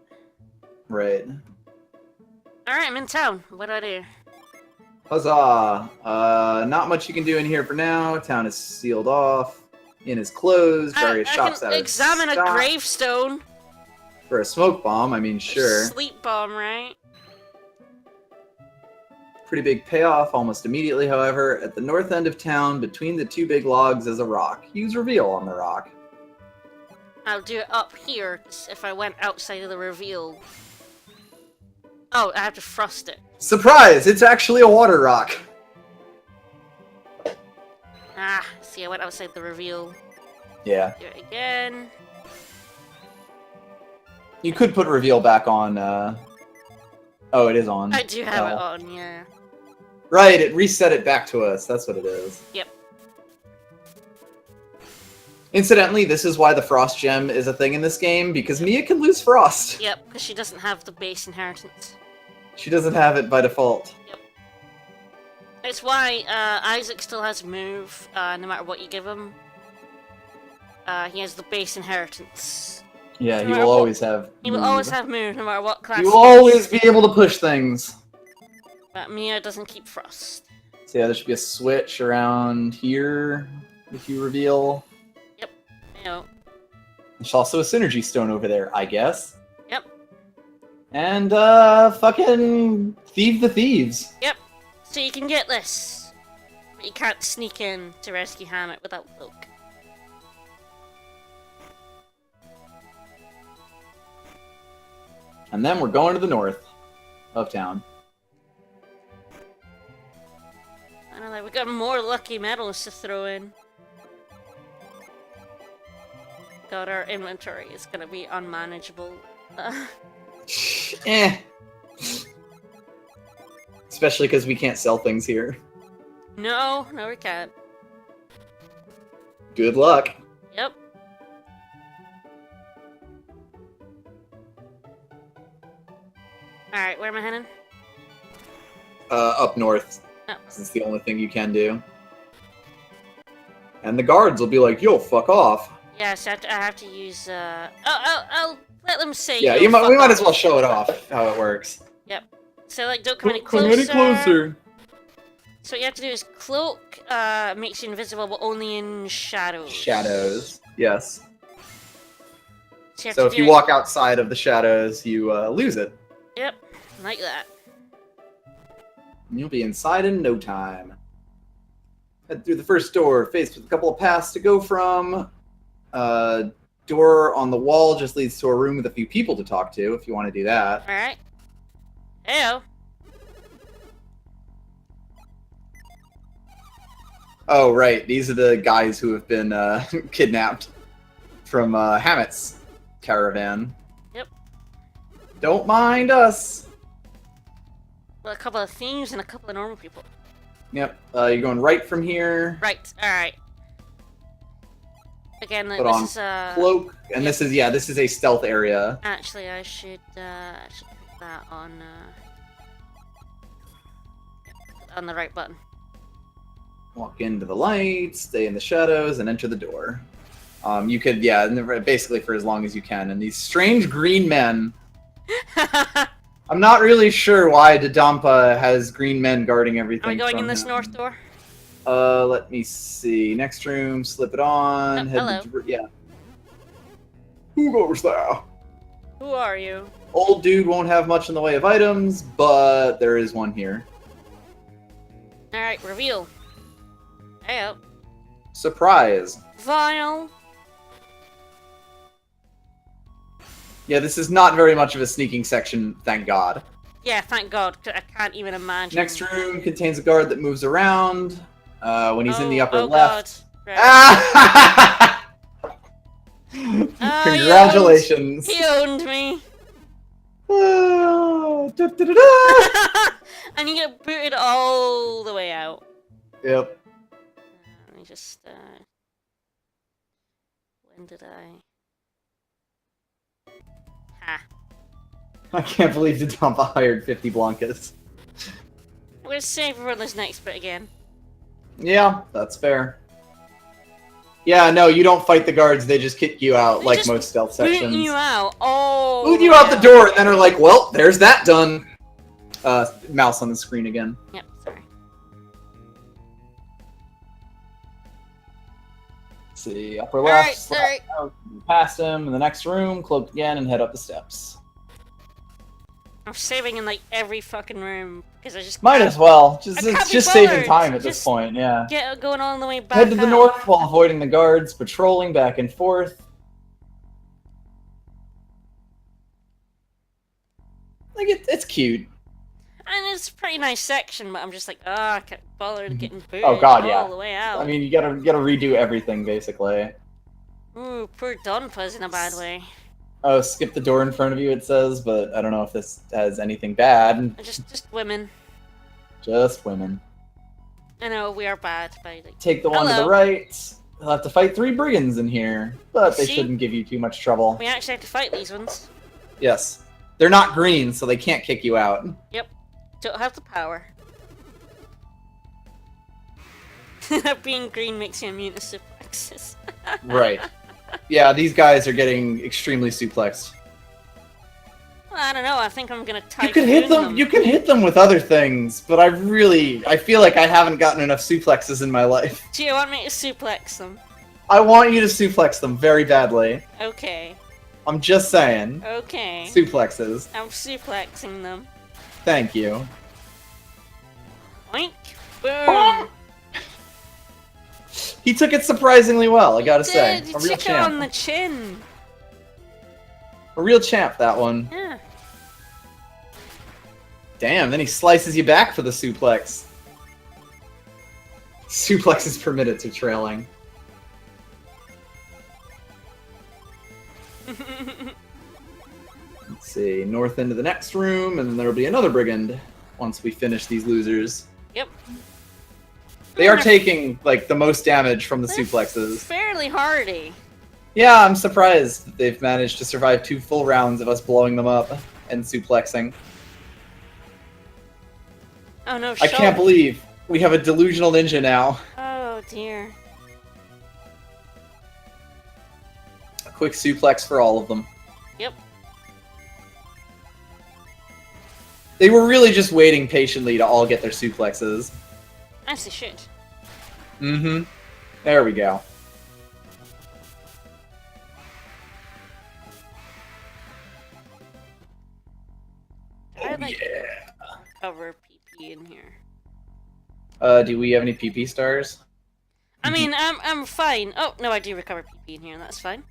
Speaker 2: Right.
Speaker 1: Alright, I'm in town. What do I do?
Speaker 2: Huzzah! Not much you can do in here for now. Town is sealed off. Inn is closed. Various shops
Speaker 1: I
Speaker 2: out
Speaker 1: can
Speaker 2: of
Speaker 1: examine
Speaker 2: stock.
Speaker 1: a gravestone.
Speaker 2: For a smoke bomb, I mean, sure.
Speaker 1: Sleep bomb, right?
Speaker 2: Pretty big payoff almost immediately, however. At the north end of town, between the 2 big logs, is a rock. Use reveal on the rock.
Speaker 1: I'll do it up here, 'cause if I went outside of the reveal... Oh, I have to frost it.
Speaker 2: Surprise! It's actually a water rock.
Speaker 1: Ah, see, I went outside the reveal.
Speaker 2: Yeah.
Speaker 1: Do it again.
Speaker 2: You could put reveal back on, Oh, it is on.
Speaker 1: I do have it on, yeah.
Speaker 2: Right, it reset it back to us. That's what it is.
Speaker 1: Yep.
Speaker 2: Incidentally, this is why the Frost Gem is a thing in this game, because Mia can lose Frost.
Speaker 1: Yep, because she doesn't have the base inheritance.
Speaker 2: She doesn't have it by default.
Speaker 1: Yep. It's why Isaac still has move, no matter what you give him. He has the base inheritance.
Speaker 2: Yeah,
Speaker 1: No
Speaker 2: he
Speaker 1: matter
Speaker 2: will
Speaker 1: what-
Speaker 2: always have
Speaker 1: He will
Speaker 2: move.
Speaker 1: always have move, no matter what class
Speaker 2: He will
Speaker 1: he is.
Speaker 2: always be able to push things.
Speaker 1: But Mia doesn't keep Frost.
Speaker 2: So yeah, there should be a switch around here if you reveal.
Speaker 1: You know.
Speaker 2: There's also a synergy stone over there, I guess.
Speaker 1: Yep.
Speaker 2: And, fucking thieve the thieves.
Speaker 1: Yep. So you can get this. But you can't sneak in to rescue Hammett without Cloak.
Speaker 2: And then we're going to the north of town.
Speaker 1: I know that we got more lucky medals to throw in. God, our inventory is gonna be unmanageable.
Speaker 2: Eh. Especially because we can't sell things here.
Speaker 1: No, we can't.
Speaker 2: Good luck.
Speaker 1: Yep. Alright, where am I heading?
Speaker 2: Up north.
Speaker 1: Oh.
Speaker 2: This is the only thing you can do. And the guards will be like, yo, fuck off.
Speaker 1: Yeah, so I have to use, I'll let them say
Speaker 2: Yeah,
Speaker 1: yo,
Speaker 2: we
Speaker 1: fuck
Speaker 2: might as
Speaker 1: off.
Speaker 2: well show it off, how it works.
Speaker 1: Yep. So, like, don't come any closer. So what you have to do is Cloak, makes you invisible, but only in shadows.
Speaker 2: Shadows, yes.
Speaker 1: So,
Speaker 2: So if you walk outside of the shadows, you lose it.
Speaker 1: Yep, like that.
Speaker 2: And you'll be inside in no time. Head through the first door, faced with a couple of paths to go from. Door on the wall just leads to a room with a few people to talk to, if you want to do that.
Speaker 1: Alright. Heyo.
Speaker 2: Oh, right. These are the guys who have been kidnapped from Hammett's caravan.
Speaker 1: Yep.
Speaker 2: Don't mind us.
Speaker 1: Well, a couple of thieves and a couple of normal people.
Speaker 2: Yep. You're going right from here.
Speaker 1: Right. All right. Again,
Speaker 2: Put
Speaker 1: this
Speaker 2: on
Speaker 1: is
Speaker 2: cloak, and this is a stealth area.
Speaker 1: Actually, I should put that on the right button.
Speaker 2: Walk into the light, stay in the shadows, and enter the door. You could, basically for as long as you can. And these strange green men. I'm not really sure why Dodonpa has green men guarding everything.
Speaker 1: Are we going
Speaker 2: from
Speaker 1: in this
Speaker 2: him.
Speaker 1: north door?
Speaker 2: Let me see. Next room, slip it on.
Speaker 1: Oh, hello.
Speaker 2: Yeah. Who goes there?
Speaker 1: Who are you?
Speaker 2: Old dude won't have much in the way of items, but there is one here.
Speaker 1: Alright, reveal. Heyo.
Speaker 2: Surprise.
Speaker 1: Vial.
Speaker 2: Yeah, this is not very much of a sneaking section, thank God.
Speaker 1: Yeah, thank God. I can't even imagine.
Speaker 2: Next room contains a guard that moves around. When he's in the upper left.
Speaker 1: God. Right.
Speaker 2: Congratulations.
Speaker 1: He owned me. And you get booted all the way out.
Speaker 2: Yep.
Speaker 1: Let me just, when did I? Ha.
Speaker 2: I can't believe Dodonpa hired 50 Blancas.
Speaker 1: I'm gonna save for this next bit again.
Speaker 2: Yeah, that's fair. Yeah, no, you don't fight the guards, they just kick you out,
Speaker 1: They
Speaker 2: like
Speaker 1: just
Speaker 2: most stealth sections.
Speaker 1: Boot you out. Oh.
Speaker 2: Boot you out the door, and then are like, well, there's that done. Mouse on the screen again.
Speaker 1: Yep, sorry.
Speaker 2: Let's see, upper left,
Speaker 1: sorry.
Speaker 2: past him, in the next room, cloak again, and head up the steps.
Speaker 1: I'm saving in like every fucking room because I just
Speaker 2: Might as well.
Speaker 1: I
Speaker 2: It's
Speaker 1: can't be
Speaker 2: just saving
Speaker 1: bothered.
Speaker 2: time at this
Speaker 1: Just
Speaker 2: point, yeah.
Speaker 1: get going all the way back.
Speaker 2: Head to the
Speaker 1: out.
Speaker 2: north while avoiding the guards, patrolling back and forth. Like, it's cute.
Speaker 1: And it's a pretty nice section, but I'm just like, I can't bother getting booted
Speaker 2: Oh god,
Speaker 1: all
Speaker 2: yeah.
Speaker 1: the way out.
Speaker 2: I mean, you gotta redo everything, basically.
Speaker 1: Ooh, poor Dodonpa's in a bad way.
Speaker 2: Oh, skip the door in front of you, it says, but I don't know if this has anything bad.
Speaker 1: Just women.
Speaker 2: Just women.
Speaker 1: I know, we are bad, but like...
Speaker 2: Take the one to the
Speaker 1: Hello.
Speaker 2: right. You'll have to fight 3 brigands in here, but they
Speaker 1: See?
Speaker 2: shouldn't give you too much trouble.
Speaker 1: We actually have to fight these ones.
Speaker 2: Yes. They're not green, so they can't kick you out.
Speaker 1: Yep. Don't have the power. Being green makes you immune to suplexes.
Speaker 2: Right. Yeah, these guys are getting extremely suplexed.
Speaker 1: Well, I don't know, I think I'm gonna typhoon
Speaker 2: You can hit them. You can hit them with other things, but I feel like I haven't gotten enough suplexes in my life.
Speaker 1: Do you want me to suplex them?
Speaker 2: I want you to suplex them very badly.
Speaker 1: Okay.
Speaker 2: I'm just saying.
Speaker 1: Okay.
Speaker 2: Suplexes.
Speaker 1: I'm suplexing them.
Speaker 2: Thank you.
Speaker 1: Oink. Boom.
Speaker 2: He took it surprisingly well, I gotta say.
Speaker 1: Did.
Speaker 2: A
Speaker 1: You
Speaker 2: real
Speaker 1: took it
Speaker 2: champ.
Speaker 1: on the chin.
Speaker 2: A real champ, that one.
Speaker 1: Yeah.
Speaker 2: Damn, then he slices you back for the suplex. Suplex is permitted to trailing. Let's see, north into the next room, and then there'll be another brigand once we finish these losers.
Speaker 1: Yep.
Speaker 2: They are taking, like, the most damage from the
Speaker 1: They're
Speaker 2: suplexes.
Speaker 1: fairly hardy.
Speaker 2: Yeah, I'm surprised that they've managed to survive 2 full rounds of us blowing them up and suplexing.
Speaker 1: Oh no,
Speaker 2: I can't
Speaker 1: Shulk.
Speaker 2: believe we have a delusional ninja now.
Speaker 1: Oh dear.
Speaker 2: A quick suplex for all of them.
Speaker 1: Yep.
Speaker 2: They were really just waiting patiently to all get their suplexes.
Speaker 1: As they should.
Speaker 2: Mm-hmm. There we go.
Speaker 1: I
Speaker 2: Oh,
Speaker 1: like
Speaker 2: yeah.
Speaker 1: cover PP in here.
Speaker 2: Do we have any PP stars?
Speaker 1: I mean, I'm fine. Oh no, I do recover PP in here. That's fine.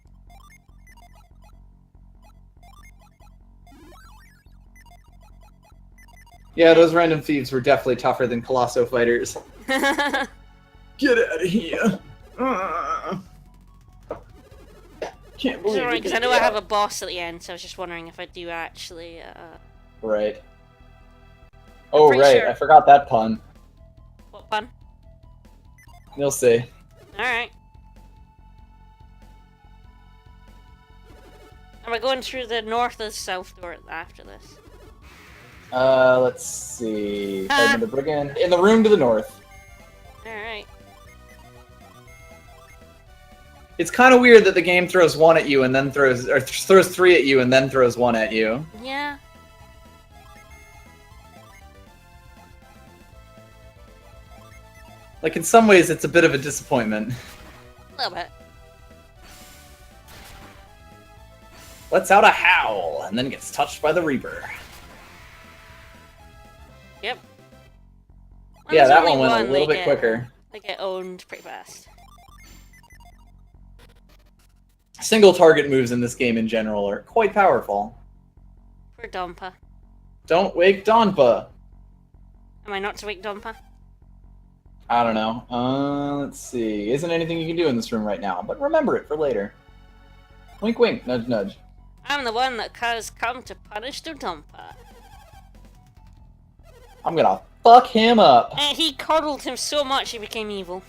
Speaker 2: Yeah, those random thieves were definitely tougher than Colosso fighters. Get out of here. Can't believe it.
Speaker 1: Because I know I have a boss at the end, so I was just wondering if I do actually.
Speaker 2: Right. Oh,
Speaker 1: pretty
Speaker 2: right.
Speaker 1: sure.
Speaker 2: I forgot that pun.
Speaker 1: What pun?
Speaker 2: You'll see.
Speaker 1: Alright. Am I going through the north or the south door after this?
Speaker 2: Let's see. Segment of Brigand. In the room to the north.
Speaker 1: Alright.
Speaker 2: It's kind of weird that the game throws one at you and then throws three at you and then throws one at you.
Speaker 1: Yeah.
Speaker 2: Like, in some ways, it's a bit of a disappointment.
Speaker 1: A little bit.
Speaker 2: Lets out a howl and then gets touched by the Reaper.
Speaker 1: Yep.
Speaker 2: Yeah,
Speaker 1: there's
Speaker 2: that
Speaker 1: only
Speaker 2: one went a little bit quicker.
Speaker 1: They get owned pretty fast.
Speaker 2: Single target moves in this game in general are quite powerful.
Speaker 1: Poor Dodonpa.
Speaker 2: Don't wake Dodonpa.
Speaker 1: Am I not to wake Dodonpa?
Speaker 2: I don't know. Let's see. Isn't anything you can do in this room right now, but remember it for later. Wink, wink, nudge, nudge.
Speaker 1: I'm the one that has come to punish Dodonpa.
Speaker 2: I'm gonna fuck him up.
Speaker 1: And he coddled him so much he became evil.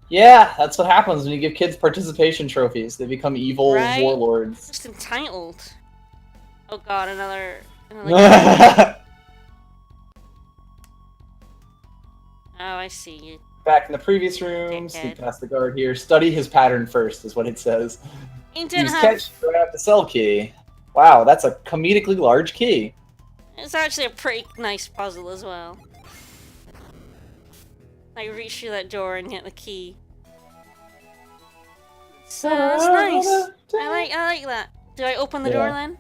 Speaker 2: Yeah, that's what happens when you give kids participation trophies. They become evil
Speaker 1: Right?
Speaker 2: warlords.
Speaker 1: Just entitled. Oh god, another Oh, I see you.
Speaker 2: Back in the previous room, sneak past the guard here. Study his pattern first, is what it says.
Speaker 1: He didn't
Speaker 2: Use
Speaker 1: have...
Speaker 2: catch to grab the cell key. Wow, that's a comedically large key.
Speaker 1: It's actually a pretty nice puzzle as well. Like, reach through that door and get the key. So that's nice. I like that. Do I open the door then?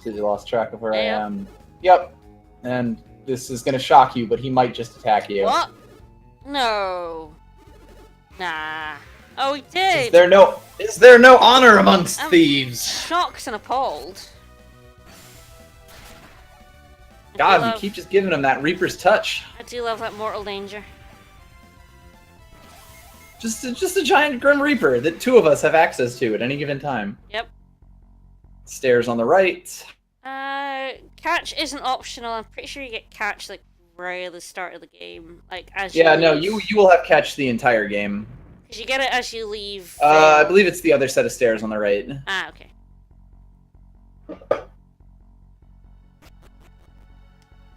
Speaker 2: You lost track of where I am. Yep. And this is gonna shock you, but he might just attack you.
Speaker 1: What? No. Nah. Oh, he did.
Speaker 2: Is there no honor amongst thieves?
Speaker 1: Shocked and appalled.
Speaker 2: God, you keep just giving him that Reaper's touch.
Speaker 1: I do love that mortal danger.
Speaker 2: Just a giant Grim Reaper that two of us have access to at any given time.
Speaker 1: Yep.
Speaker 2: Stairs on the right.
Speaker 1: Catch isn't optional. I'm pretty sure you get catch like right at the start of the game, like as
Speaker 2: you. Yeah, no,
Speaker 1: leave.
Speaker 2: you will have catch the entire game.
Speaker 1: Because you get it as you leave.
Speaker 2: I believe it's the other set of stairs on the right.
Speaker 1: Ah, okay.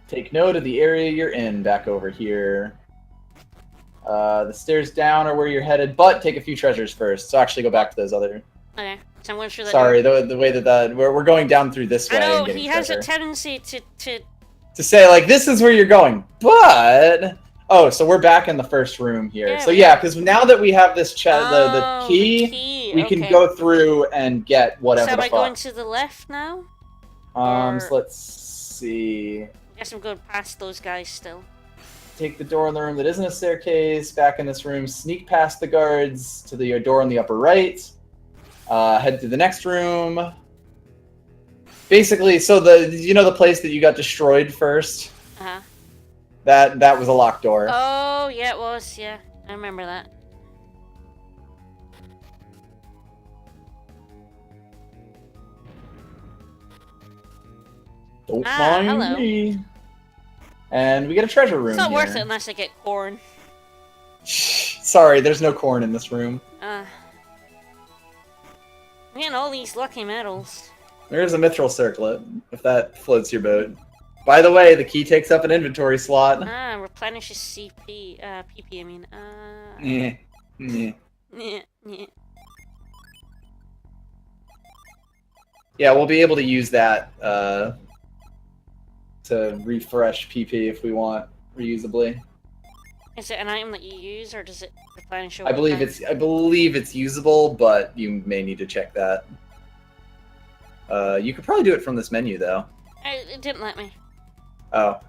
Speaker 2: Take note of the area you're in back over here. The stairs down are where you're headed, but take a few treasures first. So actually go back to those other...
Speaker 1: Okay, so I'm going through that
Speaker 2: Sorry, the way that we're going down through this way.
Speaker 1: I know,
Speaker 2: and getting
Speaker 1: he has
Speaker 2: treasure.
Speaker 1: a tendency to
Speaker 2: say, like, this is where you're going, but... Oh, so we're back in the first room here.
Speaker 1: Yeah,
Speaker 2: so yeah, because now that we have this the key, we can go through and get whatever
Speaker 1: So am
Speaker 2: the
Speaker 1: I
Speaker 2: fuck.
Speaker 1: going to the left now?
Speaker 2: So let's see.
Speaker 1: I guess I'm going past those guys still.
Speaker 2: Take the door in the room that isn't a staircase, back in this room, sneak past the guards to the door on the upper right, head to the next room. Basically, so the place that you got destroyed first?
Speaker 1: Uh-huh.
Speaker 2: That was a locked door.
Speaker 1: Oh, yeah, it was, yeah. I remember that.
Speaker 2: Don't mind me. And we get a treasure room.
Speaker 1: It's not
Speaker 2: here.
Speaker 1: worth it unless I get corn.
Speaker 2: Sorry, there's no corn in this room.
Speaker 1: I'm getting all these lucky medals.
Speaker 2: There's a mithril circlet, if that floats your boat. By the way, the key takes up an inventory slot.
Speaker 1: Replenishes PP, I mean.
Speaker 2: Yeah, we'll be able to use that to refresh PP if we want reusably.
Speaker 1: Is it an item that you use, or does it replenish over
Speaker 2: I believe it's usable, but you may need to check that. You could probably do it from this menu though.
Speaker 1: It didn't let me.
Speaker 2: Oh.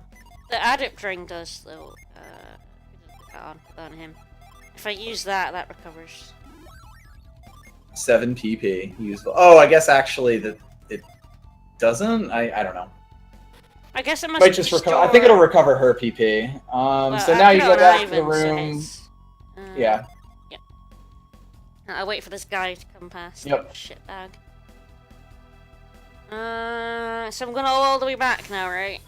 Speaker 1: The adept ring does though. Put on him. If I use that, that recovers.
Speaker 2: 7 PP usable. Oh, I guess actually that it doesn't. I don't know.
Speaker 1: I guess it must
Speaker 2: Might just recover. I think it'll recover her PP. So now you go back to the room. Yeah.
Speaker 1: Yeah. I'll wait for this guy to come past.
Speaker 2: Yep.
Speaker 1: Shitbag. So I'm gonna go all the way back now, right?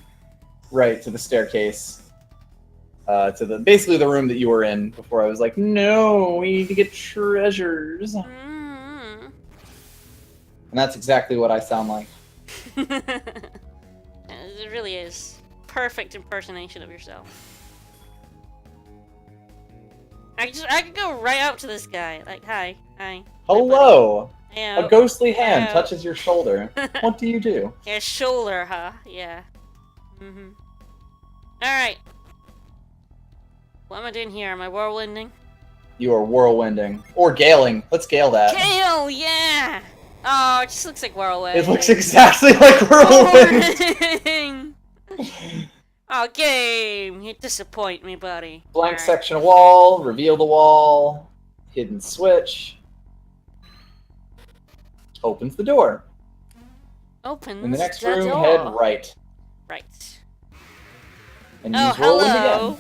Speaker 2: Right, to the staircase. To basically the room that you were in before I was like, no, we need to get treasures.
Speaker 1: Mm-hmm.
Speaker 2: And that's exactly what I sound like.
Speaker 1: It really is. Perfect impersonation of yourself. I could go right up to this guy. Like, hi.
Speaker 2: Hello!
Speaker 1: Hey,
Speaker 2: a ghostly hand touches your shoulder. What do you do?
Speaker 1: Yeah, shoulder, huh? Yeah. Mm-hmm. Alright. What am I doing here? Am I whirlwinding?
Speaker 2: You are whirlwinding. Or galing. Let's gale that.
Speaker 1: Gale, yeah! Oh, it just looks like whirlwind.
Speaker 2: It looks exactly like whirlwind!
Speaker 1: Oh, game! You disappoint me, buddy.
Speaker 2: Blank section of wall, reveal the wall, hidden switch. Opens the door.
Speaker 1: Opens
Speaker 2: in the next
Speaker 1: the
Speaker 2: room,
Speaker 1: door.
Speaker 2: head right.
Speaker 1: Right.
Speaker 2: And use whirlwind again.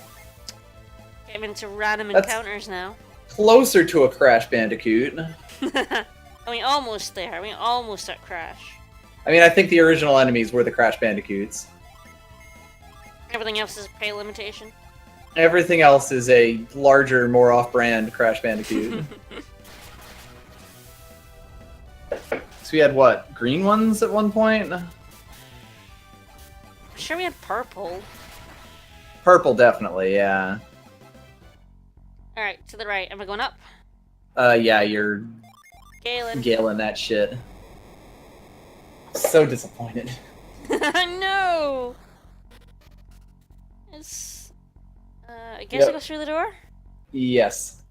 Speaker 1: Getting into random encounters now.
Speaker 2: Closer to a Crash Bandicoot.
Speaker 1: I mean, almost there. I mean, almost at Crash.
Speaker 2: I mean, I think the original enemies were the Crash Bandicoots.
Speaker 1: Everything else is pay limitation.
Speaker 2: Everything else is a larger, more off-brand Crash Bandicoot. So we had, what, green ones at one point?
Speaker 1: I'm sure we had purple.
Speaker 2: Purple, definitely, yeah.
Speaker 1: Alright, to the right. Am I going up?
Speaker 2: Yeah, you're...
Speaker 1: Galen
Speaker 2: that shit. So disappointed.
Speaker 1: No! It's... I guess I go through the door?
Speaker 2: Yes.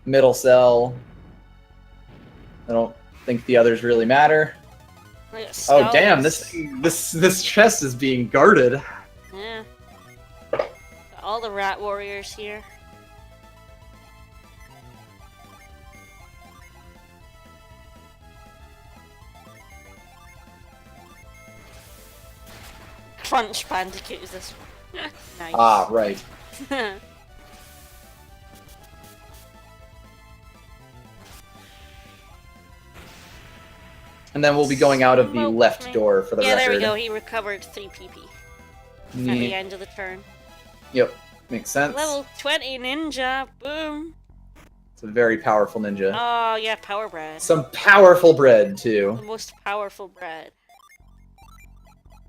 Speaker 2: Middle cell. I don't think the others really matter. Oh damn! This chest is being guarded.
Speaker 1: Yeah. Got all the rat warriors here. Crunch Bandicoot is this one. Nice.
Speaker 2: Ah, right. And then we'll be going out of the left door for the record.
Speaker 1: Yeah, there we go. He recovered 3 PP at the end of the turn.
Speaker 2: Yep, makes sense.
Speaker 1: Level 20 ninja. Boom.
Speaker 2: It's a very powerful ninja.
Speaker 1: Oh, yeah, power bread.
Speaker 2: Some powerful bread, too.
Speaker 1: The most powerful bread.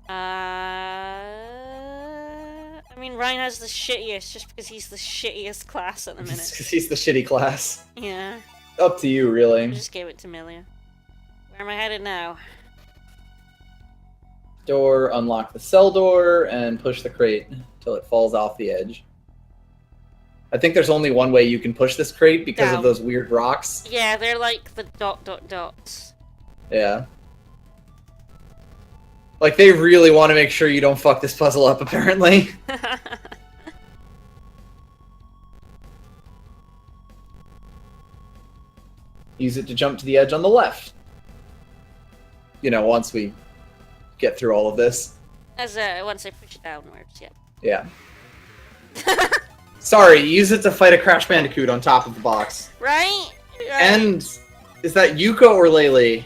Speaker 1: I mean, Ryan has the shittiest just because he's the shittiest class at the minute.
Speaker 2: Because he's the shitty class.
Speaker 1: Yeah.
Speaker 2: Up to you, really.
Speaker 1: I just gave it to Milia. Where am I headed now?
Speaker 2: Door, unlock the cell door, and push the crate until it falls off the edge. I think there's only one way you can push this crate because of those weird rocks.
Speaker 1: Yeah, they're like the ... dots.
Speaker 2: Yeah. Like, they really want to make sure you don't fuck this puzzle up, apparently. Use it to jump to the edge on the left. You know, once we get through all of this.
Speaker 1: Once I push downwards, yeah.
Speaker 2: Yeah. Sorry, use it to fight a Crash Bandicoot on top of the box.
Speaker 1: Right?
Speaker 2: And is that Yuko or Lele?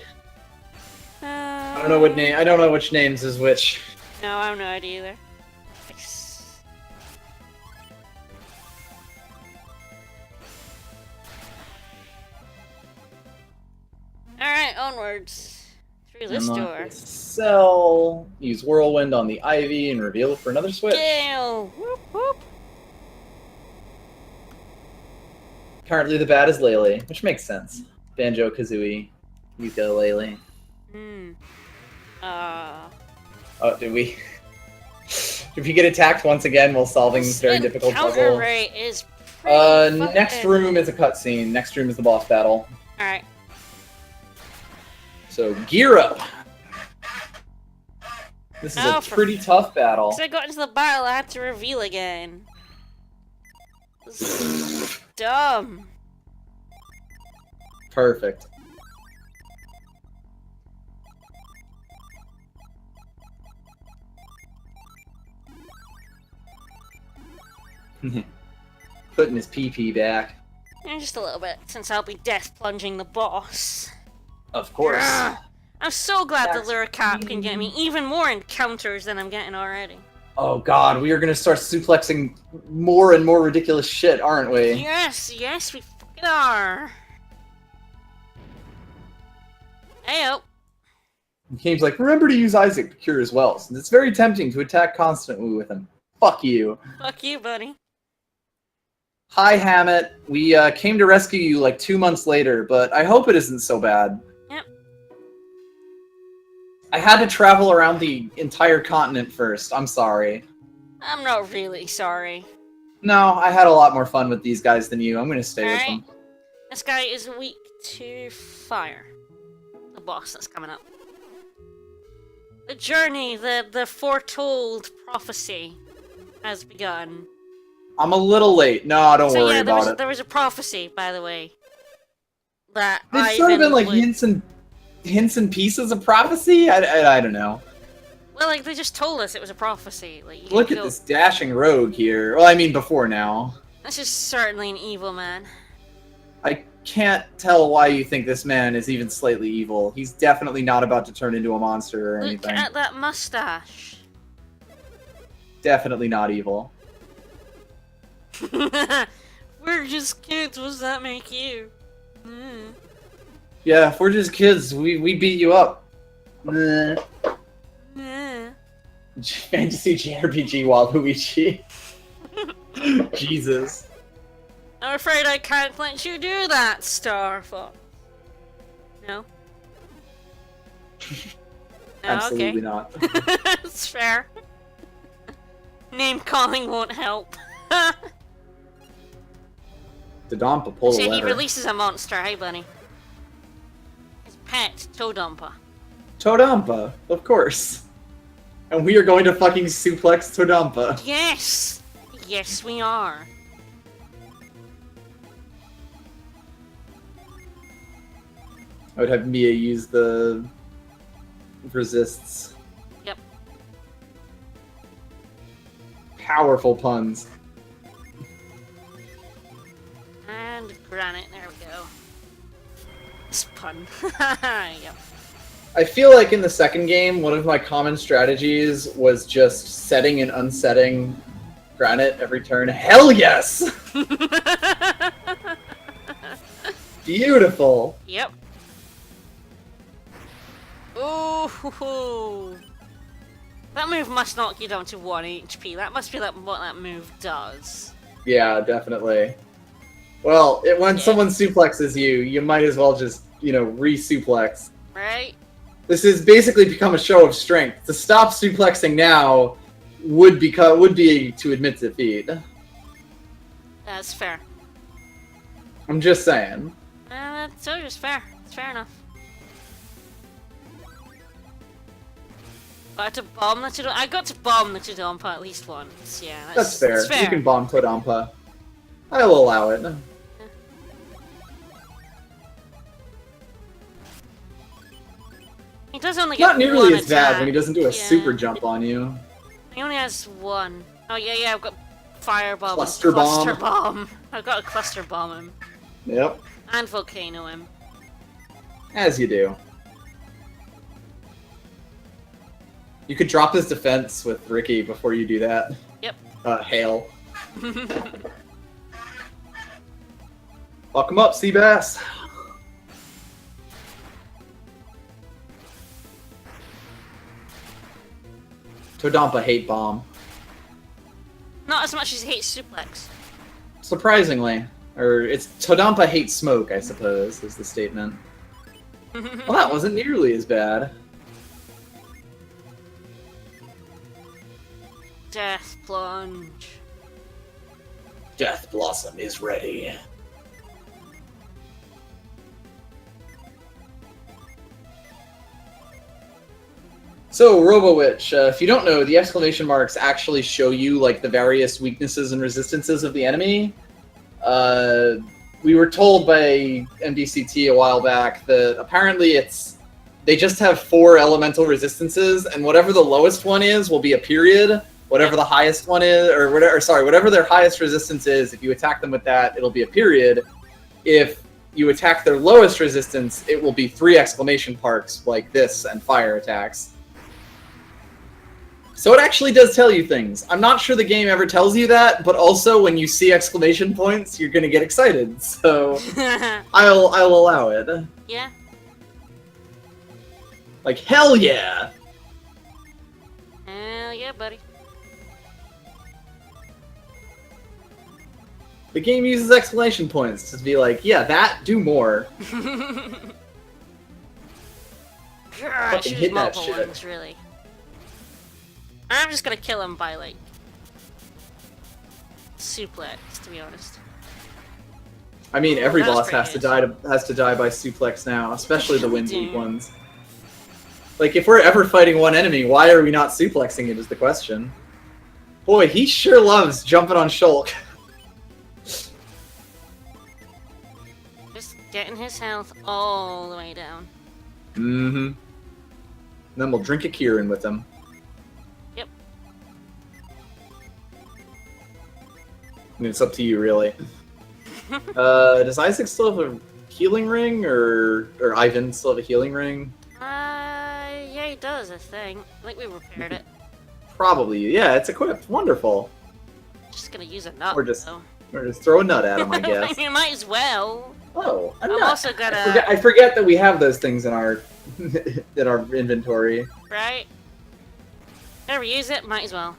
Speaker 2: I don't know what name. I don't know which names is which.
Speaker 1: No, I have no idea either. Alright, onwards. Through this door.
Speaker 2: Cell. Use Whirlwind on the Ivy and reveal it for another switch.
Speaker 1: Gale! Whoop, whoop.
Speaker 2: Currently the bad is Lele, which makes sense. Banjo-Kazooie, ukulele. Oh, did we? If you get attacked once again while solving this very difficult puzzle.
Speaker 1: Rate is
Speaker 2: next room is a cutscene. Next room is the boss battle.
Speaker 1: Alright.
Speaker 2: So gear up. This is a pretty tough battle.
Speaker 1: So I got into the battle, I had to reveal again. This is dumb.
Speaker 2: Perfect. Putting his PP back.
Speaker 1: Yeah, just a little bit, since I'll be death plunging the boss.
Speaker 2: Of course.
Speaker 1: Ugh. I'm so glad
Speaker 2: That's
Speaker 1: the lure cap can get me even more encounters than I'm getting already.
Speaker 2: Oh god, we are gonna start suplexing more and more ridiculous shit, aren't we?
Speaker 1: Yes, yes, we fucking are. Heyo.
Speaker 2: The game's like, remember to use Isaac to cure as well, since it's very tempting to attack constantly with him. Fuck you.
Speaker 1: Fuck you, buddy.
Speaker 2: Hi, Hammett. We came to rescue you like 2 months later, but I hope it isn't so bad.
Speaker 1: Yep.
Speaker 2: I had to travel around the entire continent first. I'm sorry.
Speaker 1: I'm not really sorry.
Speaker 2: No, I had a lot more fun with these guys than you. I'm gonna stay with them.
Speaker 1: This guy is weak to fire. The boss that's coming up. The journey, the foretold prophecy has begun.
Speaker 2: I'm a little late. No, don't worry
Speaker 1: yeah,
Speaker 2: about it.
Speaker 1: There was a prophecy, by the way. That
Speaker 2: It's sort of been like hints and pieces of prophecy? I don't know.
Speaker 1: Well, like, they just told us it was a prophecy. Like,
Speaker 2: Look at this dashing rogue here. Well, I mean, before now.
Speaker 1: This is certainly an evil man.
Speaker 2: I can't tell why you think this man is even slightly evil. He's definitely not about to turn into a monster or anything.
Speaker 1: Look at that mustache.
Speaker 2: Definitely not evil.
Speaker 1: We're just kids, what does that make you? Mm.
Speaker 2: Yeah, if we're just kids, we beat you up.
Speaker 1: Mm.
Speaker 2: Fantasy JRPG Waluigi. Jesus.
Speaker 1: I'm afraid I can't let you do that, Star Fox. No? No,
Speaker 2: Absolutely
Speaker 1: okay.
Speaker 2: not.
Speaker 1: It's fair. Name calling won't help.
Speaker 2: Dodonpa pull the
Speaker 1: He
Speaker 2: lever.
Speaker 1: releases a monster, hey buddy. His pet, Dodonpa.
Speaker 2: Dodonpa, of course. And we are going to fucking suplex Dodonpa.
Speaker 1: Yes! Yes, we are.
Speaker 2: I would have Mia use the resists.
Speaker 1: Yep.
Speaker 2: Powerful puns.
Speaker 1: And granite, there we go. This pun. Yep.
Speaker 2: I feel like in the second game, one of my common strategies was just setting and unsetting granite every turn. Hell yes! Beautiful!
Speaker 1: Yep. Ooh. That move must knock you down to 1 HP. That must be what that move does.
Speaker 2: Yeah, definitely. Well, when someone suplexes you, you might as well just, re-suplex.
Speaker 1: Right?
Speaker 2: This has basically become a show of strength. To stop suplexing now would be to admit defeat.
Speaker 1: That's fair.
Speaker 2: I'm just saying.
Speaker 1: That's so just fair. It's fair enough. I got to bomb the Dodonpa. I got to bomb the Dodonpa at least once. Yeah,
Speaker 2: That's fair.
Speaker 1: That's fair.
Speaker 2: You can bomb Dodonpa. I'll allow it.
Speaker 1: He does only get
Speaker 2: Not nearly as bad
Speaker 1: attack.
Speaker 2: when he doesn't do a super jump on you.
Speaker 1: He only has one. Oh yeah, I've got firebomb.
Speaker 2: Cluster bomb.
Speaker 1: bomb. I've got a cluster bomb him.
Speaker 2: Yep.
Speaker 1: And volcano him.
Speaker 2: As you do. You could drop his defense with Ricky before you do that.
Speaker 1: Yep.
Speaker 2: Hail. Fuck him up, Seabass. Dodonpa hate bomb.
Speaker 1: Not as much as he hates suplex.
Speaker 2: Surprisingly. Or it's Dodonpa hates smoke, I suppose, is the statement. Well, that wasn't nearly as bad.
Speaker 1: Death plunge.
Speaker 2: Death Blossom is ready. So, RoboWitch, if you don't know, the exclamation marks actually show you like the various weaknesses and resistances of the enemy. We were told by MDCT a while back that apparently they just have 4 elemental resistances, and whatever the lowest one is will be a period, Whatever the highest one is, or whatever. Sorry, whatever their highest resistance is. If you attack them with that, it'll be a period. If you attack their lowest resistance, it will be 3 exclamation marks like this and fire attacks. So it actually does tell you things. I'm not sure the game ever tells you that, but also when you see exclamation points, you're gonna get excited. So I'll allow it.
Speaker 1: Yeah.
Speaker 2: Like hell yeah!
Speaker 1: Hell yeah, buddy.
Speaker 2: The game uses exclamation points to be like, yeah, that, do more.
Speaker 1: I
Speaker 2: Fucking
Speaker 1: choose
Speaker 2: hit that
Speaker 1: multiple
Speaker 2: shit.
Speaker 1: ones, really. I'm just gonna kill him by, like, suplex, to be honest.
Speaker 2: I mean, every
Speaker 1: That was
Speaker 2: boss
Speaker 1: pretty
Speaker 2: has to die by suplex now, especially the wind
Speaker 1: Dude.
Speaker 2: weak ones. Like, if we're ever fighting one enemy, why are we not suplexing it is the question. Boy, he sure loves jumping on Shulk.
Speaker 1: Just getting his health all the way down.
Speaker 2: Mm-hmm. Then we'll drink a Kirin with him.
Speaker 1: Yep.
Speaker 2: I mean, it's up to you, really. Does Isaac still have a healing ring, or Ivan still have a healing ring?
Speaker 1: Yeah, he does, I think. I think we repaired it.
Speaker 2: Probably, yeah, it's equipped. Wonderful.
Speaker 1: Just gonna use a nut,
Speaker 2: Or just
Speaker 1: though.
Speaker 2: Or just throw a nut at him, I
Speaker 1: I
Speaker 2: guess.
Speaker 1: mean, might as well.
Speaker 2: Oh, a
Speaker 1: I'm
Speaker 2: nut.
Speaker 1: also gonna...
Speaker 2: I forget that we have those things in our in our inventory.
Speaker 1: Right? Never use it, might as well.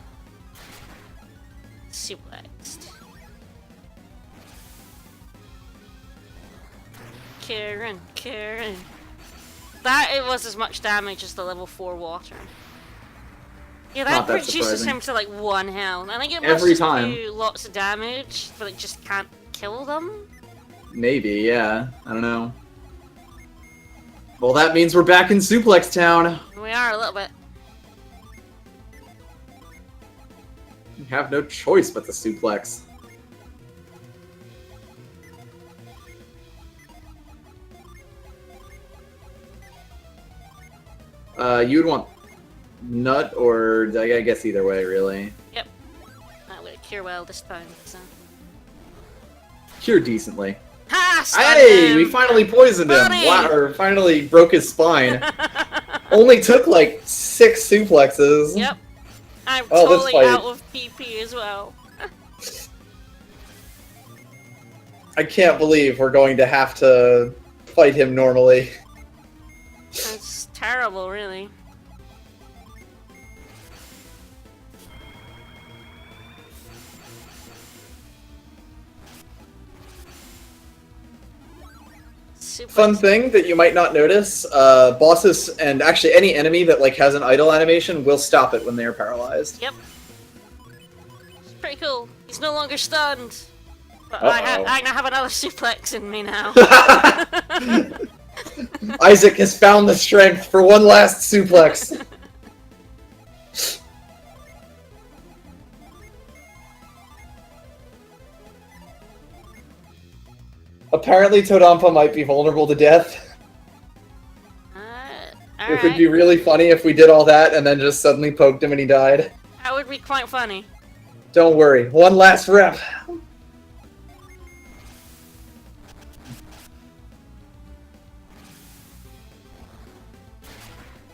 Speaker 1: Suplexed. Karen. That it was as much damage as the level 4 water. Yeah, that
Speaker 2: Not that
Speaker 1: reduces
Speaker 2: surprising.
Speaker 1: him to like 1 health. I think it must
Speaker 2: Every
Speaker 1: just
Speaker 2: time.
Speaker 1: do lots of damage, but it just can't kill them.
Speaker 2: Maybe, yeah. I don't know. Well, that means we're back in Suplex Town.
Speaker 1: We are a little bit.
Speaker 2: We have no choice but the suplex. You'd want nut or I guess either way, really.
Speaker 1: Yep. That would cure well this time. So.
Speaker 2: Cure decently.
Speaker 1: Ha!
Speaker 2: Hey, we finally poisoned him.
Speaker 1: Buddy!
Speaker 2: Wow, or finally broke his spine. Only took like 6 suplexes.
Speaker 1: Yep. I'm
Speaker 2: Oh, this
Speaker 1: totally
Speaker 2: fight.
Speaker 1: out of PP as well.
Speaker 2: I can't believe we're going to have to fight him normally.
Speaker 1: It's terrible, really. Super.
Speaker 2: Fun thing that you might not notice, bosses and actually any enemy that like has an idle animation will stop it when they are paralyzed.
Speaker 1: Yep. It's pretty cool. He's no longer stunned. But
Speaker 2: Uh-oh.
Speaker 1: I now have another suplex in me now.
Speaker 2: Isaac has found the strength for one last suplex. Apparently Dodonpa might be vulnerable to death. It would be really funny if we did all that and then just suddenly poked him and he died.
Speaker 1: That would be quite funny.
Speaker 2: Don't worry, one last rep.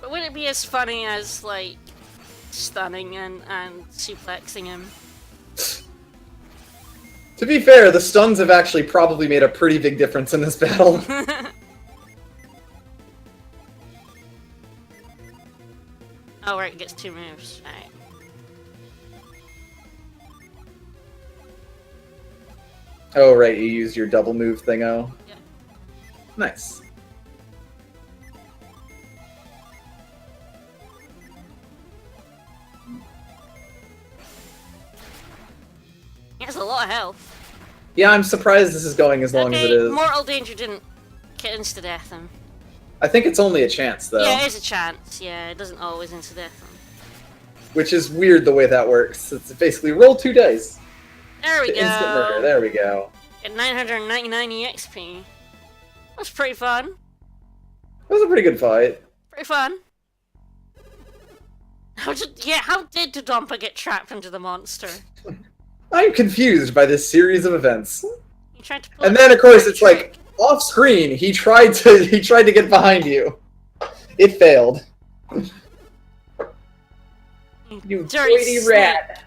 Speaker 1: But would it be as funny as, like, stunning and suplexing him?
Speaker 2: To be fair, the stuns have actually probably made a pretty big difference in this battle.
Speaker 1: Oh, right, it gets 2 moves. Alright.
Speaker 2: Oh, right, you used your double move thingo.
Speaker 1: Yeah.
Speaker 2: Nice.
Speaker 1: He has a lot of health.
Speaker 2: Yeah, I'm surprised this is going as long as it is.
Speaker 1: Mortal Danger didn't insta-death him.
Speaker 2: I think it's only a chance, though.
Speaker 1: Yeah, it is a chance. Yeah, it doesn't always insta-death him.
Speaker 2: Which is weird the way that works. It's basically roll 2 dice.
Speaker 1: There we
Speaker 2: to
Speaker 1: go.
Speaker 2: Instant murder. There we go.
Speaker 1: Get 999 EXP. That's pretty fun.
Speaker 2: That was a pretty good fight.
Speaker 1: Pretty fun. How did Dodonpa get trapped into the monster?
Speaker 2: I'm confused by this series of events.
Speaker 1: You tried to pull
Speaker 2: And
Speaker 1: a
Speaker 2: then, of course,
Speaker 1: trick.
Speaker 2: it's like off screen. He tried to get behind you. It failed. You dirty rat.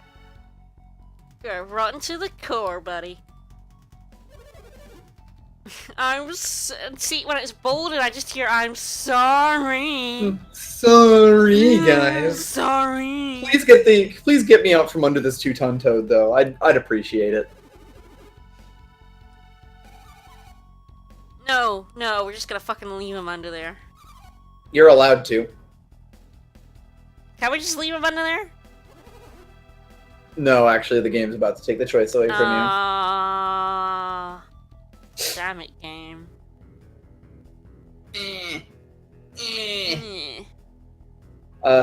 Speaker 1: You're rotten to the core, buddy. See, when it's bold and I just hear, I'm sorry.
Speaker 2: Sorry, guys.
Speaker 1: Sorry.
Speaker 2: Please get me out from under this 2-ton toad, though. I'd appreciate it.
Speaker 1: No, we're just gonna fucking leave him under there.
Speaker 2: You're allowed to.
Speaker 1: Can we just leave him under there?
Speaker 2: No, actually, the game's about to take the choice away from
Speaker 1: Damn it, game.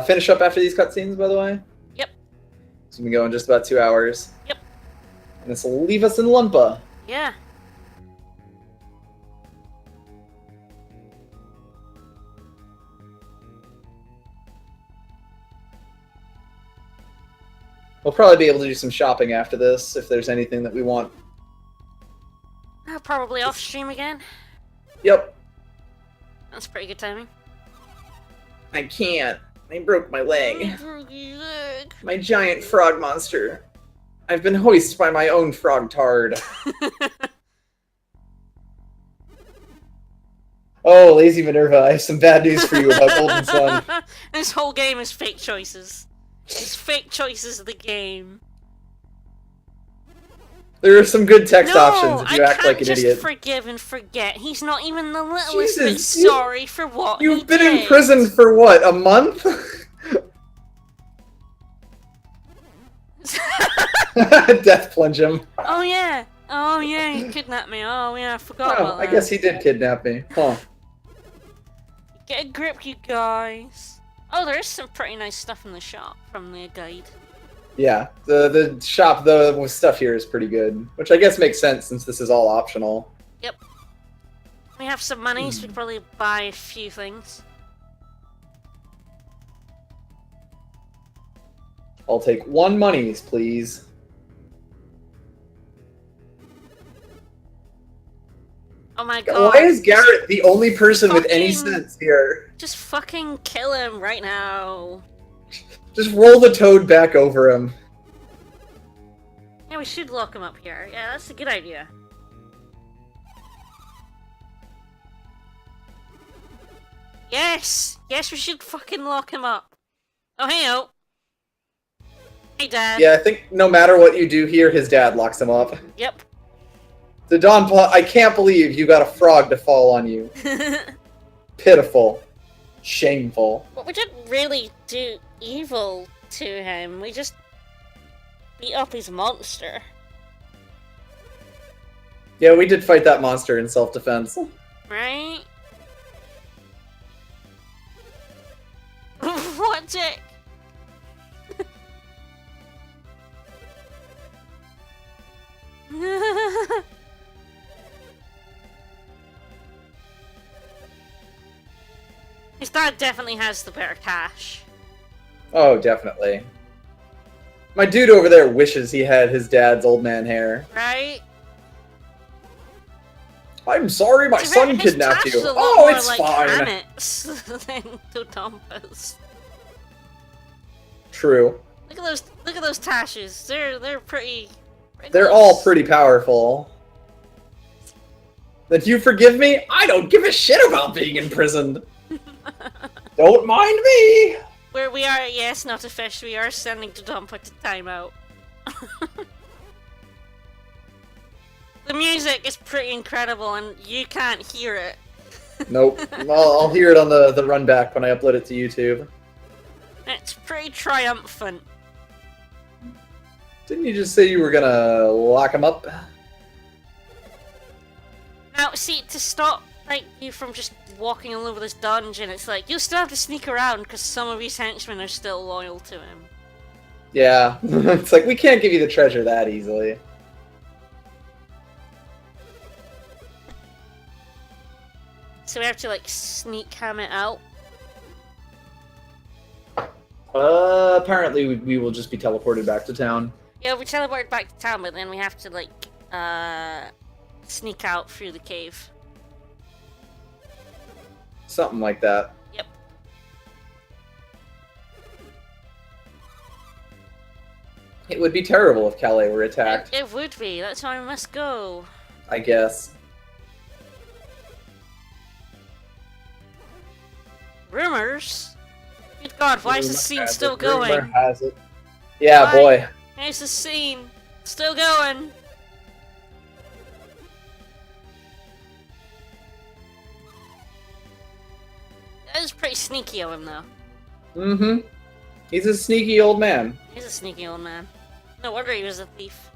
Speaker 2: Finish up after these cutscenes, by the way?
Speaker 1: Yep.
Speaker 2: So we go in just about 2 hours.
Speaker 1: Yep.
Speaker 2: And this will leave us in Lumpa.
Speaker 1: Yeah.
Speaker 2: We'll probably be able to do some shopping after this, if there's anything that we want.
Speaker 1: Probably off stream again.
Speaker 2: Yep.
Speaker 1: That's pretty good timing.
Speaker 2: I can't. I broke my leg.
Speaker 1: Broke your leg.
Speaker 2: My giant frog monster. I've been hoisted by my own frog tard. Oh, Lazy Minerva, I have some bad news for you about Golden Sun.
Speaker 1: This whole game is fake choices. It's fake choices of the game.
Speaker 2: There are some good text options if you act like an idiot.
Speaker 1: I can't just forgive and forget. He's not even the littlest bit
Speaker 2: Jesus,
Speaker 1: sorry for what
Speaker 2: You've
Speaker 1: he
Speaker 2: been
Speaker 1: did.
Speaker 2: in prison for what, a month? Death plunge him.
Speaker 1: Oh yeah, he kidnapped me. Oh yeah, I forgot about that.
Speaker 2: I guess he did kidnap me. Huh.
Speaker 1: Get a grip, you guys. Oh, there is some pretty nice stuff in the shop from the guide.
Speaker 2: Yeah, the shop though with stuff here is pretty good, which I guess makes sense since this is all optional.
Speaker 1: Yep. We have some money, so we can probably buy a few things.
Speaker 2: I'll take 1 monies, please.
Speaker 1: Oh my god.
Speaker 2: Why is Garrett the only person with any sense here?
Speaker 1: Just fucking kill him right now.
Speaker 2: Just roll the toad back over him.
Speaker 1: Yeah, we should lock him up here. Yeah, that's a good idea. Yes! Yes, we should fucking lock him up. Oh, hey, oh. Hey, Dad.
Speaker 2: Yeah, I think no matter what you do here, his dad locks him up.
Speaker 1: Yep.
Speaker 2: Dodonpa, I can't believe you got a frog to fall on you. Pitiful. Shameful.
Speaker 1: But we didn't really do evil to him. We just beat up his monster.
Speaker 2: Yeah, we did fight that monster in self-defense.
Speaker 1: Right? What dick? His dad definitely has the better cash.
Speaker 2: Oh, definitely. My dude over there wishes he had his dad's old man hair.
Speaker 1: Right?
Speaker 2: I'm sorry my son kidnapped you. Oh, it's fine.
Speaker 1: Than Dodonpa's.
Speaker 2: True.
Speaker 1: Look at those tashes. They're pretty
Speaker 2: They're all pretty powerful. That you forgive me? I don't give a shit about being imprisoned. Don't mind me.
Speaker 1: Where we are, yes, not a fish. We are sending Dodonpa to timeout. The music is pretty incredible, and you can't hear it.
Speaker 2: Nope. I'll hear it on the run back when I upload it to YouTube.
Speaker 1: It's pretty triumphant.
Speaker 2: Didn't you just say you were gonna lock him up?
Speaker 1: Now, see, to stop you from just walking all over this dungeon, it's like, you'll still have to sneak around because some of his henchmen are still loyal to him.
Speaker 2: Yeah. It's like, we can't give you the treasure that easily. So we have to, sneak ham it out. Apparently we will just be teleported back to town.
Speaker 1: Yeah, we teleported back to town, but then we have to, like, sneak out through the cave.
Speaker 2: Something like that.
Speaker 1: Yep.
Speaker 2: It would be terrible if Calais were attacked.
Speaker 1: It would be. That's why we must go.
Speaker 2: I guess.
Speaker 1: Rumors? Good God, why is this scene still going?
Speaker 2: Rumor has it. Yeah,
Speaker 1: Why?
Speaker 2: boy.
Speaker 1: Where's the scene? Still going. That is pretty sneaky of him, though.
Speaker 2: Mm-hmm. He's a sneaky old man.
Speaker 1: He's a sneaky old man. No wonder he was a thief.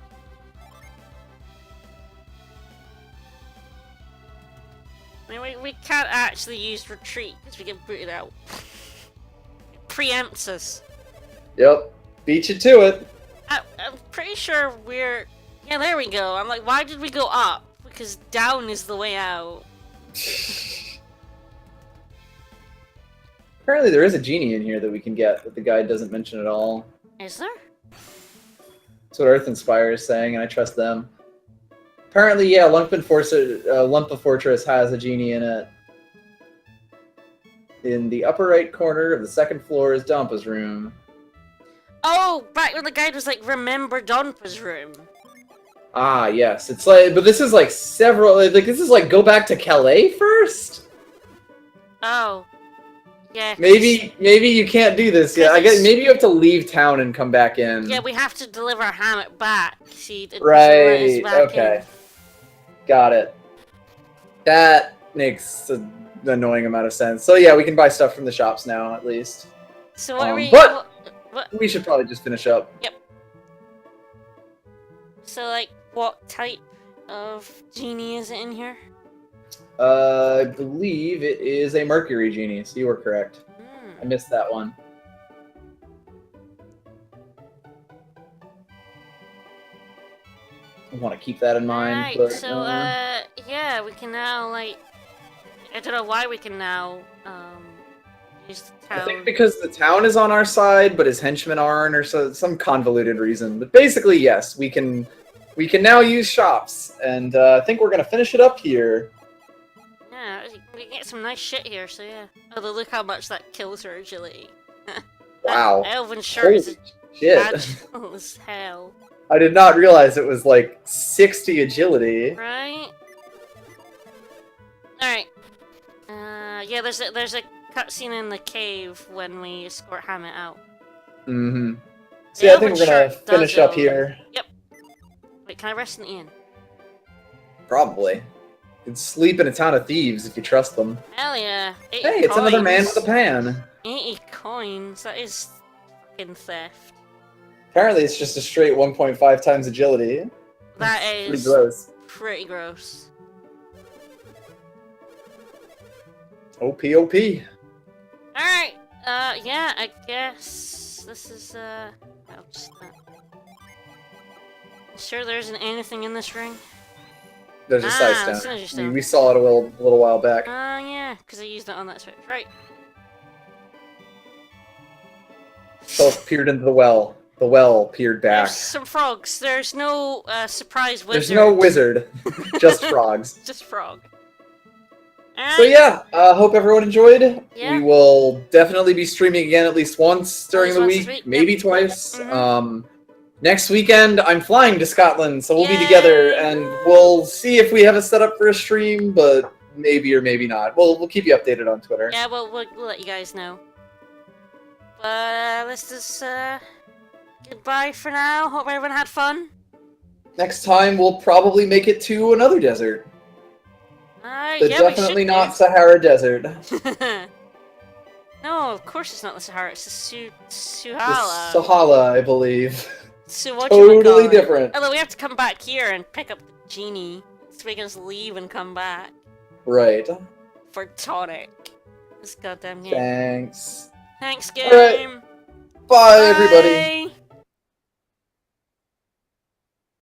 Speaker 1: I mean, we can't actually use retreat because we get booted out. It preempts us.
Speaker 2: Yep. Beat you to it.
Speaker 1: I'm pretty sure we're... Yeah, there we go. I'm like, why did we go up? Because down is the way out.
Speaker 2: Apparently there is a genie in here that we can get that the guide doesn't mention at all.
Speaker 1: Is there?
Speaker 2: That's what Earth Inspire is saying, and I trust them. Apparently, yeah, Lumpa Fortress has a genie in it. In the upper right corner of the second floor is Dompa's room.
Speaker 1: Oh, back when the guide was like, remember Dodonpa's room.
Speaker 2: Ah, yes. It's like, but this is like several, like this is like go back to Calais first?
Speaker 1: Oh. Yeah.
Speaker 2: Maybe you can't do this yet. I guess maybe you have to leave town and come back in.
Speaker 1: Yeah, we have to deliver Hammett back. See,
Speaker 2: right, okay. Got it. That makes an annoying amount of sense. So yeah, we can buy stuff from the shops now, at least.
Speaker 1: So what are we...
Speaker 2: But
Speaker 1: what?
Speaker 2: We should probably just finish up.
Speaker 1: Yep. So, like, what type of genie is it in here?
Speaker 2: I believe it is a Mercury genie, so you were correct. I missed that one. I want to keep that in mind.
Speaker 1: Right,
Speaker 2: but,
Speaker 1: so, yeah, we can now, like... I don't know why we can now, use the town.
Speaker 2: I think because the town is on our side, but his henchmen aren't, or some convoluted reason. But basically, yes, we can now use shops, and I think we're gonna finish it up here.
Speaker 1: Yeah, we can get some nice shit here, so yeah. Although look how much that kills her agility.
Speaker 2: Wow.
Speaker 1: Elven shirt is
Speaker 2: shit.
Speaker 1: magical as hell.
Speaker 2: I did not realize it was like 60 agility.
Speaker 1: Right? Alright. Yeah, there's a cutscene in the cave when we escort Hammett out.
Speaker 2: Mm-hmm. So yeah, I think we're gonna finish up here.
Speaker 1: Yep. Wait, can I rest in the inn?
Speaker 2: Probably. You can sleep in a town of thieves if you trust them.
Speaker 1: Hell yeah. 80
Speaker 2: hey, it's another man with a pan.
Speaker 1: 80 coins? That is fucking theft.
Speaker 2: Apparently it's just a straight 1.5 times agility.
Speaker 1: That is
Speaker 2: pretty gross.
Speaker 1: Pretty gross.
Speaker 2: OP, OP.
Speaker 1: Alright, yeah, I guess this is, ouch, sure there isn't anything in this ring?
Speaker 2: There's a size stone.
Speaker 1: Stone.
Speaker 2: We saw it a little while back.
Speaker 1: Yeah, because I used it on that switch. Right.
Speaker 2: Shulk peered into the well. The well peered back.
Speaker 1: There's some frogs. There's no, surprise wizard.
Speaker 2: There's no wizard. Just frogs.
Speaker 1: Just frog.
Speaker 2: So yeah, hope everyone enjoyed.
Speaker 1: Yeah.
Speaker 2: We will definitely be streaming again at least once during the week, maybe twice.
Speaker 1: Mm-hmm.
Speaker 2: Next weekend, I'm flying to Scotland, so we'll be together, and we'll see if we have a setup for a stream, but maybe or maybe not. We'll keep you updated on Twitter.
Speaker 1: Yeah, we'll let you guys know. But let's just goodbye for now. Hope everyone had fun.
Speaker 2: Next time, we'll probably make it to another desert.
Speaker 1: Yeah,
Speaker 2: definitely not Sahara Desert.
Speaker 1: No, of course it's not the Sahara. It's the Suhala.
Speaker 2: The Sahala, I believe.
Speaker 1: Totally
Speaker 2: different.
Speaker 1: Although we have to come back here and pick up the genie, so we can just leave and come back.
Speaker 2: Right.
Speaker 1: For tonic. This goddamn game.
Speaker 2: Thanks.
Speaker 1: Thanks, game.
Speaker 2: All right. Bye, everybody.